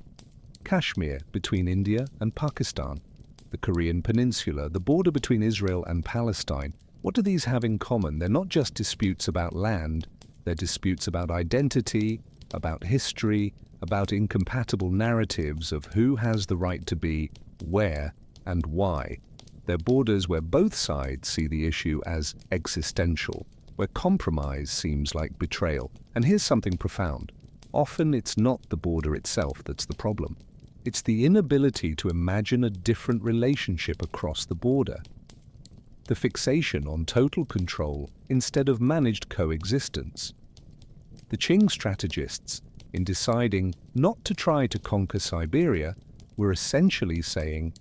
Kashmir between India and Pakistan, the Korean Peninsula, the border between Israel and Palestine. What do these have in common? They're not just disputes about land, they're disputes about identity, about history, about incompatible narratives of who has the right to be, where, and why. They're borders where both sides see the issue as existential, where compromise seems like betrayal. And here's something profound. Often it's not the border itself that's the problem. It's the inability to imagine a different relationship across the border. The fixation on total control instead of managed coexistence. The Qing strategists, in deciding not to try to conquer Siberia, were essentially saying,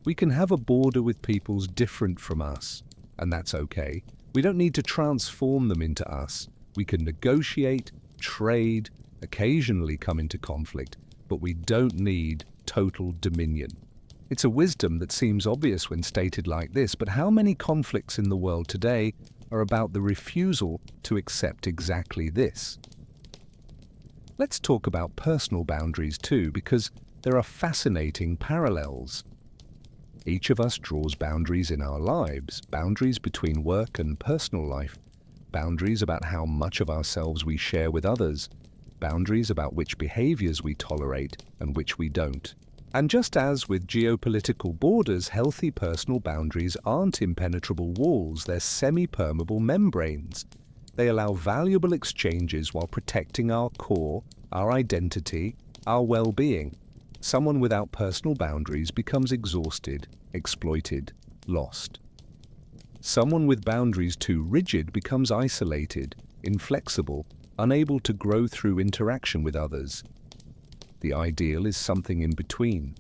we can have a border with peoples different from us, and that's okay. We don't need to transform them into us. We can negotiate, trade, occasionally come into conflict, but we don't need total dominion. It's a wisdom that seems obvious when stated like this, but how many conflicts in the world today are about the refusal to accept exactly this? Let's talk about personal boundaries too, because there are fascinating parallels. Each of us draws boundaries in our lives, boundaries between work and personal life, boundaries about how much of ourselves we share with others, boundaries about which behaviors we tolerate and which we don't. And just as with geopolitical borders, healthy personal boundaries aren't impenetrable walls, they're semi-permeable membranes. They allow valuable exchanges while protecting our core, our identity, our well-being. Someone without personal boundaries becomes exhausted, exploited, lost. Someone with boundaries too rigid becomes isolated, inflexible, unable to grow through interaction with others. The ideal is something in between.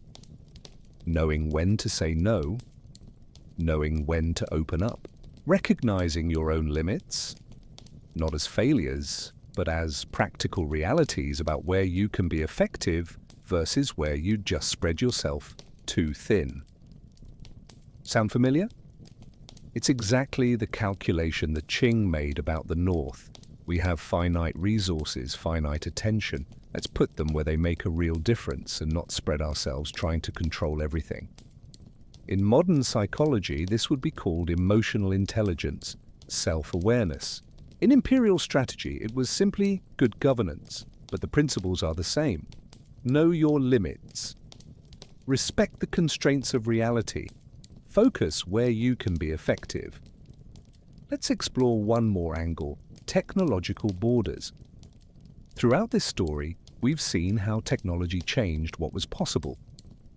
Knowing when to say no, knowing when to open up, recognizing your own limits, not as failures, but as practical realities about where you can be effective versus where you just spread yourself too thin. Sound familiar? It's exactly the calculation that Qing made about the North. We have finite resources, finite attention. Let's put them where they make a real difference and not spread ourselves trying to control everything. In modern psychology, this would be called emotional intelligence, self-awareness. In imperial strategy, it was simply good governance, but the principles are the same. Know your limits. Respect the constraints of reality. Focus where you can be effective. Let's explore one more angle, technological borders. Throughout this story, we've seen how technology changed what was possible.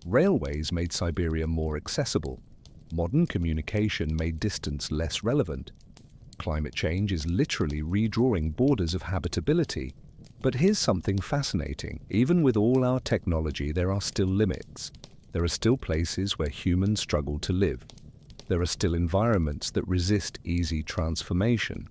Railways made Siberia more accessible. Modern communication made distance less relevant. Climate change is literally redrawing borders of habitability. But here's something fascinating. Even with all our technology, there are still limits. There are still places where humans struggle to live. There are still environments that resist easy transformation.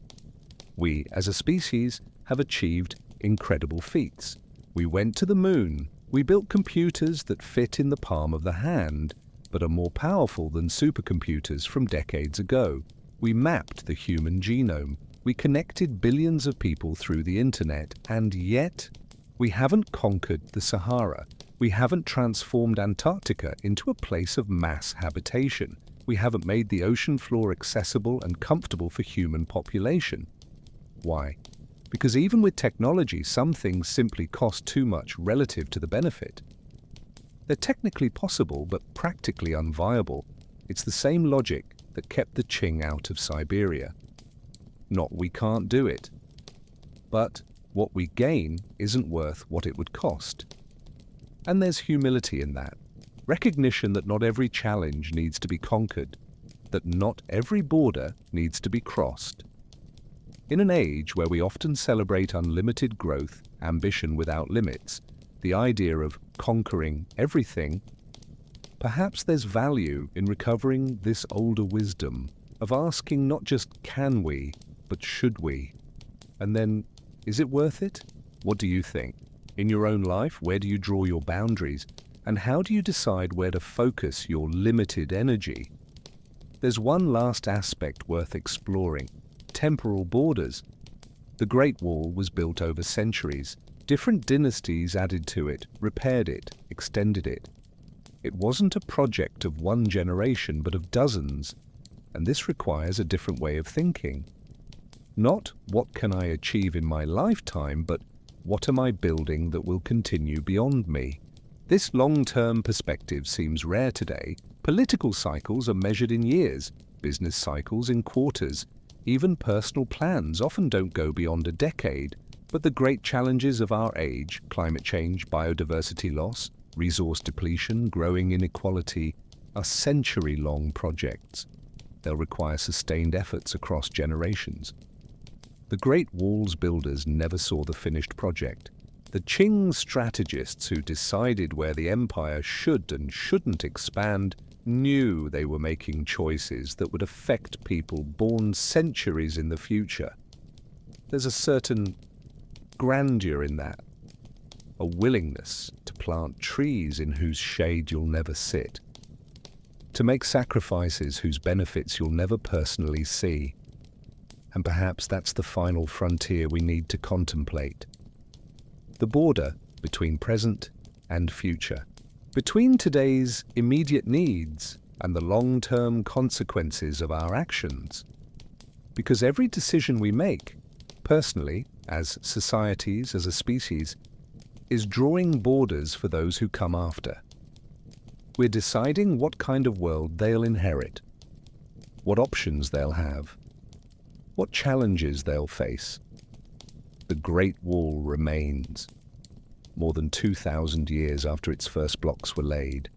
We, as a species, have achieved incredible feats. We went to the moon. We built computers that fit in the palm of the hand, but are more powerful than supercomputers from decades ago. We mapped the human genome. We connected billions of people through the internet, and yet we haven't conquered the Sahara. We haven't transformed Antarctica into a place of mass habitation. We haven't made the ocean floor accessible and comfortable for human population. Why? Because even with technology, some things simply cost too much relative to the benefit. They're technically possible, but practically unviable. It's the same logic that kept the Qing out of Siberia. Not we can't do it, but what we gain isn't worth what it would cost. And there's humility in that. Recognition that not every challenge needs to be conquered, that not every border needs to be crossed. In an age where we often celebrate unlimited growth, ambition without limits, the idea of conquering everything, perhaps there's value in recovering this older wisdom of asking not just can we, but should we? And then, is it worth it? What do you think? In your own life, where do you draw your boundaries? And how do you decide where to focus your limited energy? There's one last aspect worth exploring: temporal borders. The Great Wall was built over centuries. Different dynasties added to it, repaired it, extended it. It wasn't a project of one generation, but of dozens, and this requires a different way of thinking. Not what can I achieve in my lifetime, but what am I building that will continue beyond me? This long-term perspective seems rare today. Political cycles are measured in years, business cycles in quarters. Even personal plans often don't go beyond a decade. But the great challenges of our age, climate change, biodiversity loss, resource depletion, growing inequality, are century-long projects. They'll require sustained efforts across generations. The Great Wall's builders never saw the finished project. The Qing strategists who decided where the empire should and shouldn't expand knew they were making choices that would affect people born centuries in the future. There's a certain grandeur in that, a willingness to plant trees in whose shade you'll never sit, to make sacrifices whose benefits you'll never personally see. And perhaps that's the final frontier we need to contemplate. The border between present and future, between today's immediate needs and the long-term consequences of our actions. Because every decision we make, personally, as societies, as a species, is drawing borders for those who come after. We're deciding what kind of world they'll inherit, what options they'll have, what challenges they'll face. The Great Wall remains, more than 2,000 years after its first blocks were laid.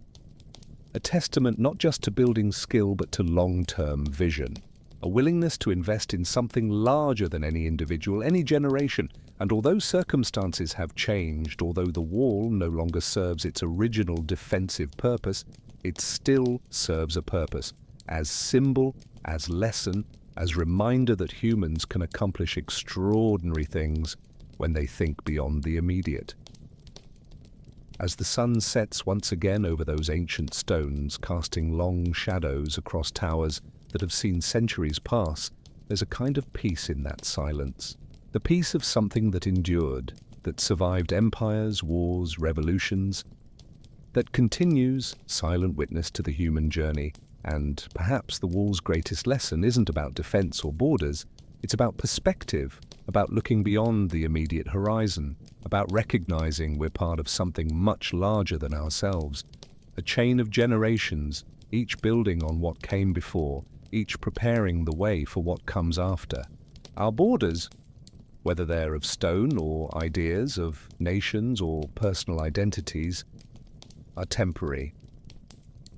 A testament not just to building skill but to long-term vision, a willingness to invest in something larger than any individual, any generation. And although circumstances have changed, although the wall no longer serves its original defensive purpose, it still serves a purpose, as symbol, as lesson, as reminder that humans can accomplish extraordinary things when they think beyond the immediate. As the sun sets once again over those ancient stones, casting long shadows across towers that have seen centuries pass, there's a kind of peace in that silence. The peace of something that endured, that survived empires, wars, revolutions, that continues, silent witness to the human journey. And perhaps the wall's greatest lesson isn't about defense or borders, it's about perspective, about looking beyond the immediate horizon, about recognizing we're part of something much larger than ourselves, a chain of generations, each building on what came before, each preparing the way for what comes after. Our borders, whether they're of stone or ideas of nations or personal identities, are temporary.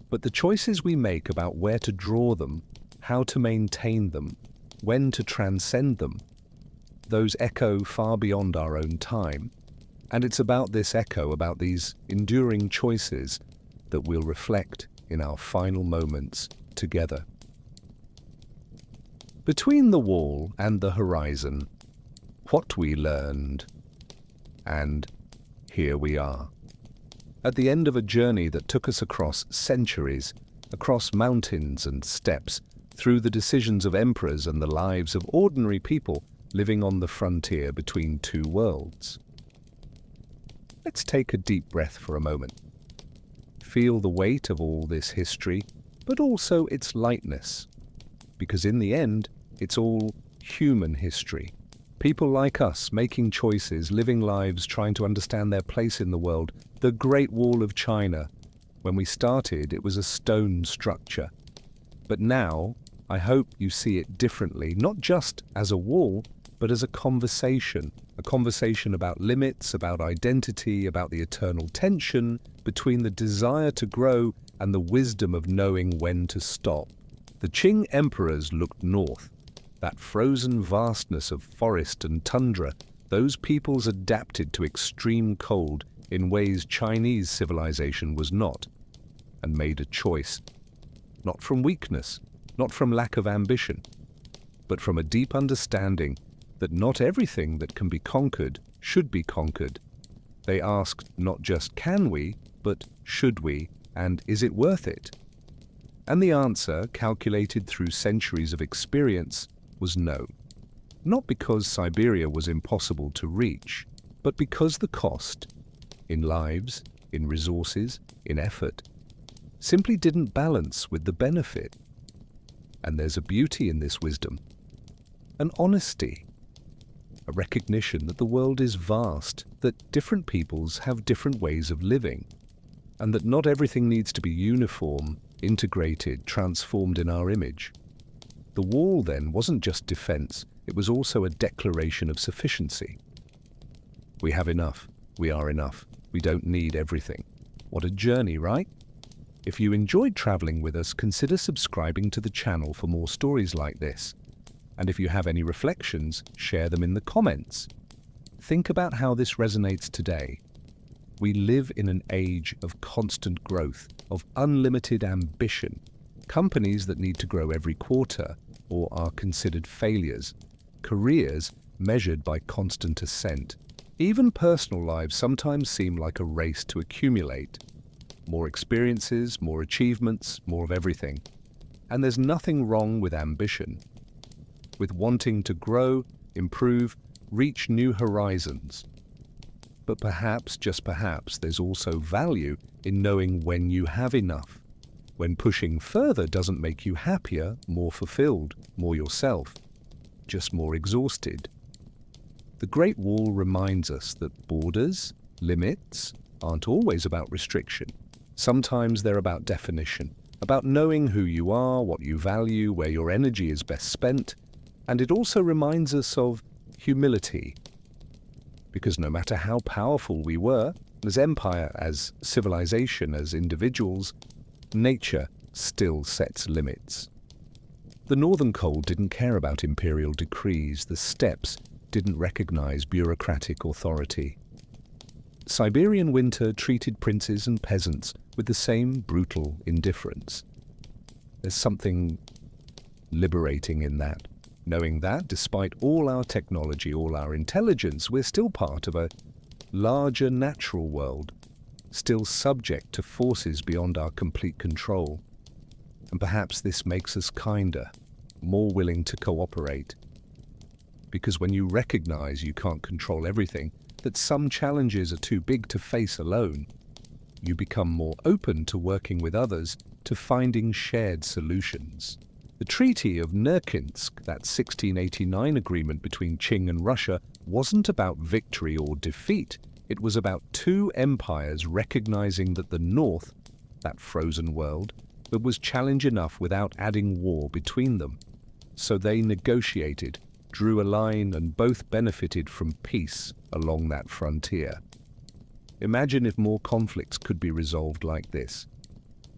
But the choices we make about where to draw them, how to maintain them, when to transcend them, those echo far beyond our own time. And it's about this echo, about these enduring choices, that we'll reflect in our final moments together. Between the wall and the horizon, what we learned. And here we are. At the end of a journey that took us across centuries, across mountains and steppes, through the decisions of emperors and the lives of ordinary people living on the frontier between two worlds. Let's take a deep breath for a moment. Feel the weight of all this history, but also its lightness. Because in the end, it's all human history. People like us making choices, living lives, trying to understand their place in the world. The Great Wall of China. When we started, it was a stone structure. But now, I hope you see it differently, not just as a wall, but as a conversation about limits, about identity, about the eternal tension between the desire to grow and the wisdom of knowing when to stop. The Qing emperors looked north, that frozen vastness of forest and tundra. Those peoples adapted to extreme cold in ways Chinese civilization was not, and made a choice, not from weakness, not from lack of ambition, but from a deep understanding that not everything that can be conquered should be conquered. They asked not just can we, but should we, and is it worth it? And the answer, calculated through centuries of experience, was no. Not because Siberia was impossible to reach, but because the cost, in lives, in resources, in effort, simply didn't balance with the benefit. And there's a beauty in this wisdom, an honesty, a recognition that the world is vast, that different peoples have different ways of living, and that not everything needs to be uniform, integrated, transformed in our image. The wall, then, wasn't just defense, it was also a declaration of sufficiency. We have enough, we are enough, we don't need everything. What a journey, right? If you enjoyed traveling with us, consider subscribing to the channel for more stories like this. And if you have any reflections, share them in the comments. Think about how this resonates today. We live in an age of constant growth, of unlimited ambition. Companies that need to grow every quarter or are considered failures. Careers measured by constant ascent. Even personal lives sometimes seem like a race to accumulate. More experiences, more achievements, more of everything. And there's nothing wrong with ambition, with wanting to grow, improve, reach new horizons. But perhaps, just perhaps, there's also value in knowing when you have enough, when pushing further doesn't make you happier, more fulfilled, more yourself, just more exhausted. The Great Wall reminds us that borders, limits, aren't always about restriction. Sometimes they're about definition, about knowing who you are, what you value, where your energy is best spent. And it also reminds us of humility, because no matter how powerful we were, as empire, as civilization, as individuals, nature still sets limits. The Northern Cold didn't care about imperial decrees, the steppes didn't recognize bureaucratic authority. Siberian winter treated princes and peasants with the same brutal indifference. There's something liberating in that. Knowing that, despite all our technology, all our intelligence, we're still part of a larger natural world, still subject to forces beyond our complete control. And perhaps this makes us kinder, more willing to cooperate. Because when you recognize you can't control everything, that some challenges are too big to face alone, you become more open to working with others, to finding shared solutions. The Treaty of Nurkinsk, that 1689 agreement between Qing and Russia, wasn't about victory or defeat. It was about two empires recognizing that the North, that frozen world, was challenge enough without adding war between them. So they negotiated, drew a line, and both benefited from peace along that frontier. Imagine if more conflicts could be resolved like this.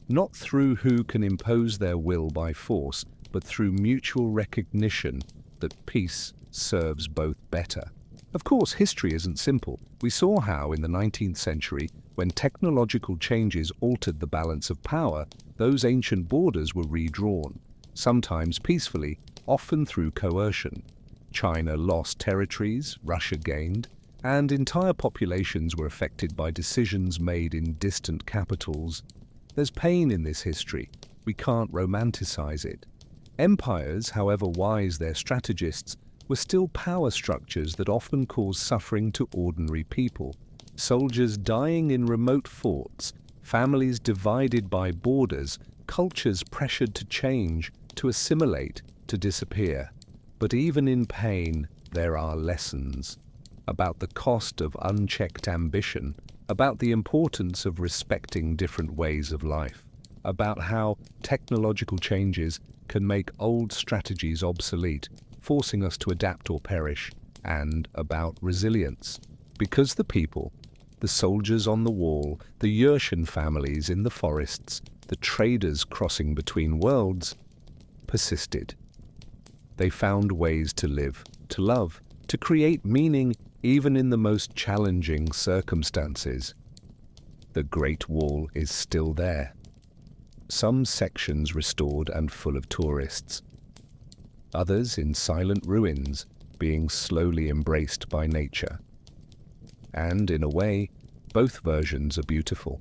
Not through who can impose their will by force, but through mutual recognition that peace serves both better. Of course, history isn't simple. We saw how, in the 19th century, when technological changes altered the balance of power, those ancient borders were redrawn, sometimes peacefully, often through coercion. China lost territories, Russia gained, and entire populations were affected by decisions made in distant capitals. There's pain in this history. We can't romanticize it. Empires, however wise their strategists, were still power structures that often caused suffering to ordinary people. Soldiers dying in remote forts, families divided by borders, cultures pressured to change, to assimilate, to disappear. But even in pain, there are lessons about the cost of unchecked ambition, about the importance of respecting different ways of life, about how technological changes can make old strategies obsolete, forcing us to adapt or perish, and about resilience. Because the people, the soldiers on the wall, the Yurshan families in the forests, the traders crossing between worlds, persisted. They found ways to live, to love, to create meaning even in the most challenging circumstances. The Great Wall is still there. Some sections restored and full of tourists. Others in silent ruins, being slowly embraced by nature. And, in a way, both versions are beautiful.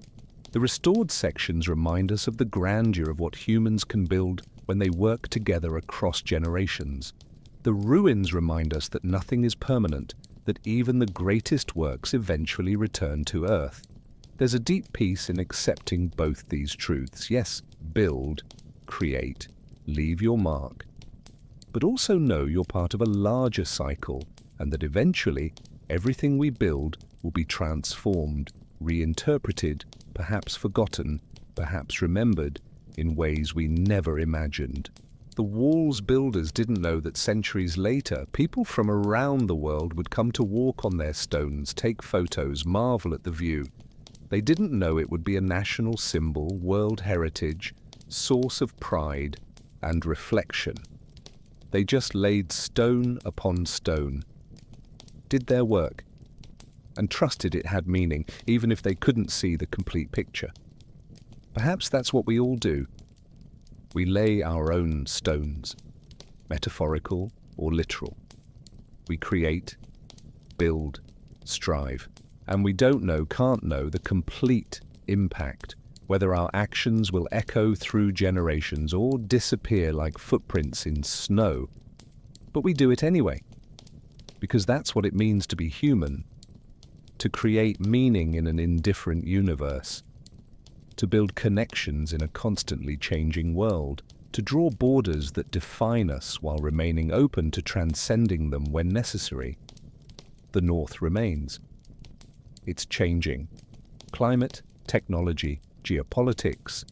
The restored sections remind us of the grandeur of what humans can build when they work together across generations. The ruins remind us that nothing is permanent, that even the greatest works eventually return to Earth. There's a deep peace in accepting both these truths. Yes, build, create, leave your mark, but also know you're part of a larger cycle, and that eventually everything we build will be transformed, reinterpreted, perhaps forgotten, perhaps remembered, in ways we never imagined. The wall's builders didn't know that centuries later, people from around the world would come to walk on their stones, take photos, marvel at the view. They didn't know it would be a national symbol, world heritage, source of pride and reflection. They just laid stone upon stone, did their work, and trusted it had meaning, even if they couldn't see the complete picture. Perhaps that's what we all do. We lay our own stones, metaphorical or literal. We create, build, strive, and we don't know, can't know the complete impact, whether our actions will echo through generations or disappear like footprints in snow. But we do it anyway, because that's what it means to be human, to create meaning in an indifferent universe, to build connections in a constantly changing world, to draw borders that define us while remaining open to transcending them when necessary. The North remains. It's changing. Climate, technology, geopolitics,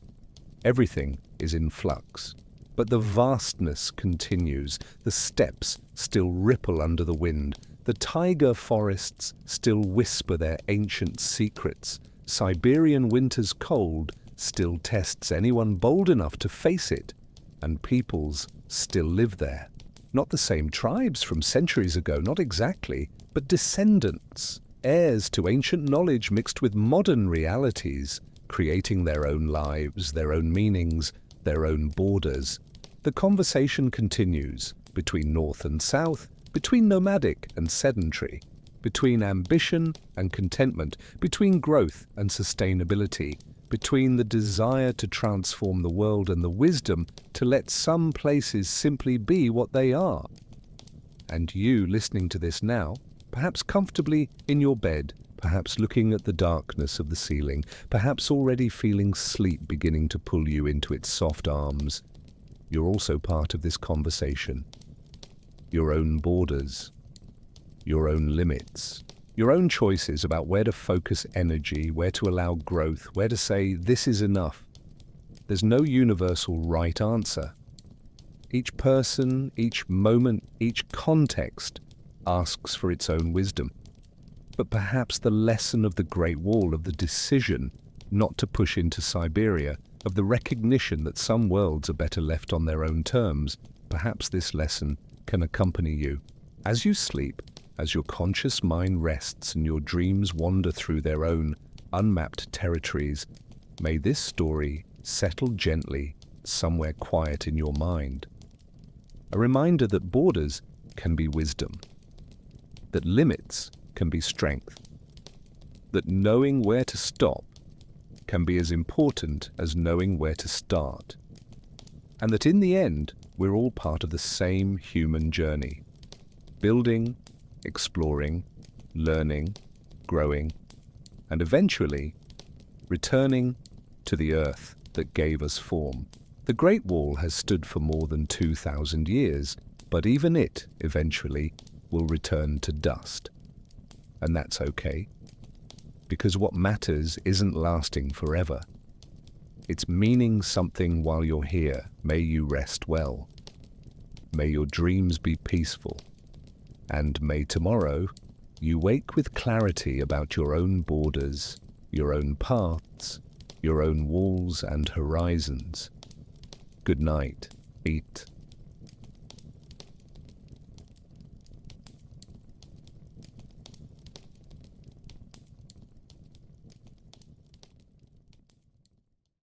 everything is in flux. But the vastness continues. The steppes still ripple under the wind. The taiga forests still whisper their ancient secrets. Siberian winter's cold still tests anyone bold enough to face it. And peoples still live there. Not the same tribes from centuries ago, not exactly, but descendants, heirs to ancient knowledge mixed with modern realities, creating their own lives, their own meanings, their own borders. The conversation continues between North and South, between nomadic and sedentary, between ambition and contentment, between growth and sustainability, between the desire to transform the world and the wisdom to let some places simply be what they are. And you, listening to this now, perhaps comfortably in your bed, perhaps looking at the darkness of the ceiling, perhaps already feeling sleep beginning to pull you into its soft arms, you're also part of this conversation. Your own borders, your own limits, your own choices about where to focus energy, where to allow growth, where to say, this is enough. There's no universal right answer. Each person, each moment, each context asks for its own wisdom. But perhaps the lesson of the Great Wall, of the decision not to push into Siberia, of the recognition that some worlds are better left on their own terms, perhaps this lesson can accompany you as you sleep, as your conscious mind rests and your dreams wander through their own unmapped territories. May this story settle gently somewhere quiet in your mind. A reminder that borders can be wisdom, that limits can be strength, that knowing where to stop can be as important as knowing where to start, and that in the end, we're all part of the same human journey, building, exploring, learning, growing, and eventually returning to the earth that gave us form. The Great Wall has stood for more than 2,000 years, but even it eventually will return to dust. And that's okay, because what matters isn't lasting forever. It's meaning something while you're here. May you rest well. May your dreams be peaceful, and may tomorrow you wake with clarity about your own borders, your own paths, your own walls and horizons. Good night, Eat.